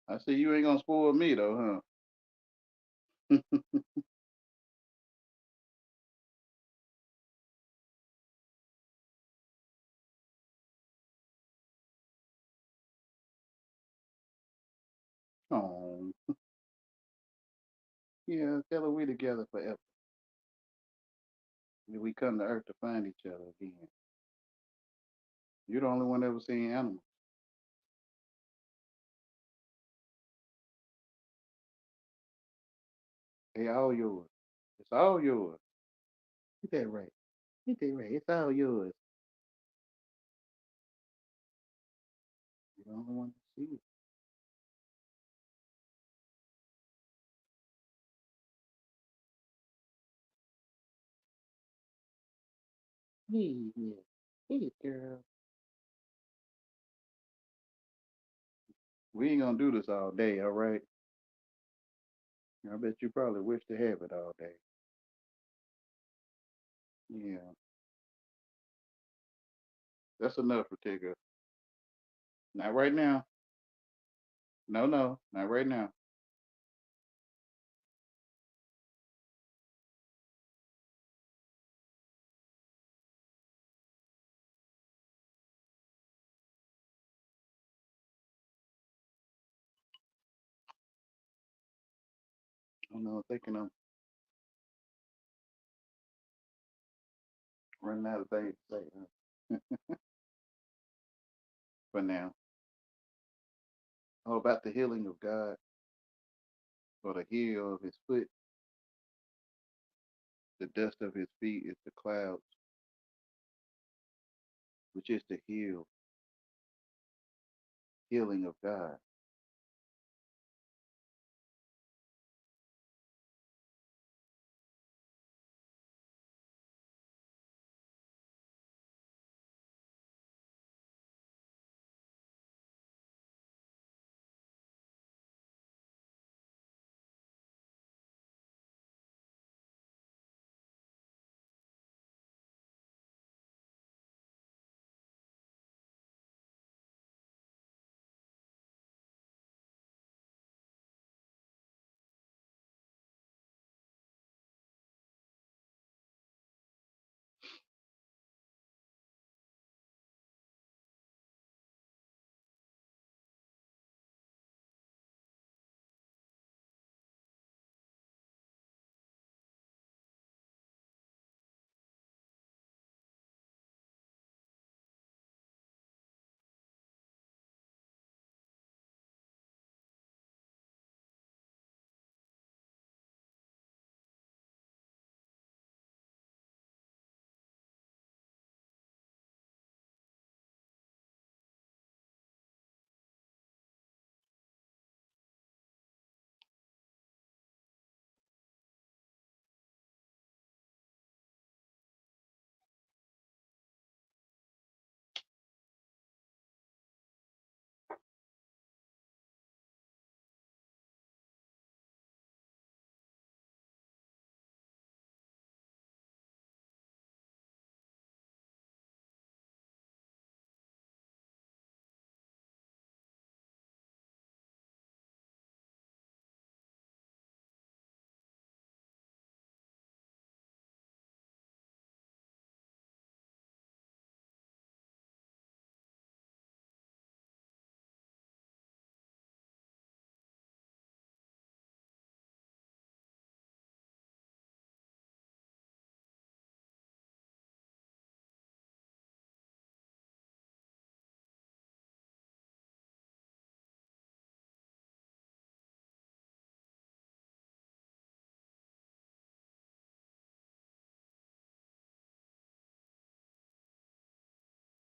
I see you ain't gonna spoil me though, huh? Oh, yeah, tell her we together forever. We come to Earth to find each other again. You're the only one ever seen animals. They all yours. It's all yours. Get that right. Get that right. It's all yours. You're the only one to see it. Yeah. Hey, girl. We ain't gonna do this all day, all right? I bet you probably wish to have it all day. Yeah. That's enough, Ortega. Not right now. No, no, not right now. Oh no, I'm thinking I'm running out of things to say for now. Oh, about the healing of God or the heel of his foot, the dust of his feet is the clouds, which is the healing of God.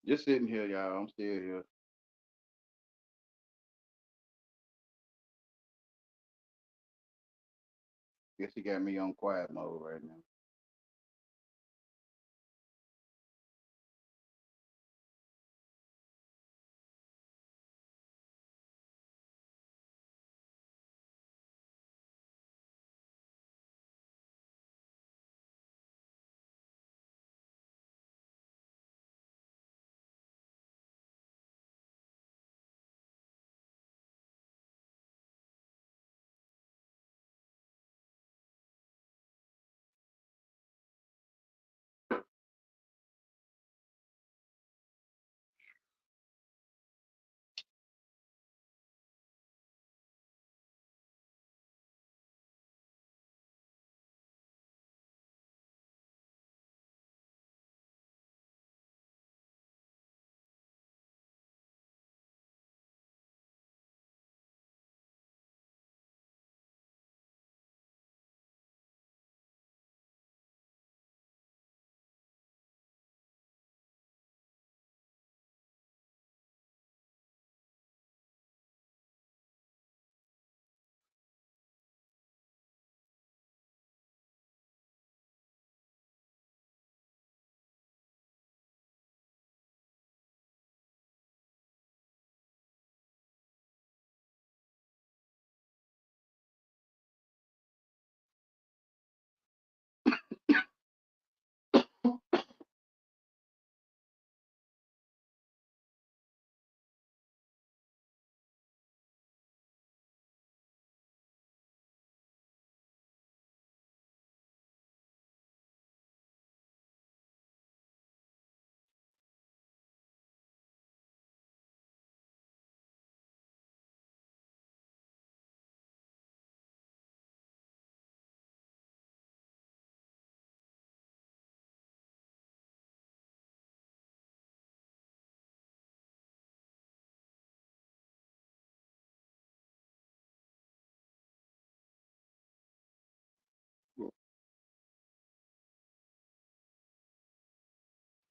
Just sitting here, y'all. I'm still here. Guess he got me on quiet mode right now.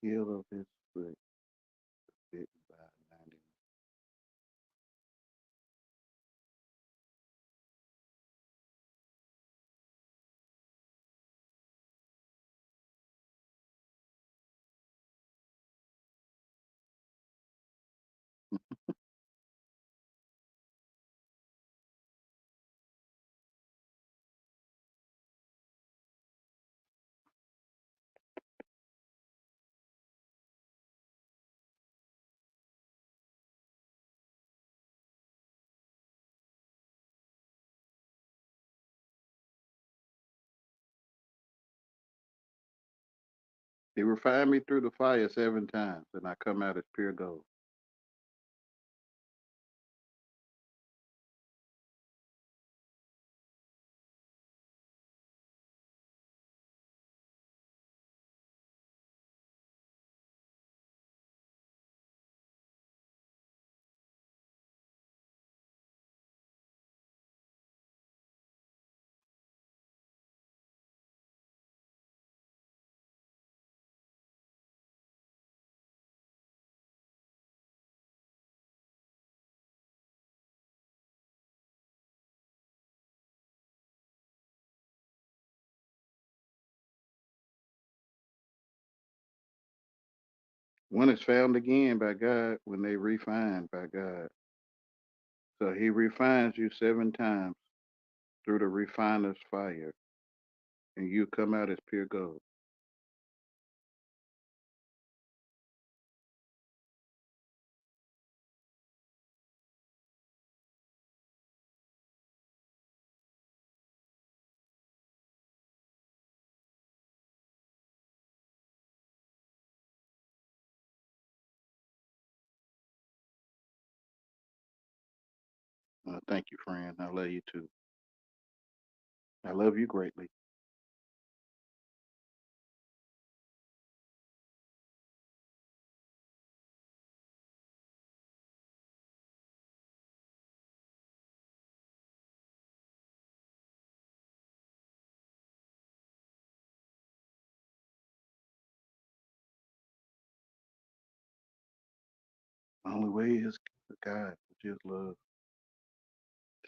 Heel of his foot bitten by a 90. He refined me through the fire 7 times, and I come out as pure gold. One is found again by God when they refined by God. So he refines you 7 times through the refiner's fire, and you come out as pure gold. Thank you, friend. I love you too. I love you greatly. The only way is God, which is love.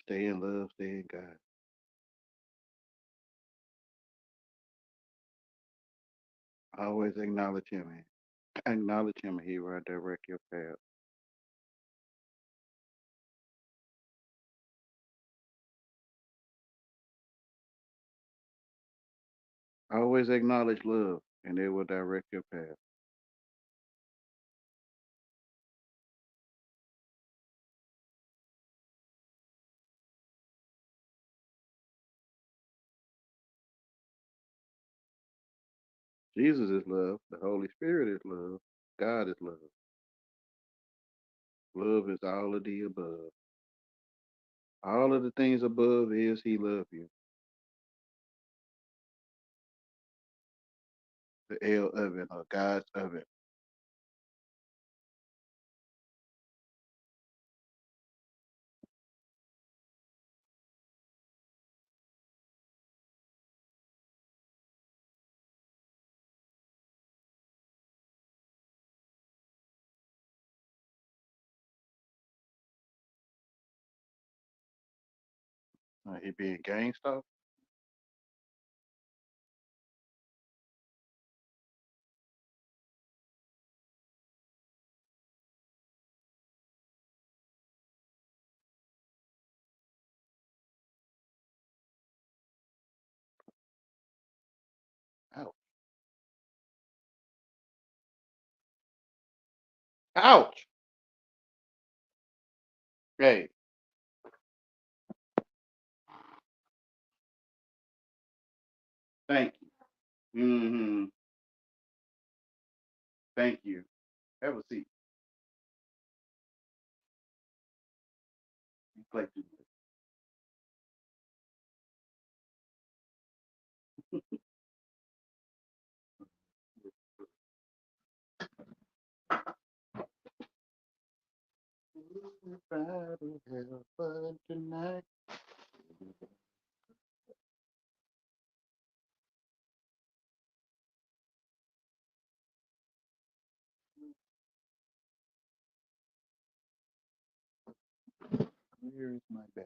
Stay in love, stay in God. Always acknowledge Him. And acknowledge Him, and He will direct your path. Always acknowledge love, and it will direct your path. Jesus is love. The Holy Spirit is love. God is love. Love is all of the above. All of the things above is He love you. The L of it, or God's of it. He being gangsta. Ouch. Ouch. Hey, thank you. Thank you. Have a seat. You play too much. Everybody have fun tonight. Where is my bag?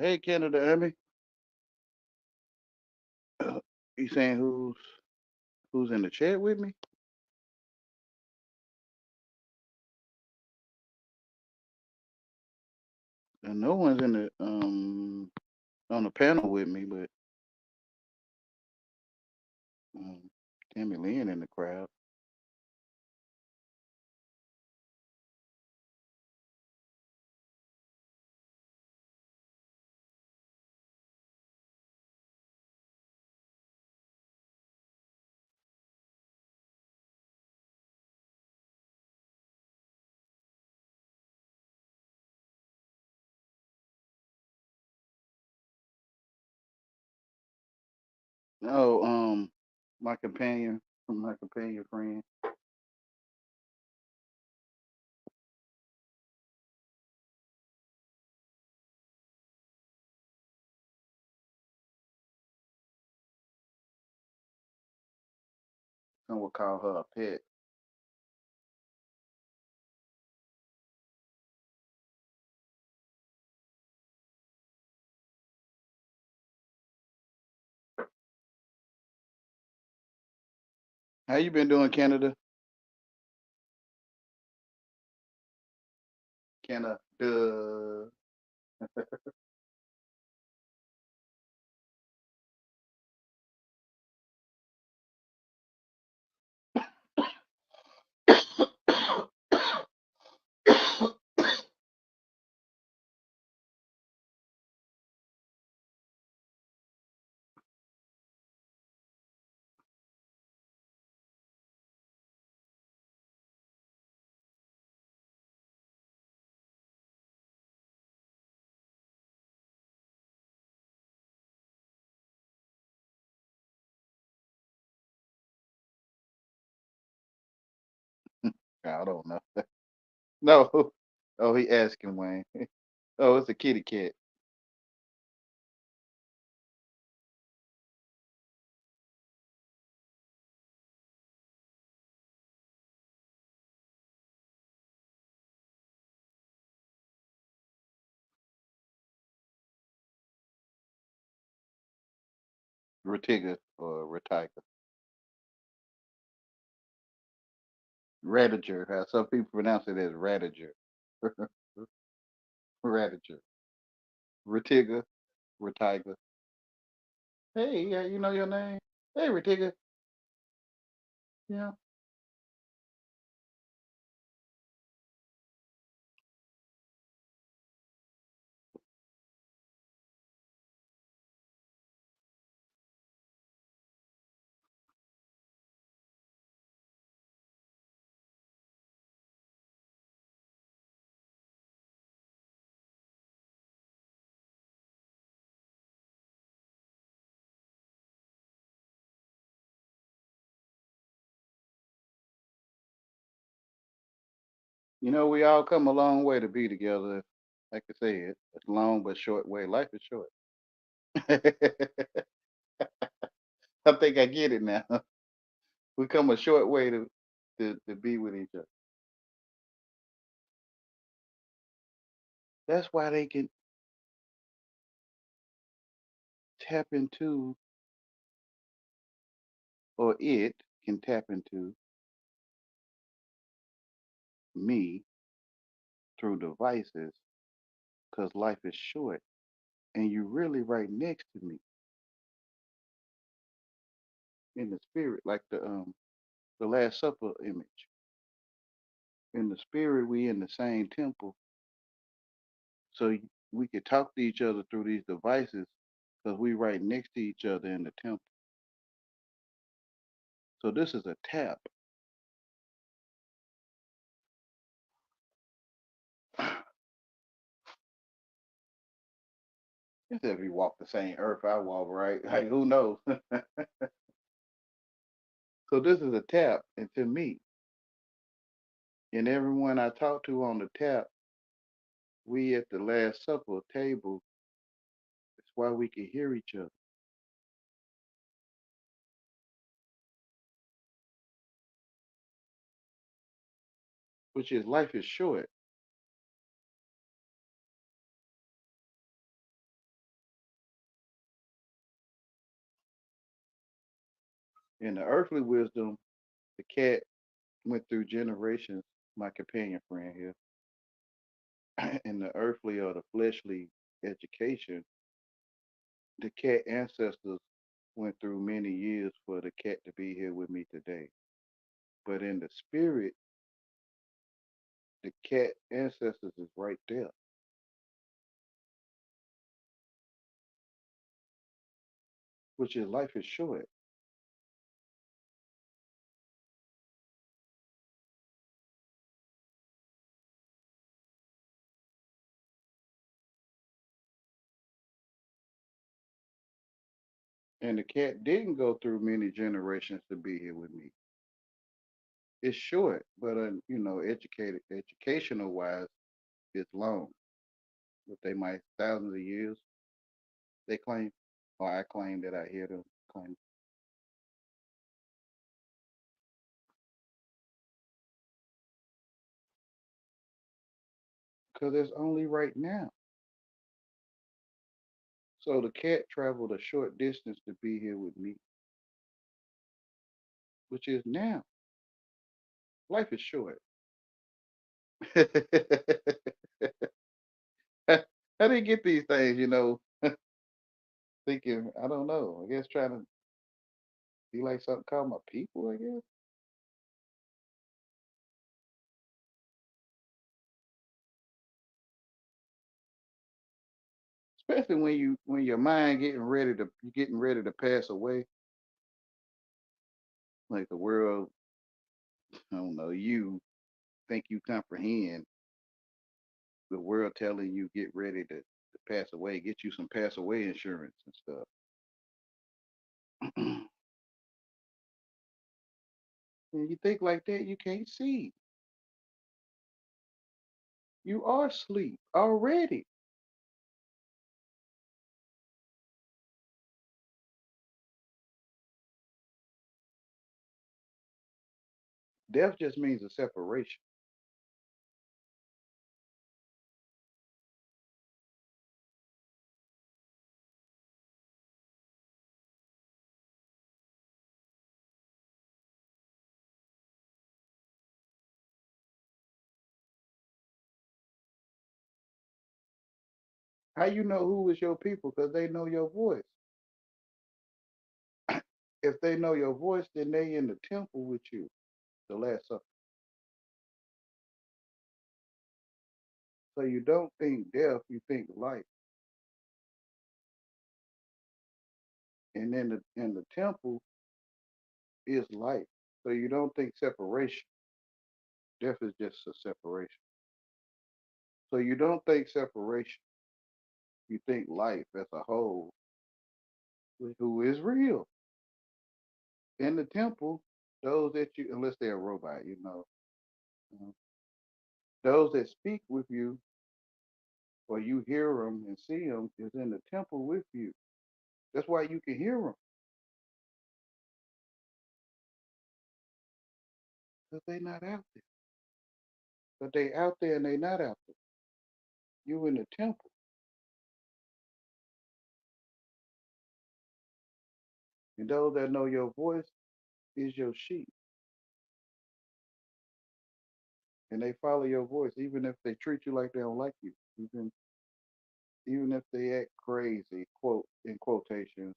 Hey, Canada Army. You saying who's in the chat with me? And no one's in the on the panel with me, but um, Tammy Lynn in the crowd. No, my companion friend. Some would call her a pet. How you been doing, Canada? Canada. I don't know. No. Oh, he asking Wayne. Oh, it's a kitty cat. Ratiga or Ratiga. Radiger. How some people pronounce it as Radiger. Radiger. Ratiga. Ratiga. Hey, yeah, you know your name? Hey, Ratiga. Yeah. You know, we all come a long way to be together. Like I said, it's a long but short way. Life is short. I think I get it now. We come a short way to be with each other. That's why they can tap into, or it can tap into me through devices, because life is short and you're really right next to me in the spirit, like the Last Supper image. In the spirit, we in the same temple, so we could talk to each other through these devices because we right next to each other in the temple. So this is a tap. It's if we walk the same earth I walk, right? Like who knows? So this is a tap into me. And everyone I talk to on the tap, we at the Last Supper table, that's why we can hear each other, which is life is short. In the earthly wisdom, the cat went through generations, my companion friend here. In the earthly or the fleshly education, the cat ancestors went through many years for the cat to be here with me today. But in the spirit, the cat ancestors is right there, which is life is short. And the cat didn't go through many generations to be here with me. It's short, but educated, educational wise, it's long. But they might thousands of years. They claim, or I claim that I hear them claim, because it's only right now. So the cat traveled a short distance to be here with me, which is now. Life is short. I didn't get these things, thinking, I don't know, I guess trying to be like something called my people, I guess. Especially when your mind getting ready to pass away, like the world, I don't know, you think you comprehend the world telling you get ready to pass away, get you some pass away insurance and stuff. When you think like that, you can't see. You are asleep already. Death just means a separation. How you know who is your people? Because they know your voice. If they know your voice, then they in the temple with you. The Last Supper. So you don't think death, you think life. And then in the temple is life. So you don't think separation. Death is just a separation. So you don't think separation. You think life as a whole, who is real. In the temple, those that you, unless they're a robot, Those that speak with you, or you hear them and see them, is in the temple with you. That's why you can hear them, because they not out there. But they out there and they not out there. You in the temple. And those that know your voice is your sheep. And they follow your voice, even if they treat you like they don't like you. Even if they act crazy, quote in quotations,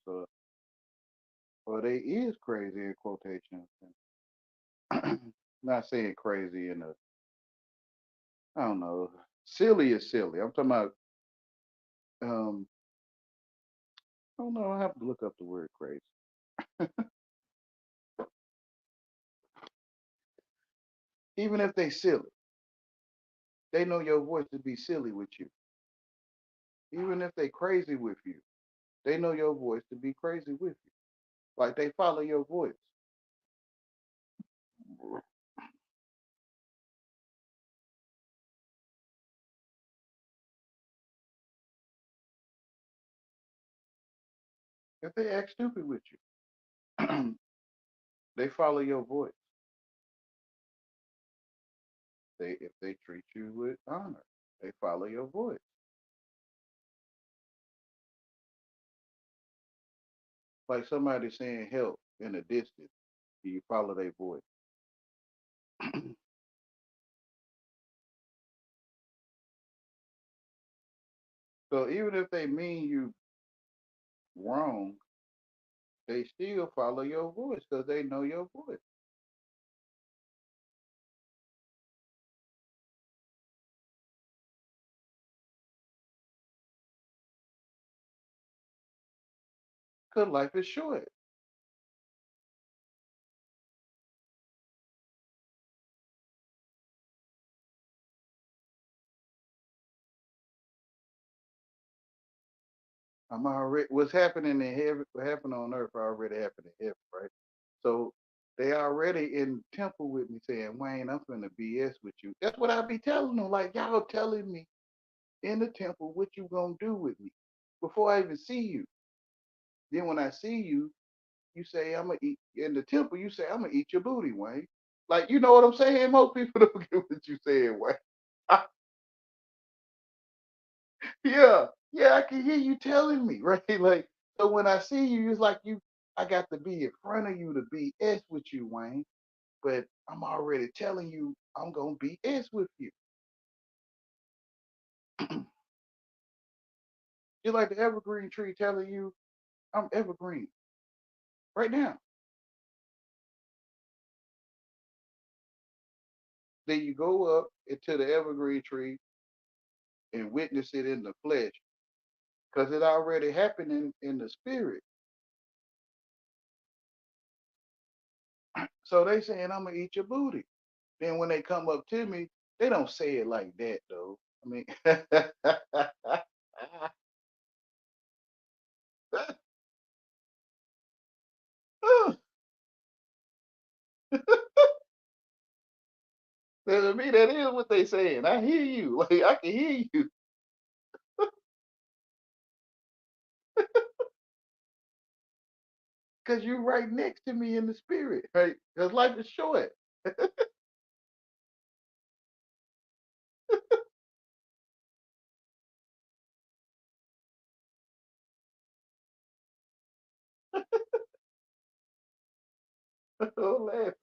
or they is crazy in quotations. Not saying crazy in a, I don't know, silly is silly. I'm talking about, um, I don't know. I have to look up the word crazy. Even if they silly, they know your voice to be silly with you. Even if they crazy with you, they know your voice to be crazy with you. Like they follow your voice. If they act stupid with you, they follow your voice. If they treat you with honor, they follow your voice. Like somebody saying help in a distance, you follow their voice. So even if they mean you wrong, they still follow your voice because they know your voice. Because life is short. I'm already what's happening in heaven, what happened on earth already happened in heaven, right? So they already in temple with me saying, Wayne, I'm finna BS with you. That's what I be telling them. Like y'all telling me in the temple what you gonna do with me before I even see you. Then when I see you, you say I'm gonna eat in the temple. You say I'm gonna eat your booty, Wayne. Like you know what I'm saying? Most people don't get what you saying, Wayne. Yeah, yeah, I can hear you telling me, right? Like so when I see you, it's like I got to be in front of you to be S with you, Wayne. But I'm already telling you I'm gonna be S with you. Just like the evergreen tree telling you I'm evergreen right now. Then you go up into the evergreen tree and witness it in the flesh because it already happened in the spirit. So they saying I'm gonna eat your booty. Then when they come up to me, they don't say it like that though. I mean, to me that is what they saying. I hear you. Like I can hear you because you're right next to me in the spirit, right? Because life is short. Don't laugh.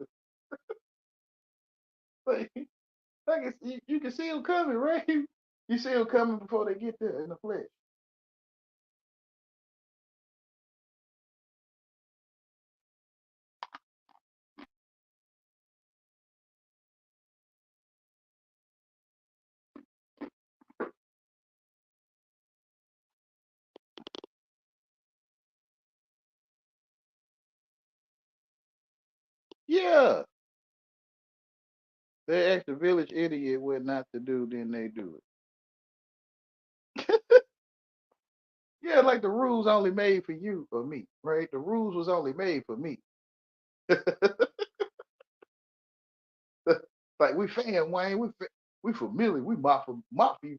Like, you can see them coming, right? You see them coming before they get there in the flesh. Yeah. They ask the village idiot what not to do, then they do it. Yeah, like the rules only made for you or me, right? The rules was only made for me. Like we fan, Wayne. We familiar. Mafia.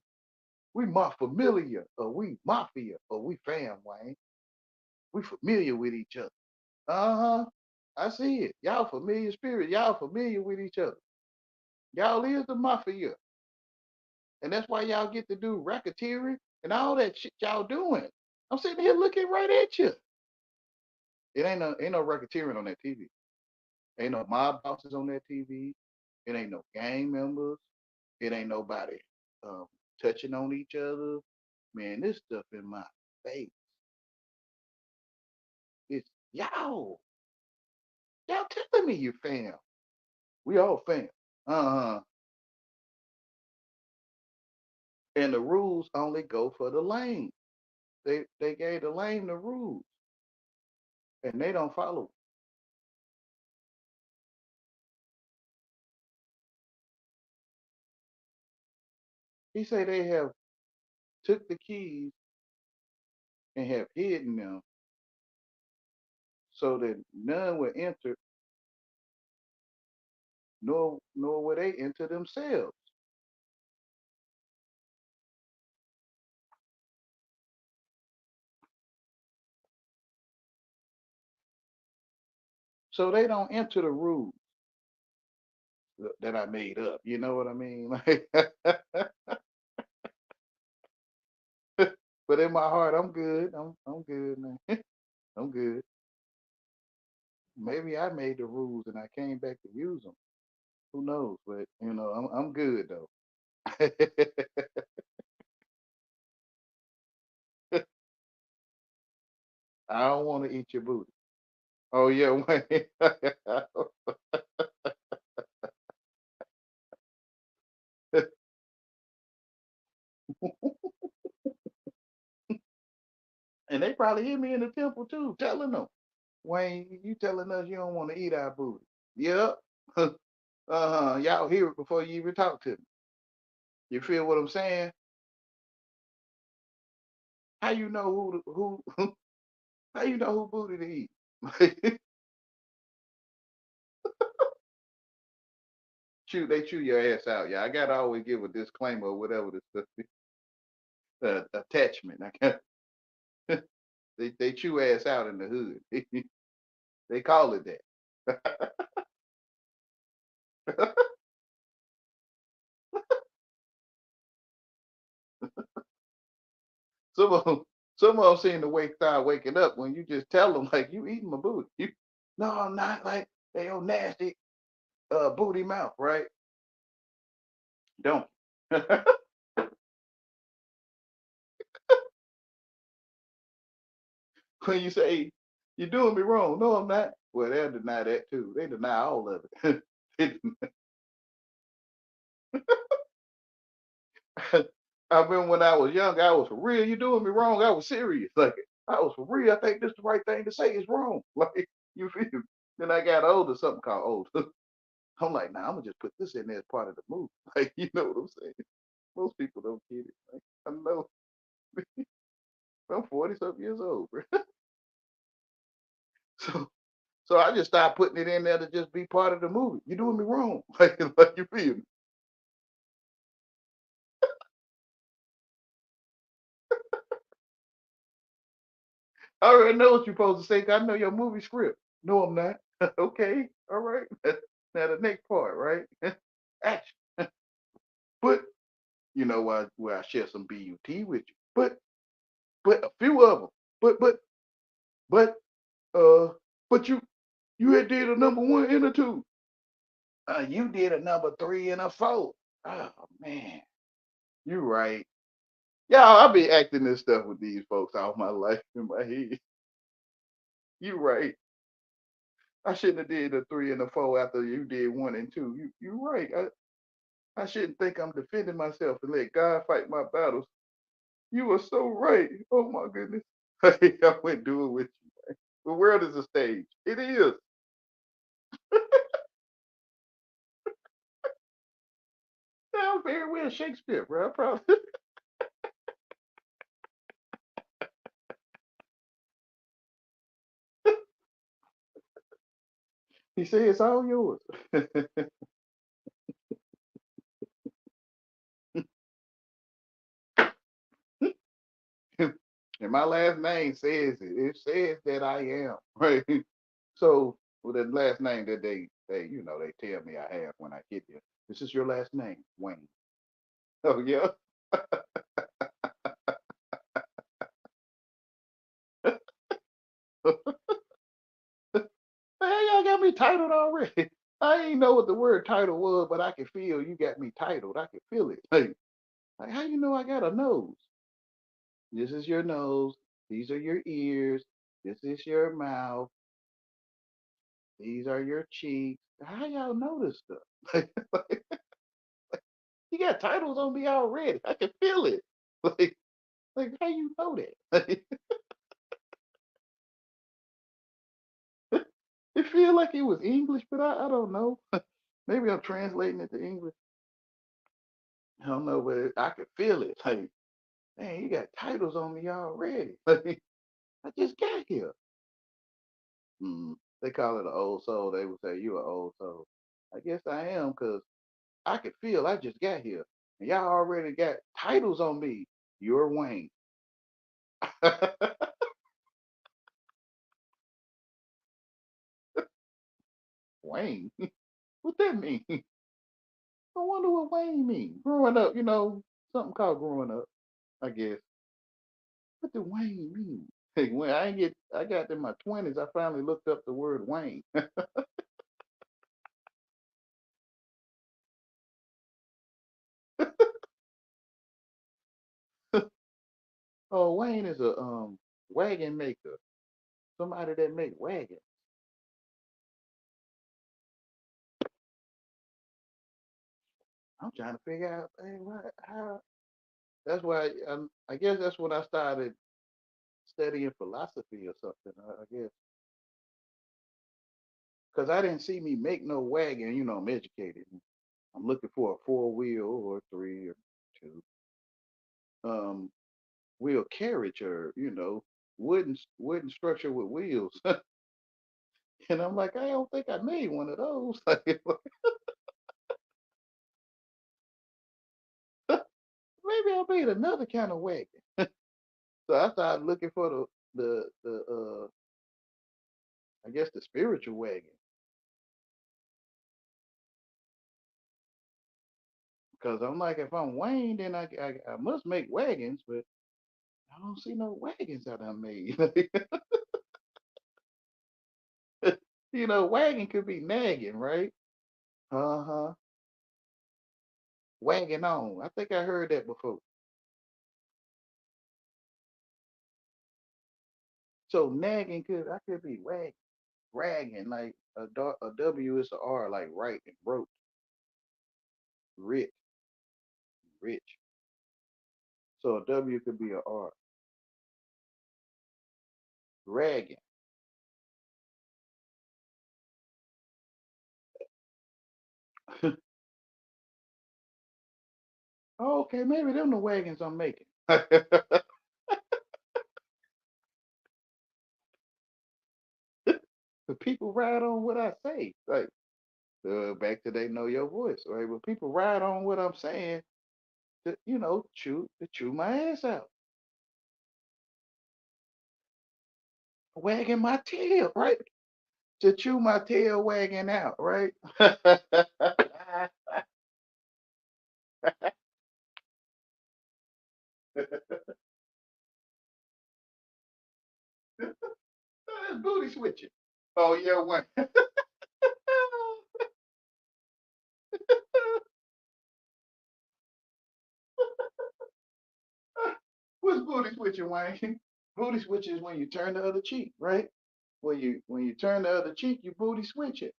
We familiar, or we mafia, or we fam, Wayne. We familiar with each other. Uh-huh. I see it. Y'all familiar spirit. Y'all familiar with each other. Y'all is the mafia. And that's why y'all get to do racketeering and all that shit y'all doing. I'm sitting here looking right at you. It ain't no racketeering on that TV. Ain't no mob bosses on that TV. It ain't no gang members. It ain't nobody um, touching on each other. Man, this stuff in my face. It's y'all. Y'all telling me you fam. We all fam. Uh-huh. And the rules only go for the lane. They gave the lane the rules and they don't follow. He say they have took the keys and have hidden them so that none would enter, nor would they enter themselves. So they don't enter the rules that I made up. You know what I mean? Like, but in my heart, I'm good. I'm good, man. I'm good. Maybe I made the rules and I came back to use them. Who knows? But I'm good though. I don't want to eat your booty. Oh yeah, Wayne. And they probably hear me in the temple too, telling them, Wayne, you telling us you don't want to eat our booty. Yep. Uh-huh. Y'all hear it before you even talk to me. You feel what I'm saying? How you know who how you know who booty to eat? They chew your ass out. Yeah, I gotta always give a disclaimer or whatever this stuff is. Attachment. I got they chew ass out in the hood. They call it that. some of them, some of them seem to start waking up when you just tell them like you eating my booty. No, I'm not. Like they old nasty booty mouth, right? Don't. When you say you're doing me wrong, no, I'm not. Well, they'll deny that too. They deny all of it. I remember when I was young, I was for real. You doing me wrong? I was serious. Like I was for real. I think this is the right thing to say. It's wrong. Like you feel me? Then I got older, something called old. I'm like, nah, I'm gonna just put this in there as part of the movie. Like, you know what I'm saying? Most people don't get it. Like, I know. I'm 40 something years old, bro. So so I just started putting it in there to just be part of the movie. You doing me wrong. Like you feel me? I already know what you're supposed to say. 'Cause I know your movie script. No, I'm not. Okay, all right. Now the next part, right? Action. But you know where I share some BUT with you. But a few of them. But but uh but you had did a number one and a two. You did a number three and a four. Oh man, you right. Y'all, I've been acting this stuff with these folks all my life in my head. You right. I shouldn't have did a three and a four after you did one and two. You right. I shouldn't think I'm defending myself and let God fight my battles. You are so right. Oh my goodness. I went do it with you. The world is a stage. It is. Sounds very well Shakespeare, bro. I probably. He said it's all yours. And my last name says it. It says that I am, right? So with the last name that they tell me I have when I get here. This is your last name, Wayne. Oh yeah. Hey, y'all got me titled already. I ain't know what the word title was, but I can feel you got me titled. I can feel it. Like how you know I got a nose? This is your nose. These are your ears. This is your mouth. These are your cheeks. How y'all know this stuff? You got titles on me already. I can feel it. Like, like how you know that? It feel like it was English, but I don't know. Maybe I'm translating it to English. I don't know, but I could feel it. Like, man, you got titles on me already. Like, I just got here. They call it an old soul. They would say you an old soul. I guess I am because I could feel I just got here. And y'all already got titles on me. You're Wayne. Wayne? What that mean? I wonder what Wayne mean. Growing up, something called growing up, I guess. What did Wayne mean? Hey, when I got in my 20s, I finally looked up the word Wayne. Oh, Wayne is a wagon maker. Somebody that make wagons. I'm trying to figure out, hey, how. That's why I guess that's when I started studying philosophy or something. I guess because I didn't see me make no wagon. I'm educated. I'm looking for a four-wheel or three or two um, wheel carriage or wooden structure with wheels. And I'm like, I don't think I made one of those. Maybe I made another kind of wagon. So I started looking for the I guess the spiritual wagon because I'm like, if I'm Wayne, then I must make wagons, but I don't see no wagons that I made. Wagon could be nagging, right? Uh huh. Wagging on. I think I heard that before. So nagging I could be ragging like a W is a R like right and broke, rich, rich. So a W could be a R, ragging. Oh, okay, maybe them the wagons I'm making. The people ride on what I say. Like back to they know your voice, right? But people ride on what I'm saying to chew my ass out, wagging my tail, right? To chew my tail wagging out, right? Booty switching. Oh yeah, one. What's booty switching, Wayne? Booty switching is when you turn the other cheek, right? When you turn the other cheek, you booty switch it.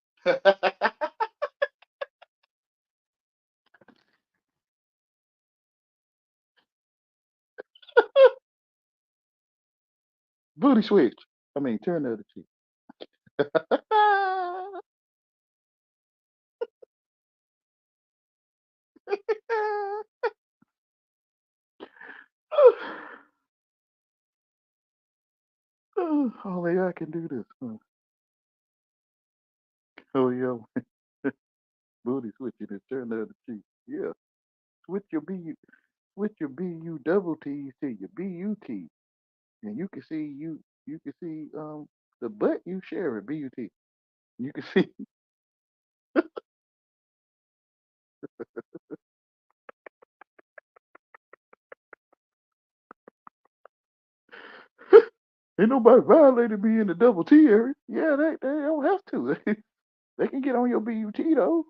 Booty switch. I mean, turn the other cheek. Only I can do this. Huh? Oh yeah, booty switching and turn the other cheek. Yeah, switch your B, switch your BU double T's to your BUT. and you can see the butt you share at BUT. You can see ain't nobody violated me in the double T area. Yeah, they don't have to. They can get on your BUT though.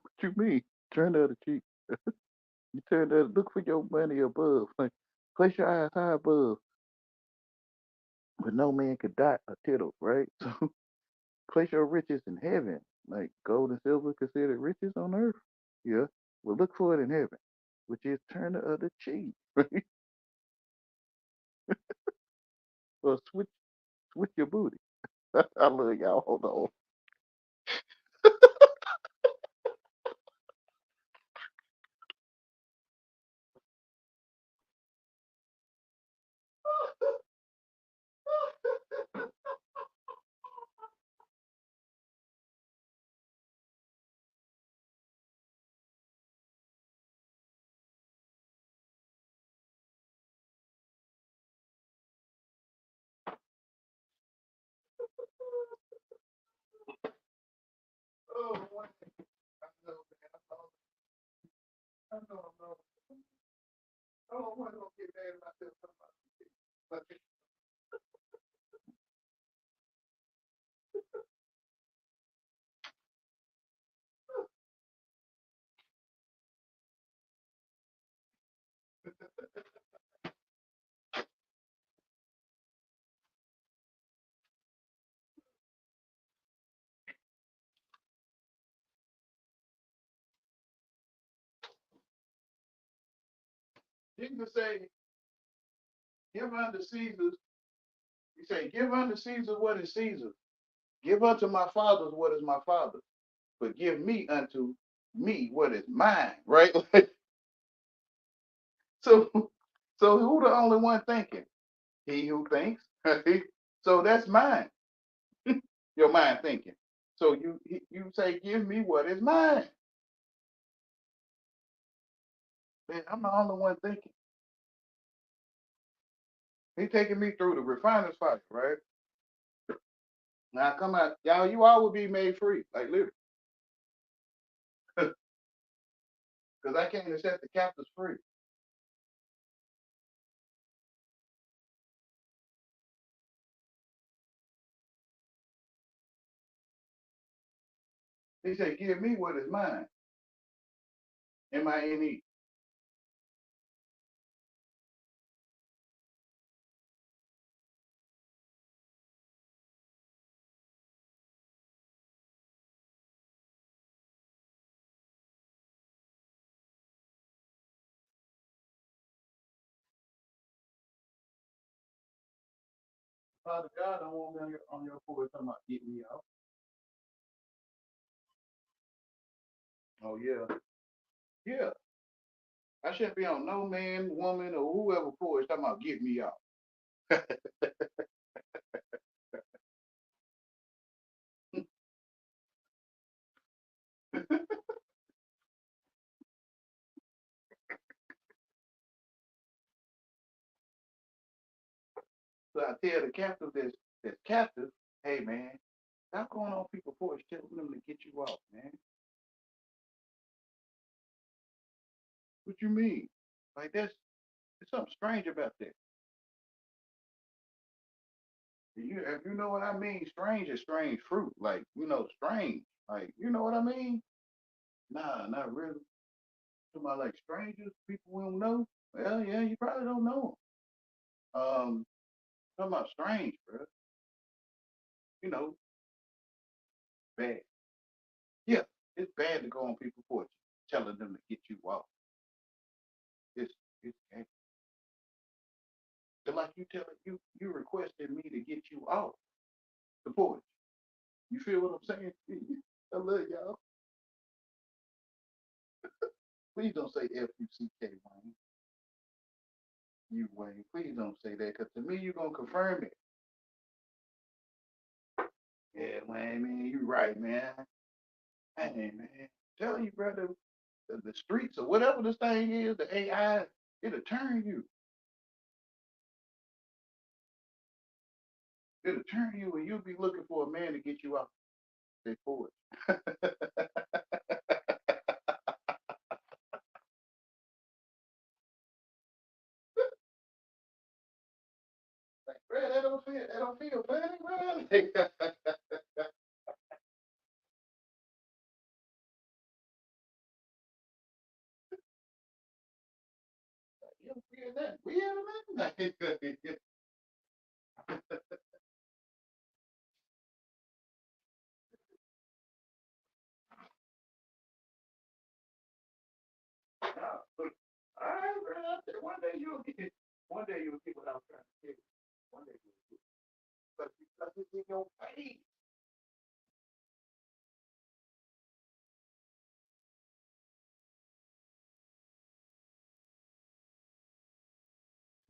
What you mean? Turn the other cheek. You turn the look for your money above. Like place your eyes high above, but no man could dot a tittle, right? So place your riches in heaven. Like gold and silver considered riches on earth. Yeah. Well look for it in heaven, which is turn the other cheek. Right? Or switch your booty. I love y'all. Hold on. Oh, man. I know, man. I know. I don't want to get mad at myself. But Jesus say, give unto Caesar. He say, give unto Caesar what is Caesar. Give unto my fathers what is my father. But give me unto me what is mine. Right? so so who the only one thinking? He who thinks. Right? So that's mine. Your mind thinking. So you say, give me what is mine. Man, I'm the only one thinking. He taking me through the refiner's fire, right? Now come out, y'all. You all will be made free, like literally, because I came to set the captives free. He said, "Give me what is mine." MINE. Father God, I want me on your porch talking about get me out. Oh yeah, yeah. I shouldn't be on no man, woman, or whoever porch talking about get me out. So I tell the captive that's captive, hey man, stop going on people's porch telling them to get you out, man. What you mean? Like that's there's something strange about that. If you know what I mean, strange is strange fruit. Like, strange. Like, you know what I mean? Nah, not really. Talking about like strangers, people we don't know. Well, yeah, you probably don't know them. Talking about strange, bro. You know, bad. Yeah, it's bad to go on people's porch telling them to get you off. It's bad. Just like you telling you requested me to get you off the porch. You feel what I'm saying? I love y'all. Please don't say Fuck Wayne. You Wayne. Please don't say that because to me you're gonna confirm it. Yeah, man, you right, man. Hey, man. Tell you, brother, the streets or whatever this thing is, the AI, it'll turn you. It'll turn you, and you'll be looking for a man to get you out their porch. Like, bro, that don't feel funny, bro. You don't feel that weird, man. Nah, look, all right, bro. I said, one day you'll get it. One day you'll get what I'm trying to tell you. One day you'll get it. Because it's in your face.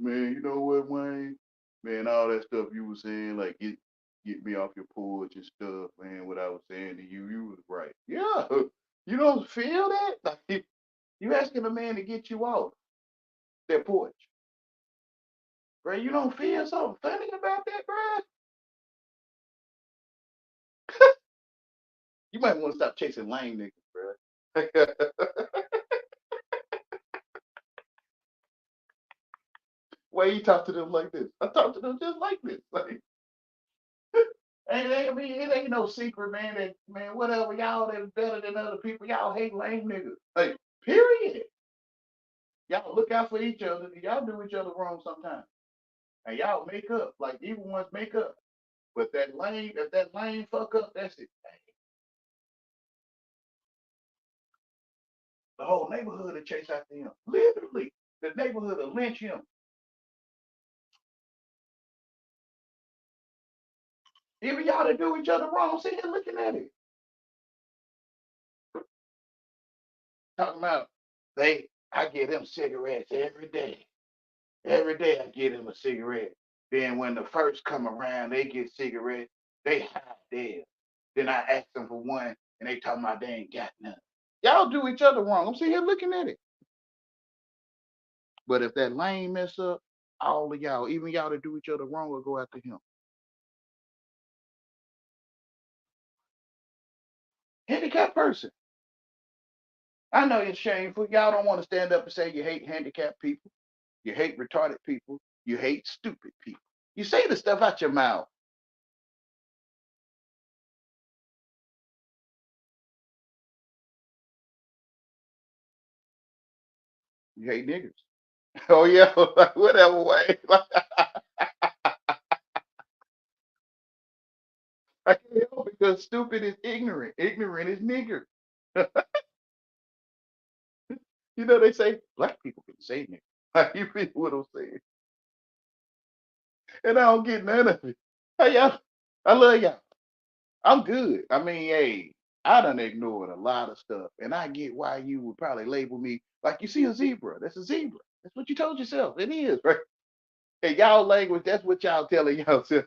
Man, you know what, Wayne? Man, all that stuff you were saying, like get me off your porch and stuff, man. What I was saying to you, you was right. Yeah, you don't feel that? Like you asking a man to get you off their porch, bro. You don't feel something funny about that, bro? You might want to stop chasing lame niggas, bro. Why you talk to them like this? I talk to them just like this. Like, I mean, it ain't no secret, man. That man, whatever y'all that's better than other people, y'all hate lame niggas. Like, period. Y'all look out for each other. Y'all do each other wrong sometimes, and y'all make up. Like even ones make up. But that lame, if that lame fuck up, that's it. The whole neighborhood will chase after him. Literally, the neighborhood will lynch him. Even y'all that do each other wrong, sitting here looking at it, talking about they. I give them cigarettes every day. Every day I give them a cigarette. Then when the first come around, they get cigarettes. They hide theirs. Then I ask them for one, and they talking about they ain't got none. Y'all do each other wrong. I'm sitting here looking at it. But if that lane mess up, all of y'all, even y'all that do each other wrong, will go after him. Handicapped person. I know it's shameful. Y'all don't want to stand up and say you hate handicapped people, you hate retarded people, you hate stupid people. You say the stuff out your mouth. You hate niggers. Oh yeah, whatever way. I can't help it because stupid is ignorant. Ignorant is nigger. You know they say black people can say nigger. Like you feel what I'm saying. And I don't get none of it. Hey y'all, I love y'all. I'm good. I mean, hey, I done ignored a lot of stuff, and I get why you would probably label me like you see a zebra. That's a zebra. That's what you told yourself. It is, right? And y'all language, that's what y'all telling yourself.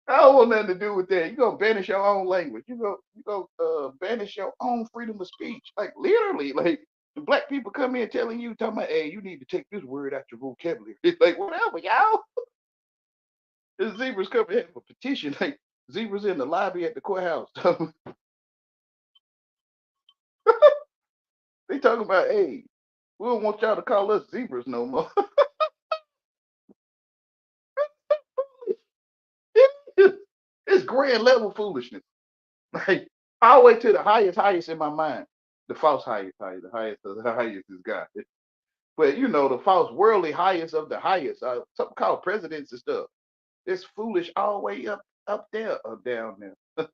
I don't want nothing to do with that. You gonna banish your own language. You go banish your own freedom of speech. Like literally, like the black people come in telling you, talking about, hey, you need to take this word out your vocabulary. It's like whatever, y'all. The zebras come in for petition. Like zebras in the lobby at the courthouse. They talking about, hey, we don't want y'all to call us zebras no more. It's grand level foolishness. Like all the way to the highest in my mind. The false the highest of the highest is God. But you know, the false worldly highest of the highest, something called presidents and stuff. It's foolish all the way up there or down there.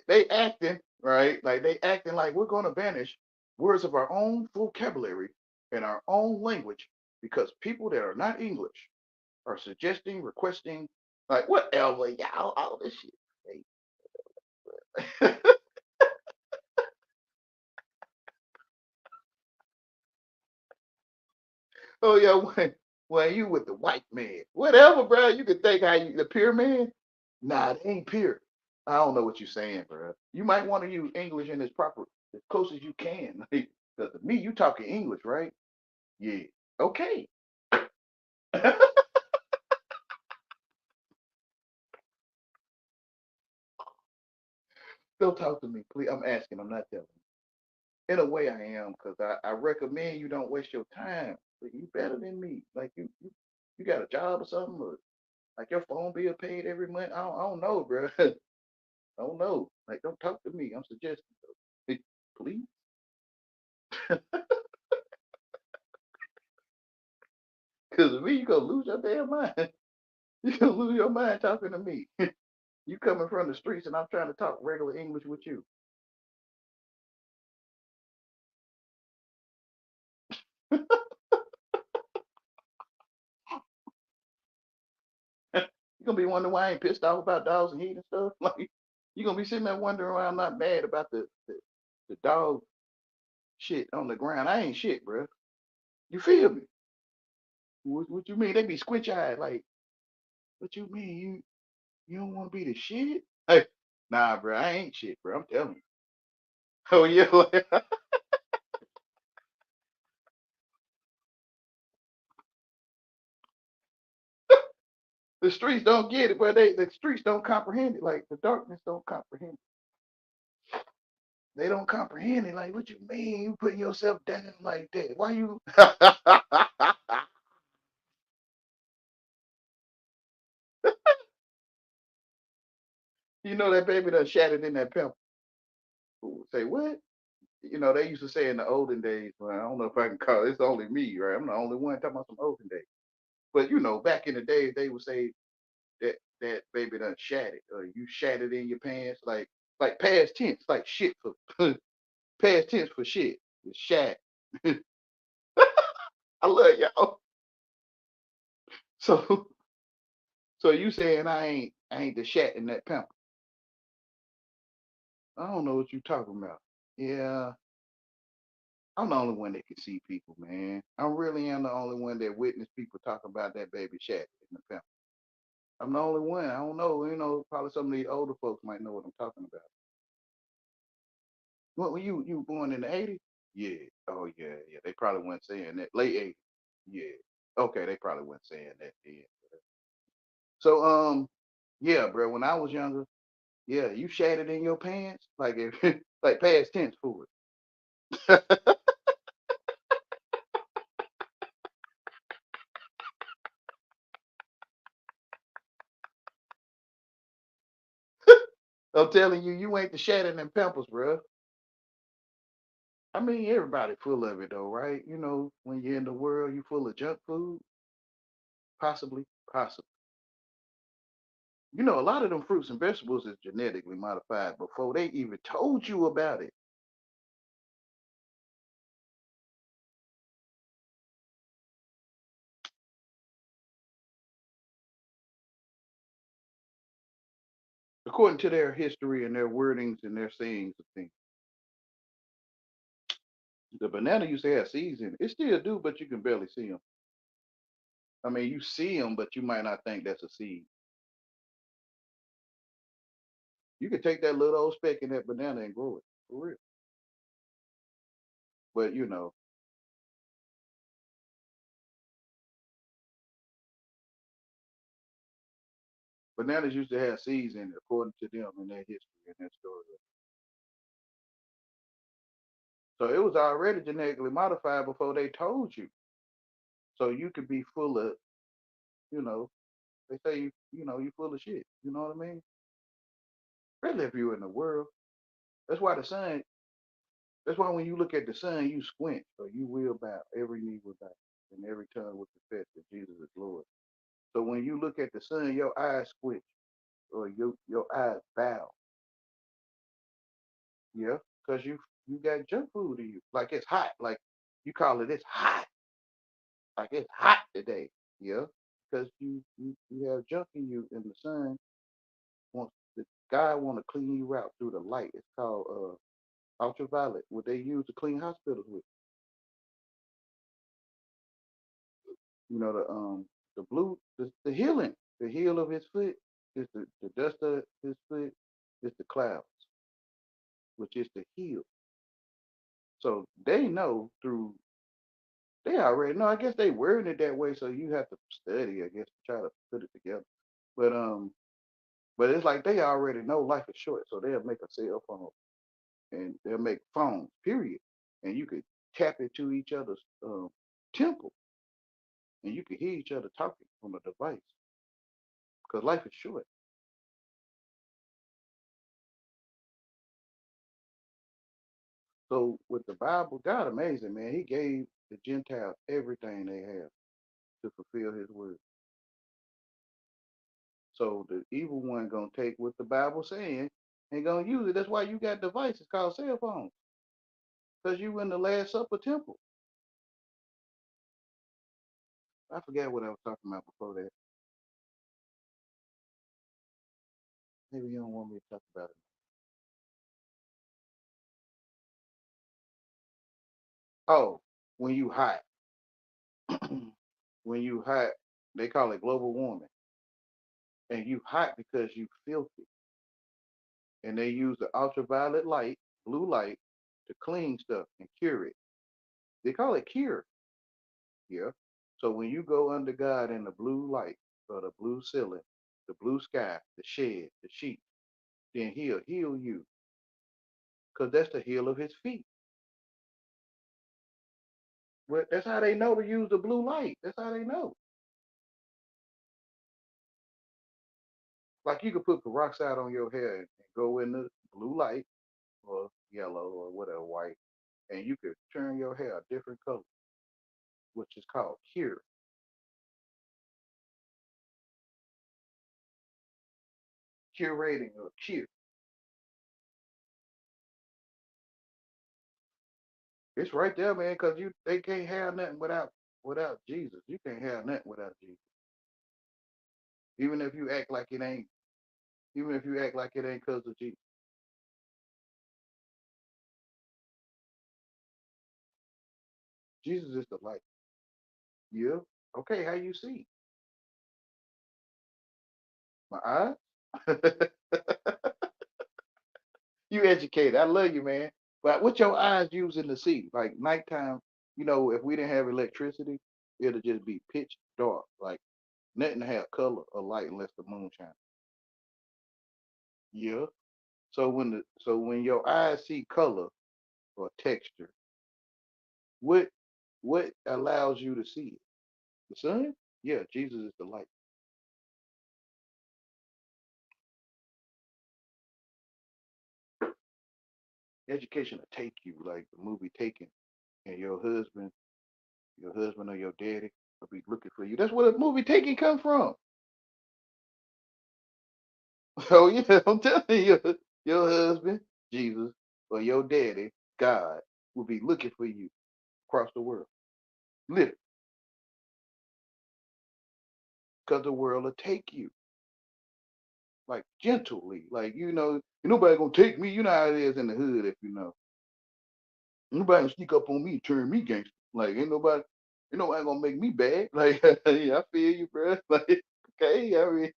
they acting right, like they acting like we're gonna banish words of our own vocabulary and our own language because people that are not English are suggesting, requesting, like whatever, y'all, all this shit. Oh yeah, when you with the white man, whatever, bro. You can think how you the pure man. Nah, they ain't pure. I don't know what you're saying, bro. You might want to use English in its proper, as close as you can. Because to me, you talking English, right? Yeah. Okay. Don't talk to me, please. I'm asking. I'm not telling. In a way, I am because I recommend you don't waste your time. Like, you better than me. Like you got a job or something, or like your phone bill paid every month. I don't know, bro. I don't know. Like, don't talk to me. I'm suggesting, though. Please. Because of me, you gonna lose your damn mind. You gonna lose your mind talking to me. You coming from the streets, and I'm trying to talk regular English with you. You gonna be wondering why I ain't pissed off about dogs and heat and stuff. Like, you gonna be sitting there wondering why I'm not mad about the dog shit on the ground. I ain't shit, bro. You feel me? What you mean? They be squinch eyed. Like, what you mean? You don't want to be the shit? Hey, nah, bro. I ain't shit, bro. I'm telling you. Oh yeah. The streets don't get it, but the streets don't comprehend it. Like the darkness don't comprehend it. They don't comprehend it. Like, what you mean? You putting yourself down like that? Why you? You know that baby done shattered in that pimple. Say what? You know, they used to say in the olden days, well, I don't know if I can call it, it's only me, right? I'm the only one talking about some olden days. But you know, back in the days, they would say that baby done shattered, or you shattered in your pants, like past tense, like shit for past tense for shit. It's shat. I love y'all. So so you saying I ain't the shat in that pamper. I don't know what you talking about. Yeah, I'm the only one that can see people, man. I really am the only one that witnessed people talking about that baby shat in the pamper. I'm the only one. I don't know. You know, probably some of these older folks might know what I'm talking about. What were you born in the '80s? Yeah. Oh yeah, yeah. They probably weren't saying that. Late '80s. Yeah. Okay, they probably weren't saying that then. So yeah, bro. When I was younger, yeah, you shattered in your pants, like if like past tense for it. I'm telling you, you ain't the shattered in pampers, bro. I mean, everybody full of it though, right? You know, when you're in the world, you full of junk food, possibly, possibly. You know, a lot of them fruits and vegetables is genetically modified before they even told you about it. According to their history and their wordings and their sayings of things. The banana used to have seeds in it. It still do, but you can barely see them. I mean, you see them, but you might not think that's a seed. You could take that little old speck in that banana and grow it for real. But you know, bananas used to have seeds in it, according to them and their history and their story. So it was already genetically modified before they told you. So you could be full of, you know, they say you know, you full of shit. You know what I mean? Really, if you in the world, that's why the sun. That's why when you look at the sun, you squint, or you will bow. Every knee will bow, and every tongue will confess that Jesus is Lord. So when you look at the sun, your eyes squint, or your eyes bow. Yeah, because you got junk food in you. Like it's hot. Like you call it, it's hot. Like it's hot today. Yeah, because you have junk in you, and the sun wants the guy want to clean you out through the light. It's called ultraviolet. What they use to clean hospitals with. You know the blue the healing, the heel of his foot is the dust of his foot. It's the clouds, which is the hill. So they know through they already know. I guess they worded it that way, so you have to study, I guess, to try to put it together. But but it's like they already know life is short, so they'll make a cell phone and they'll make phones, period. And you could tap into each other's temple and you could hear each other talking on the device because life is short. So with the Bible, God amazing, man. He gave the Gentiles everything they have to fulfill his word. So the evil one gonna take what the Bible saying and gonna use it. That's why you got devices called cell phones. Because you in the Last Supper temple. I forgot what I was talking about before that. Maybe you don't want me to talk about it. Oh, when you hot. When you hot, they call it global warming. And you hot because you filthy. And they use the ultraviolet light, blue light, to clean stuff and cure it. They call it cure. Yeah. So when you go under God in the blue light or the blue ceiling, the blue sky, the shed, the sheet, then he'll heal you. Because that's the heel of his feet. Well, that's how they know to use the blue light. That's how they know. Like you could put peroxide on your hair and go in the blue light or yellow or whatever, white, and you could turn your hair a different color, which is called cure. Curating or cure. It's right there, man, because you they can't have nothing without Jesus. You can't have nothing without Jesus. Even if you act like it ain't, even if you act like it ain't because of Jesus. Jesus is the light. Yeah. Okay, how you see? My eyes? You educated. I love you, man. But what your eyes using to see? Like nighttime, if we didn't have electricity, it'll just be pitch dark. Like nothing to have color or light unless the moon shines. Yeah. So when your eyes see color or texture, what what allows you to see it? The sun? Yeah, Jesus is the light. Education will take you, like the movie Taken, and your husband or your daddy will be looking for you. That's where the movie Taken come from. Oh yeah, I'm telling you, your husband, Jesus, or your daddy, God, will be looking for you across the world. Literally, because the world will take you. Like gently. Like, ain't nobody gonna take me. You know how it is in the hood if you know. Nobody gonna sneak up on me and turn me gangster. Like ain't nobody gonna make me bad. Like yeah, I feel you, bro. Like, okay, I mean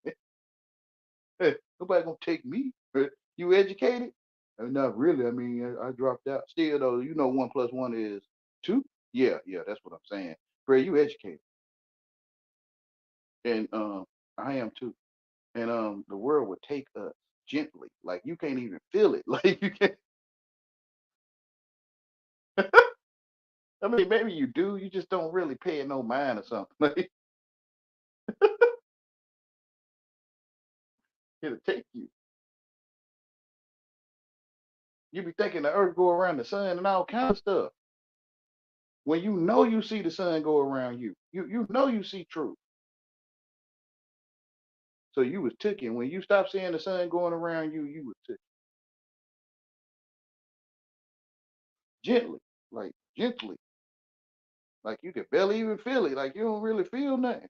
nobody gonna take me. You educated? Not really. I mean, I dropped out. Still though, 1 plus 1 is 2. Yeah, yeah, that's what I'm saying. Bro, you educated. And I am too. And the world would take us gently. Like you can't even feel it. Like you can't I mean, maybe you do. You just don't really pay it no mind or something. Like it'll take you. You be thinking the earth go around the sun and all kind of stuff. When you see the sun go around you, you you see truth. So you was taken. When you stop seeing the sun going around you, you was taken gently, like gently, like you could barely even feel it. Like you don't really feel nothing.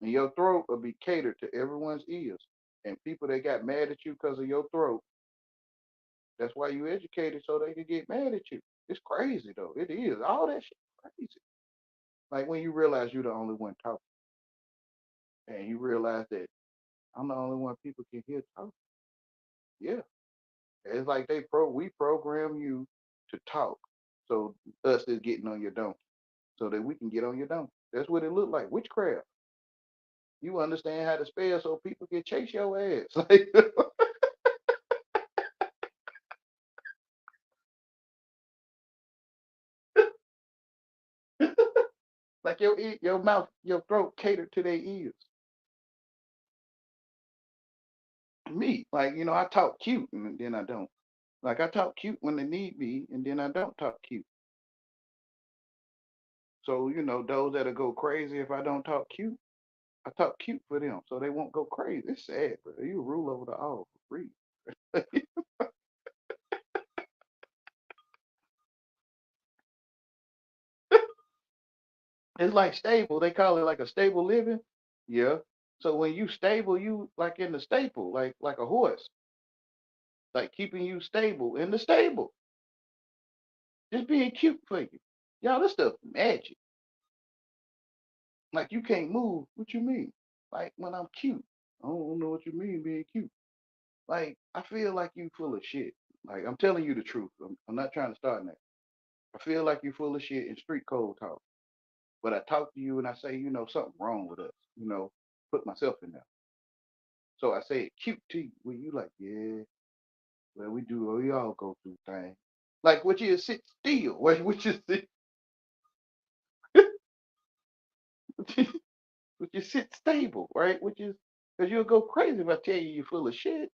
And your throat will be catered to everyone's ears. And people that got mad at you because of your throat, that's why you educated so they could get mad at you. It's crazy though. It is. All that shit crazy. Like when you realize you're the only one talking. and you realize that I'm the only one people can hear talk. Yeah, it's like we program you to talk, so us is getting on your donkey, so that we can get on your donkey. That's what it looked like, witchcraft. You understand how to spell so people can chase your ass. Like your mouth, your throat catered to their ears. Me, like I talk cute and then I don't. Like I talk cute when they need me, and then I don't talk cute. So those that'll go crazy if I don't talk cute, I talk cute for them, so they won't go crazy. It's sad, but you rule over the all for free. It's like stable. They call it like a stable living. Yeah. So when you stable, you like in the staple, like a horse, like keeping you stable in the stable, just being cute for you. Y'all, this stuff magic. Like you can't move. What you mean? Like when I'm cute. I don't know what you mean being cute. Like I feel like you full of shit. Like I'm telling you the truth. I'm not trying to start that. I feel like you full of shit in street code talk. But I talk to you and I say, something wrong with us. Put myself in there. So I say it cute to you. Well, you like, yeah, well, we all go through things. Like, which is sit still. Which is sit, which is sit stable, right? Which is, because you'll go crazy if I tell you you're full of shit.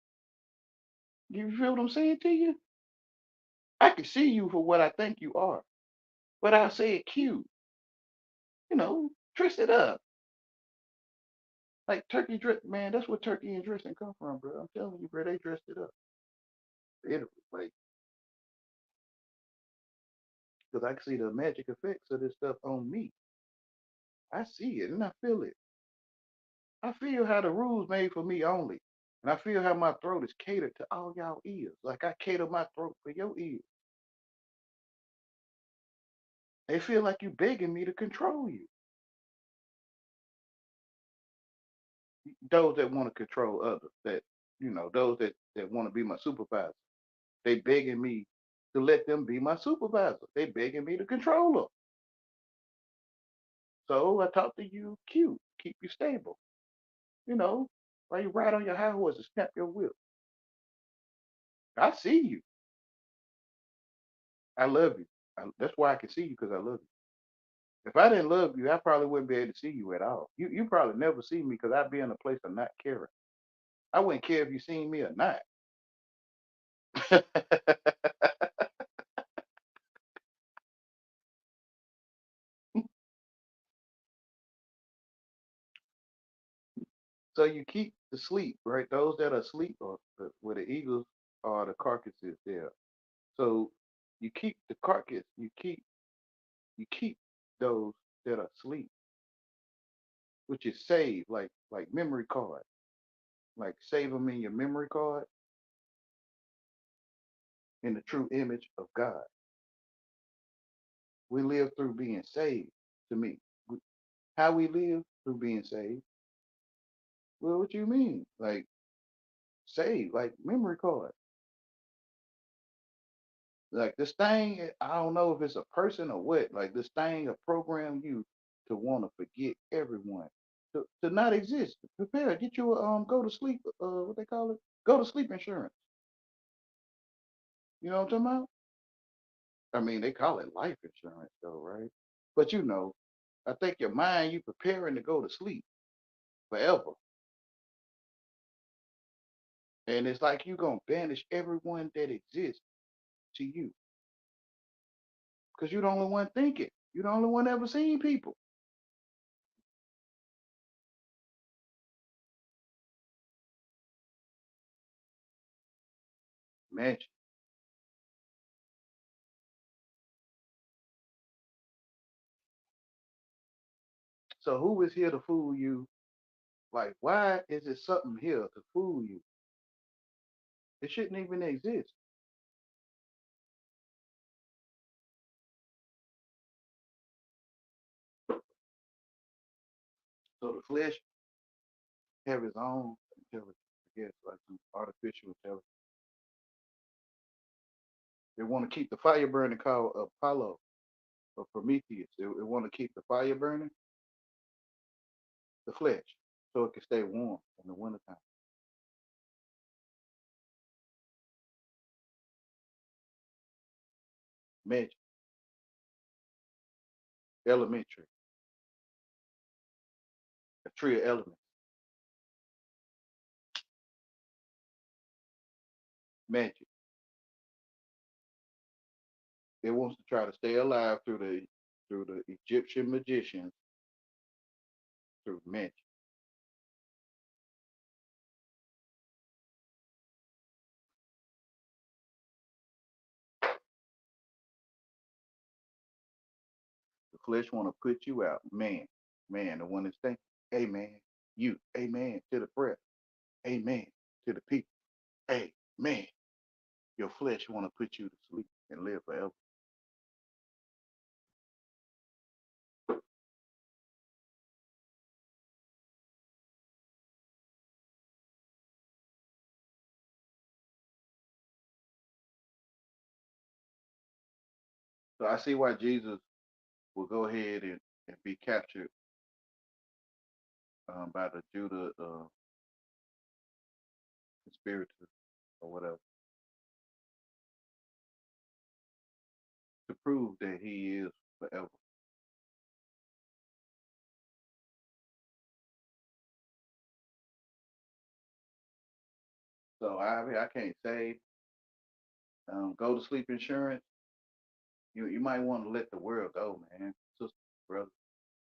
You feel what I'm saying to you? I can see you for what I think you are, but I'll say it cute. Dress it up. Like turkey dress, man, that's where turkey and dressing come from, bro. I'm telling you, bro, they dressed it up. Literally, like, because I can see the magic effects of this stuff on me. I see it and I feel it. I feel how the rules made for me only. And I feel how my throat is catered to all y'all ears. Like I cater my throat for your ears. They feel like you begging me to control you. Those that want to control others, those that want to be my supervisor, they begging me to let them be my supervisor. They begging me to control them. So I talk to you cute, keep you stable. While you ride on your high horse and snap your whip. I see you. I love you. That's why I can see you because I love you. If I didn't love you, I probably wouldn't be able to see you at all. You probably never see me because I'd be in a place of not caring. I wouldn't care if you seen me or not. So you keep the sleep, right? Those that are asleep or where the eagles are the carcasses there. So you keep the carcass, you keep those that are asleep, which is saved, like memory card. Like save them in your memory card in the true image of God. We live through being saved to me. How we live through being saved? Well, what you mean? Like saved, like memory card. Like this thing, I don't know if it's a person or what. Like this thing will program you to want to forget everyone, to not exist. Prepare, get you a go to sleep. What they call it? Go to sleep insurance. You know what I'm talking about? I mean, they call it life insurance though, right? But I think your mind, you preparing to go to sleep forever. And it's like you're going to banish everyone that exists to you because you're the only one thinking. You're the only one ever seen people. Imagine. So who is here to fool you? Like, why is it something here to fool you? It shouldn't even exist. So the flesh have his own intelligence, I guess, like some artificial intelligence. They want to keep the fire burning called Apollo or Prometheus. They want to keep the fire burning, the flesh, so it can stay warm in the wintertime. Magic, elementary, a tree of elements, magic. It wants to try to stay alive through the Egyptian magicians through magic. The flesh want to put you out, man, man. The one that's thinking, amen, you, amen to the prayer, amen to the people, amen. Your flesh want to put you to sleep and live forever. So I see why Jesus will go ahead and be captured by the Judah conspirators or whatever to prove that he is forever. So I mean, I can't say go to sleep insurance. You might want to let the world go, man, sister, brother.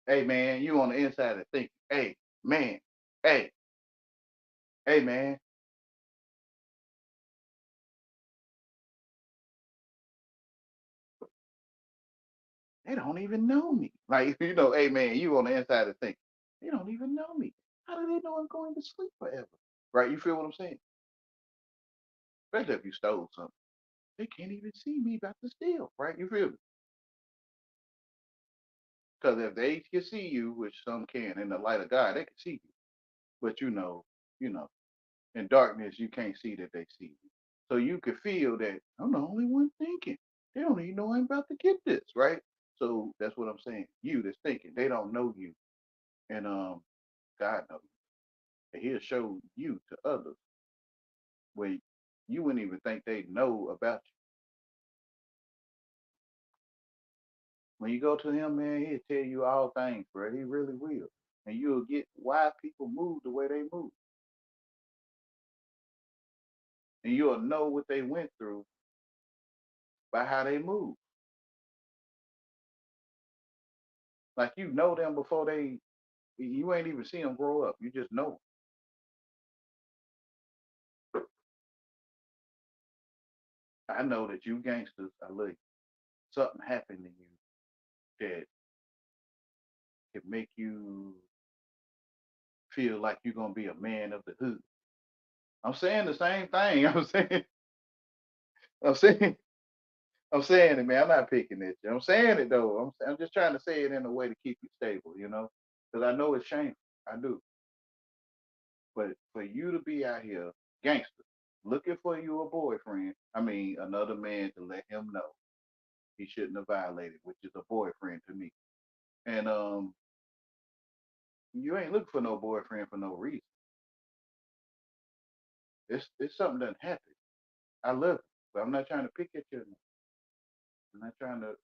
Hey, man, you on the inside of thinking, hey, man, hey, hey, man, they don't even know me. Like, hey, man, you on the inside of thinking, they don't even know me. How do they know I'm going to sleep forever? Right? You feel what I'm saying? Especially if you stole something. They can't even see me about to steal, right? You feel me? Because if they can see you, which some can, in the light of God, they can see you. But you know, in darkness, you can't see that they see you. So you could feel that I'm the only one thinking. They don't even know I'm about to get this, right? So that's what I'm saying. You that's thinking, they don't know you. And God knows you. And he'll show you to others where you wouldn't even think they know about you. When you go to him, man, he'll tell you all things, bro. He really will. And you'll get why people move the way they move. And you'll know what they went through by how they move. Like you know them before you ain't even see them grow up. You just know. I know that you gangsters, I love you. Something happened to you that can make you feel like you're gonna be a man of the hood. I'm saying the same thing. I'm saying, I'm saying it, man. I'm not picking at you. I'm saying it though. I'm just trying to say it in a way to keep you stable, because I know it's shameful. I do. But for you to be out here, gangster, looking for you a boyfriend, I mean, another man to let him know he shouldn't have violated, which is a boyfriend to me. And you ain't looking for no boyfriend for no reason. It's something that happened. I love it, but I'm not trying to pick at you. I'm not trying to,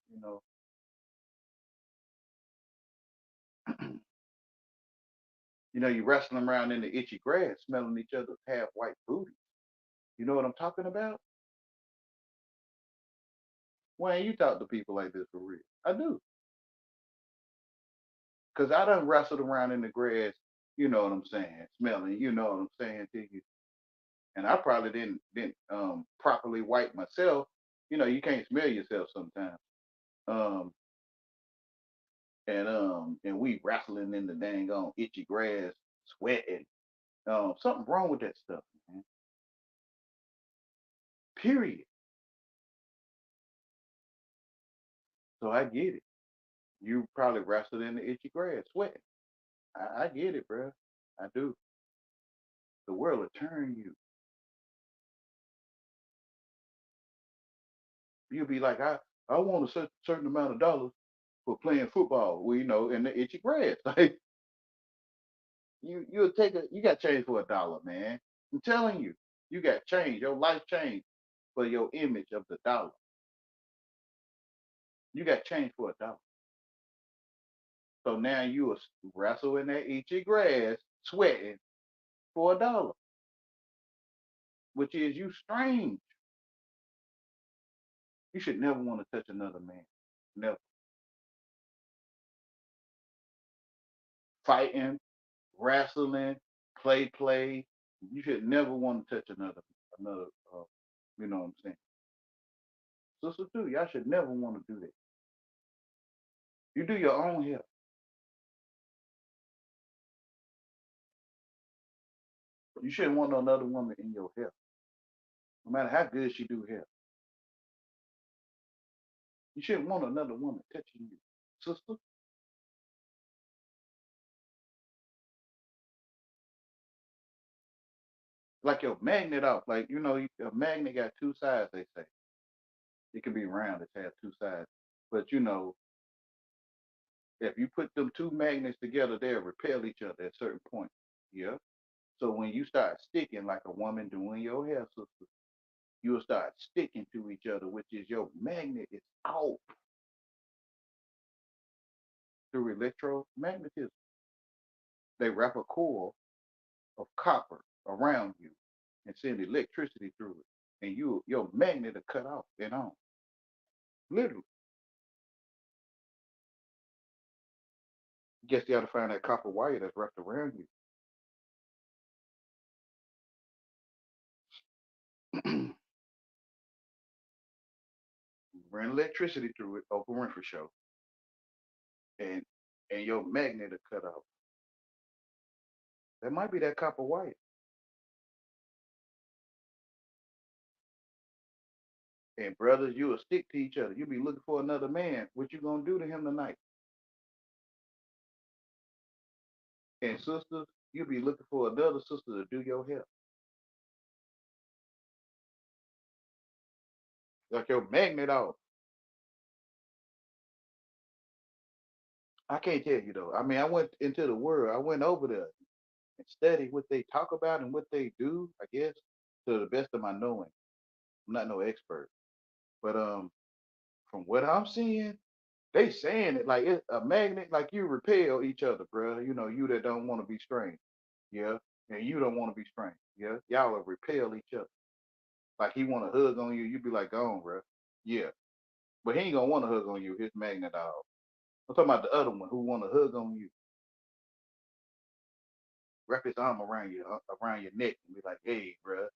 you wrestling around in the itchy grass, smelling each other's half white booty. You know what I'm talking about? Why ain't you talk to people like this for real? I do, cause I done wrestled around in the grass. You know what I'm saying? Smelling. You know what I'm saying to you? And I probably didn't properly wipe myself. You can't smell yourself sometimes. Um, and we wrestling in the dang on itchy grass, sweating. Something wrong with that stuff, man. Period. So I get it. You probably wrestled in the itchy grass, sweating. I get it, bro. I do. The world will turn you. You'll be like, I want a certain amount of dollars for playing football. Well, in the itchy grass. Like you'll take you got change for $1, man. I'm telling you, you got change. Your life changed for your image of the dollar. You got change for $1. So now you will wrestle in that itchy grass, sweating for $1, which is you strange. You should never want to touch another man. Never. Fighting, wrestling, play. You should never want to touch another. You know what I'm saying? Sister too, y'all should never want to do that. You do your own hair. You shouldn't want another woman in your hair, no matter how good she do hair. You shouldn't want another woman touching you, sister. Like your magnet off. Like a magnet got two sides. They say it can be round. It has two sides. But if you put them two magnets together, they'll repel each other at certain points. Yeah. So when you start sticking like a woman doing your hair, sister, you'll start sticking to each other, which is your magnet is out through electromagnetism. They wrap a coil of copper around you and send electricity through it. And your magnet are cut off and on. Literally. Guess you got to find that copper wire that's wrapped around you. Run electricity through it, Oprah Winfrey show, and your magnet are cut off. That might be that copper wire. And brothers, you will stick to each other. You'll be looking for another man. What you gonna do to him tonight? And sisters, you'll be looking for another sister to do your hair. Like your magnet off. I can't tell you though. I mean, I went into the world. I went over there and studied what they talk about and what they do, I guess, to the best of my knowing. I'm not no expert. But from what I'm seeing, they saying it like it's a magnet, like you repel each other, bro. You that don't want to be strange. Yeah. And you don't want to be strange. Yeah. Y'all will repel each other. Like he want to hug on you, you be like, go on, bro. Yeah. But he ain't gonna want to hug on you, his magnet dog. I'm talking about the other one who want to hug on you, wrap his arm around your neck and be like, hey, bro.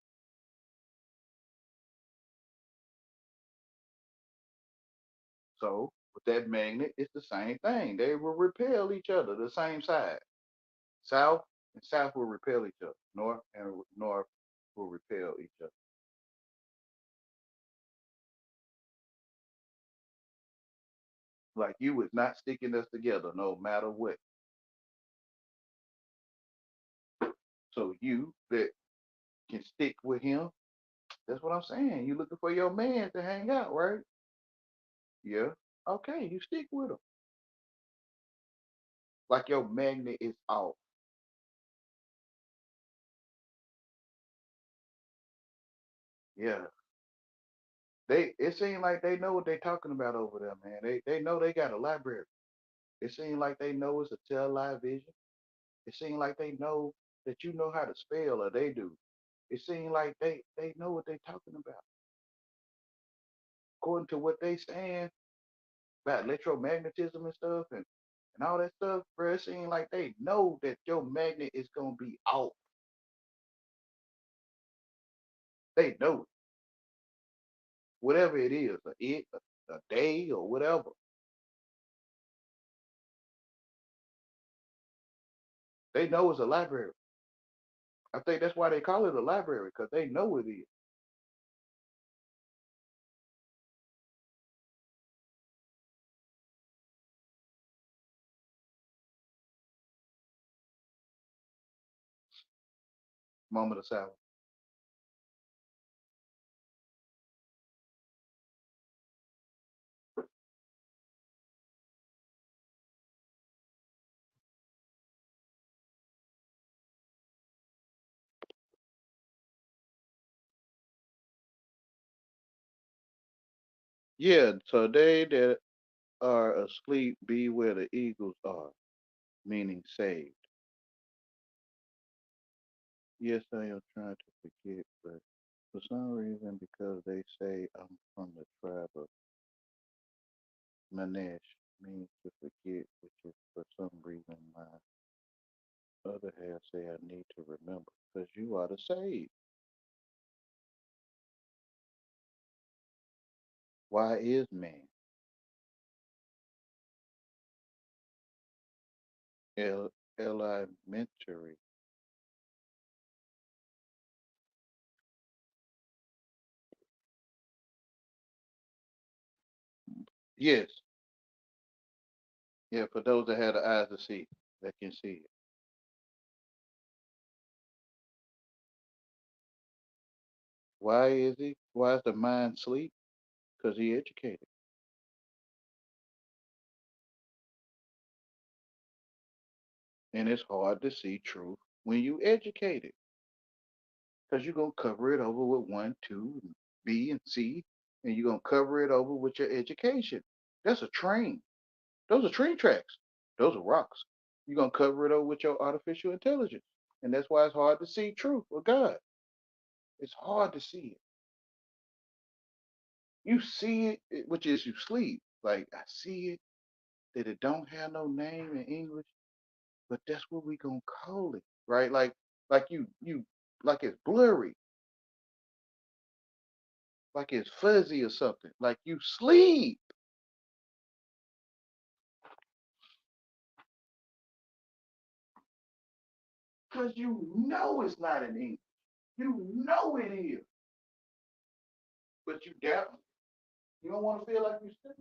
So with that magnet, it's the same thing. They will repel each other, the same side. South and south will repel each other. North and north will repel each other. Like you was not sticking us together no matter what. So you that can stick with him, that's what I'm saying. You looking for your man to hang out, right? Yeah. Okay, you stick with him. Like your magnet is off. Yeah. It seems like they know what they're talking about over there, man. They know they got a library. It seems like they know it's a tell live vision. It seems like they know that you know how to spell or they do. It seems like they know what they're talking about. According to what they saying about electromagnetism and stuff and all that stuff, bro, it seems like they know that your magnet is gonna be out. They know it. Whatever it is, a day or whatever. They know it's a library. I think that's why they call it a library, because they know it is. Moment of silence. Yeah, so they that are asleep be where the eagles are, meaning saved. Yes, I am trying to forget, but for some reason, because they say I'm from the tribe of Manesh, means to forget, which is for some reason my other half say I need to remember, because you are the saved. Why is man? Elementary. Yes, yeah, for those that have the eyes to see, that can see it. Why is he? Why is the mind sleep? Because he educated. And it's hard to see truth when you educated. Because you're going to cover it over with one, two, B, and C, and you're going to cover it over with your education. That's a train. Those are train tracks. Those are rocks. You're going to cover it over with your artificial intelligence. And that's why it's hard to see truth or God. It's hard to see it. You see it, which is you sleep. Like, I see it, that it don't have no name in English, but that's what we gonna call it, right? Like you like it's blurry, like it's fuzzy or something. Like you sleep because you know it's not in English. You know it is, but you doubt it. You don't want to feel like you sleep.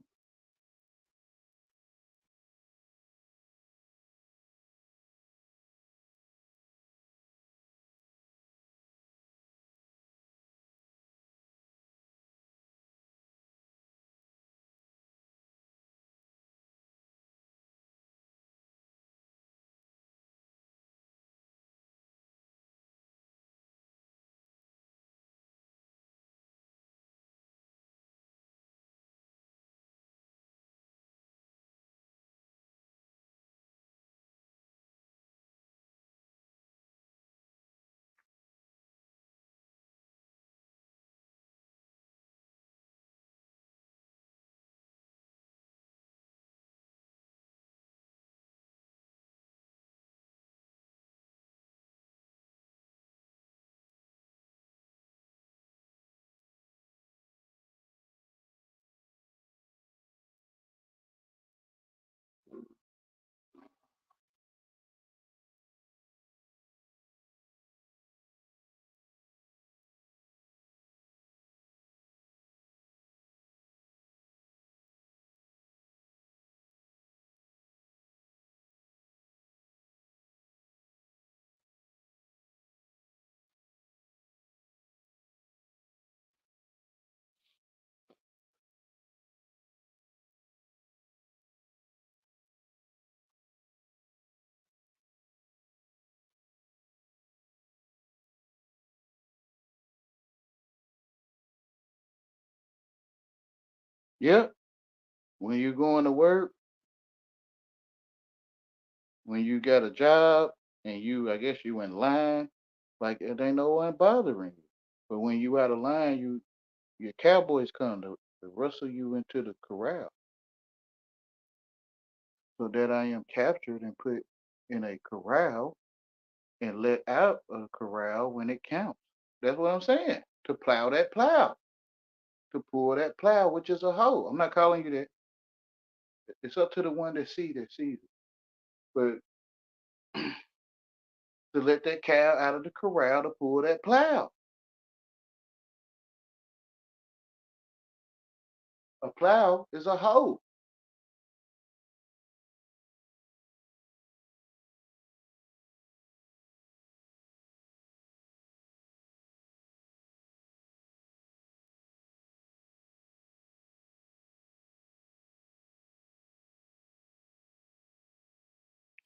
Yep. When you going to work, when you got a job, and I guess you in line, like it ain't no one bothering you. But when you out of line, your cowboys come to rustle you into the corral, so that I am captured and put in a corral and let out of the corral when it counts. That's what I'm saying. To plow that plow, to pull that plow, which is a hoe. I'm not calling you that. It's up to the one that sees it. But to let that cow out of the corral to pull that plow. A plow is a hoe.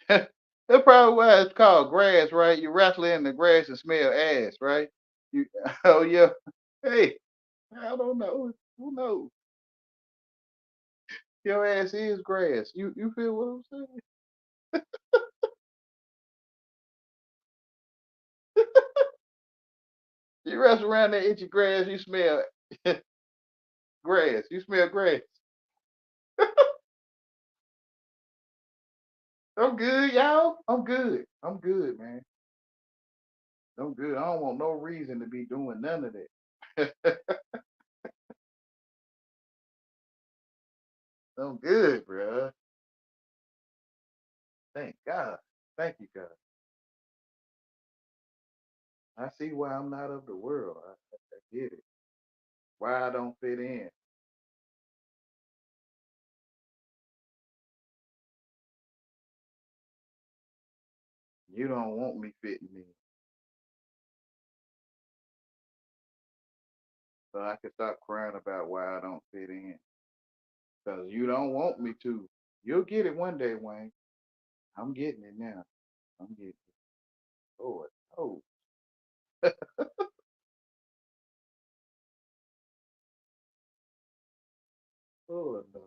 That's probably why it's called grass, right? You wrestle in the grass and smell ass, right? You, oh yeah. Hey, I don't know. Who knows? Your ass is grass. You feel what I'm saying? You wrestle around that itchy grass, you smell grass. You smell grass. I'm good, y'all. I'm good. I'm good, man. I'm good. I don't want no reason to be doing none of that. I'm good, bruh. Thank God. Thank you, God. I see why I'm not of the world. I get it. Why I don't fit in. You don't want me fitting in. So I can stop crying about why I don't fit in. Because you don't want me to. You'll get it one day, Wayne. I'm getting it now. I'm getting it. Lord, oh, Lord, no.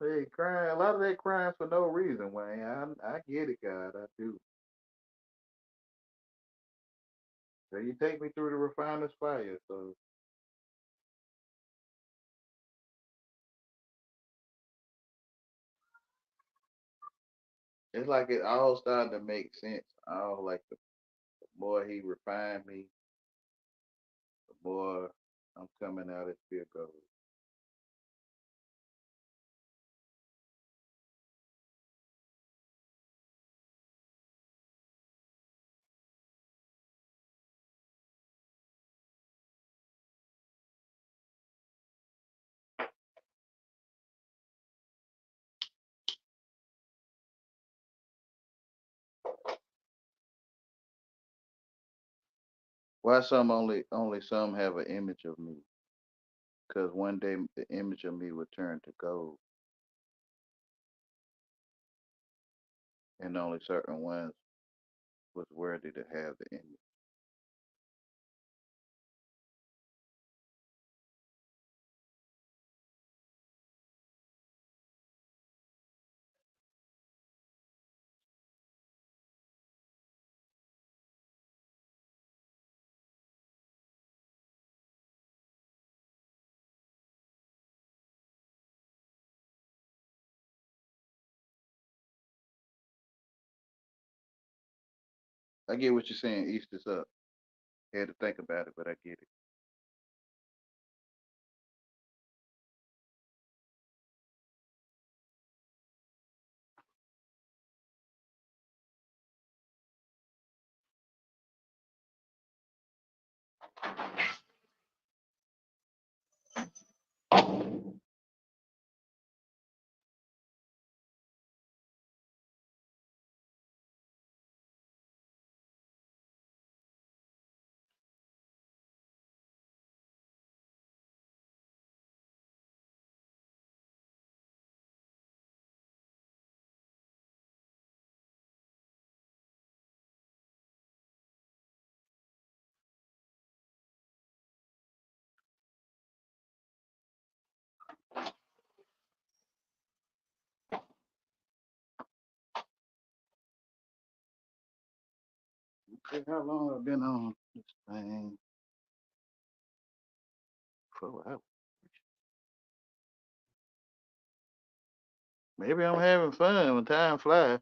Hey, crying. A lot of that crying for no reason, Wayne. I get it, God. I do. So you take me through the refiner's fire. So it's like it all started to make sense. All like the more he refined me, the more I'm coming out as pure gold. Why some only some have an image of me? Because one day the image of me would turn to gold, and only certain ones was worthy to have the image. I get what you're saying. Easter's up. Had to think about it, but I get it. Okay, how long I've been on this thing? 4 hours. Maybe I'm having fun when time flies.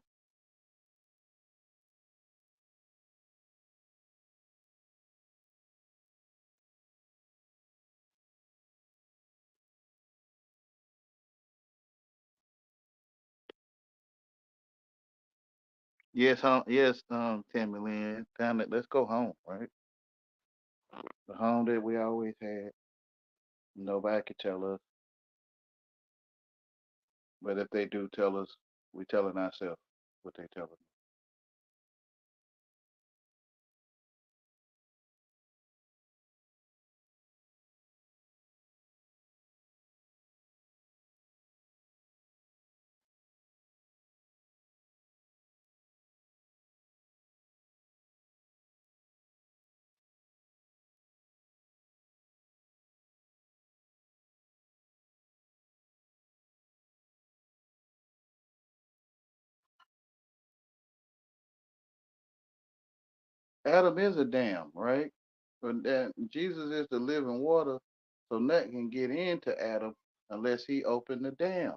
Yes, yes, Tammy Lynn. Let's go home, right? The home that we always had. Nobody could tell us. But if they do tell us, we telling ourselves what they telling us. Adam is a dam, right? But that Jesus is the living water, so nothing can get into Adam unless he opened the dam.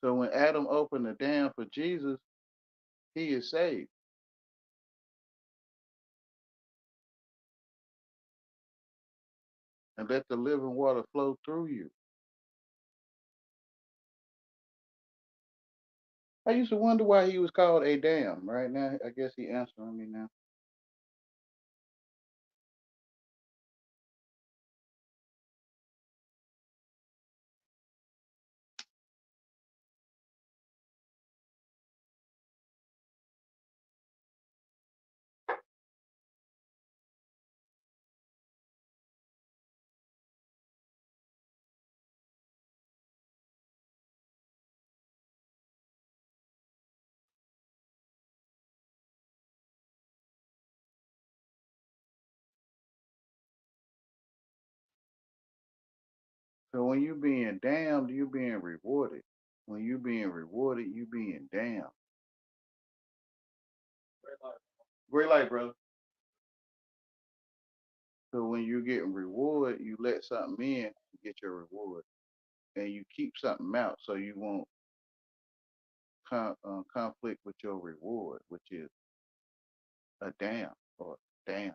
So when Adam opened the dam for Jesus, he is saved. And let the living water flow through you. I used to wonder why he was called a dam. Right now, I guess he answering me now. So when you being damned, you being rewarded. When you being rewarded, you being damned. Great light, brother. So when you getting reward, you let something in to get your reward, and you keep something out so you won't conflict with your reward, which is a dam or dam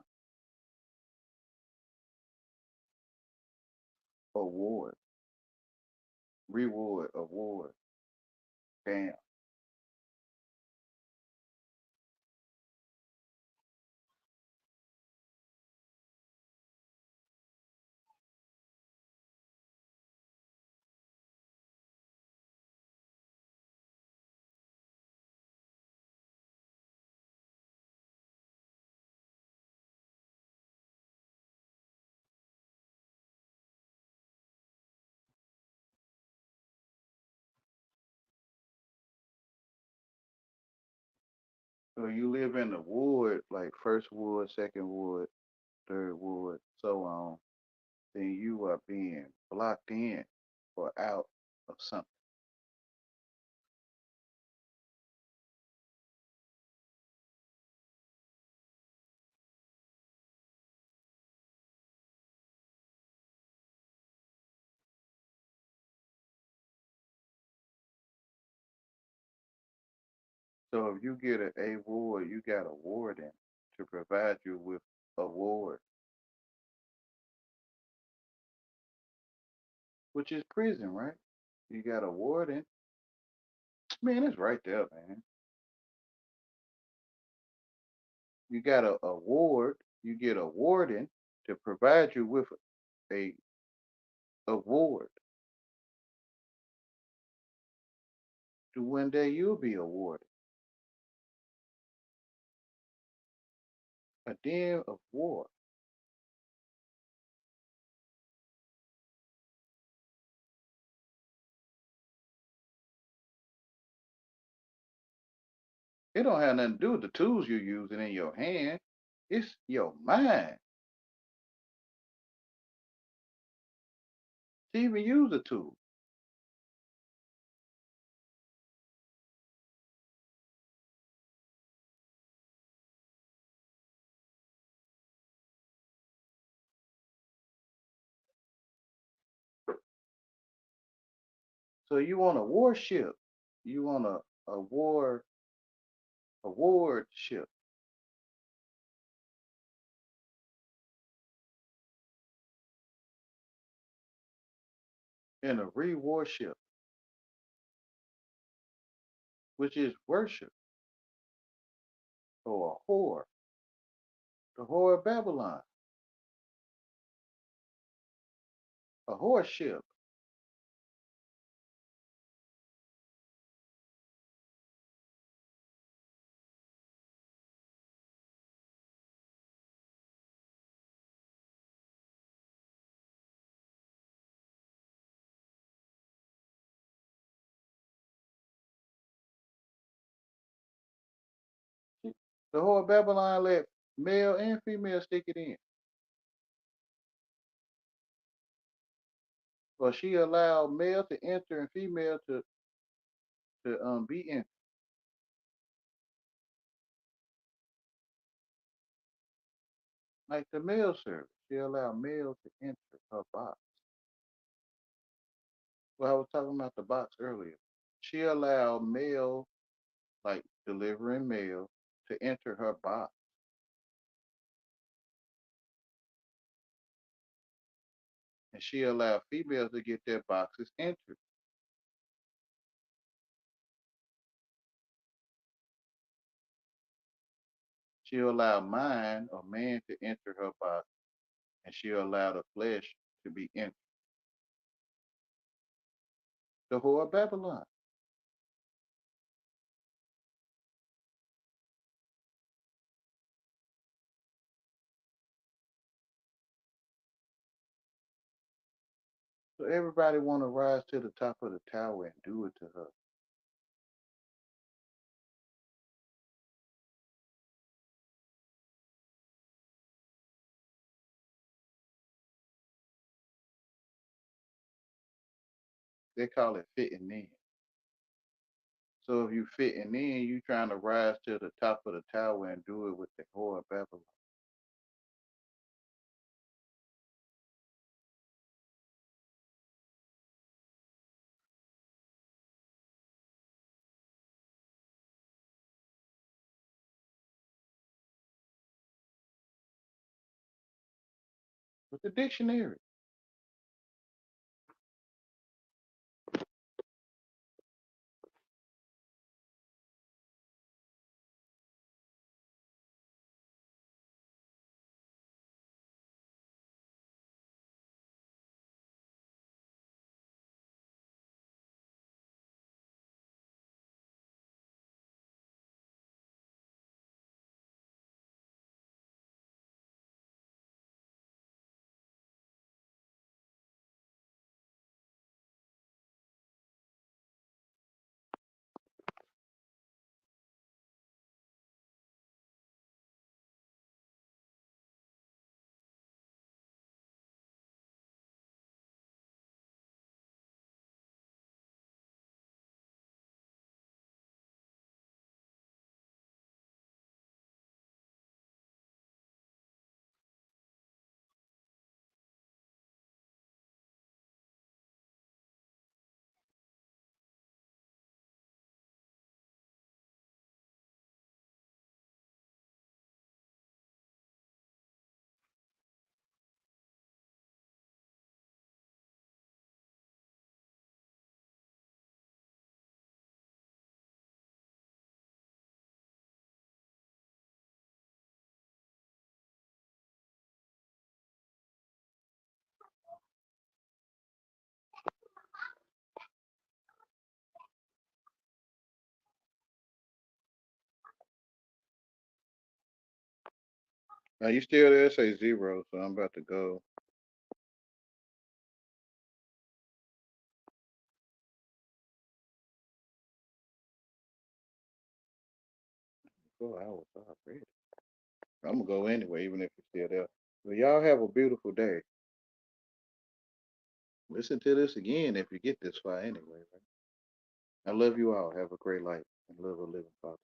award, reward, award, dam. So you live in the ward, like first ward, second ward, third ward, so on. Then you are being blocked in or out of something. So if you get a ward, you got a warden to provide you with a ward, which is prison, right? You got a warden. Man, it's right there, man. You got a ward. You get a warden to provide you with a award. To one day you'll be awarded a den of war. It don't have nothing to do with the tools you're using in your hand. It's your mind to even use a tool. So you want a warship. You want a war award ship and a reward ship, which is worship or a whore, the whore of Babylon, a horse ship. The whore of Babylon let male and female stick it in. Or she allow male to enter and female to be entered. Like the mail service, she allow male to enter her box. Well, I was talking about the box earlier. She allowed mail, like delivering mail, to enter her box, and she allowed females to get their boxes entered. She allowed mine or man to enter her box, and she allowed the flesh to be entered. The whore of Babylon. So everybody want to rise to the top of the tower and do it to her. They call it fitting in. So if you fitting in, you trying to rise to the top of the tower and do it with the whore of Babylon. With the dictionary. Now you still there? Say zero. So I'm about to go. 4 hours already. I'm gonna go anyway, even if you're still there. But y'all have a beautiful day. Listen to this again if you get this far anyway. Right? I love you all. Have a great life and live a living Father.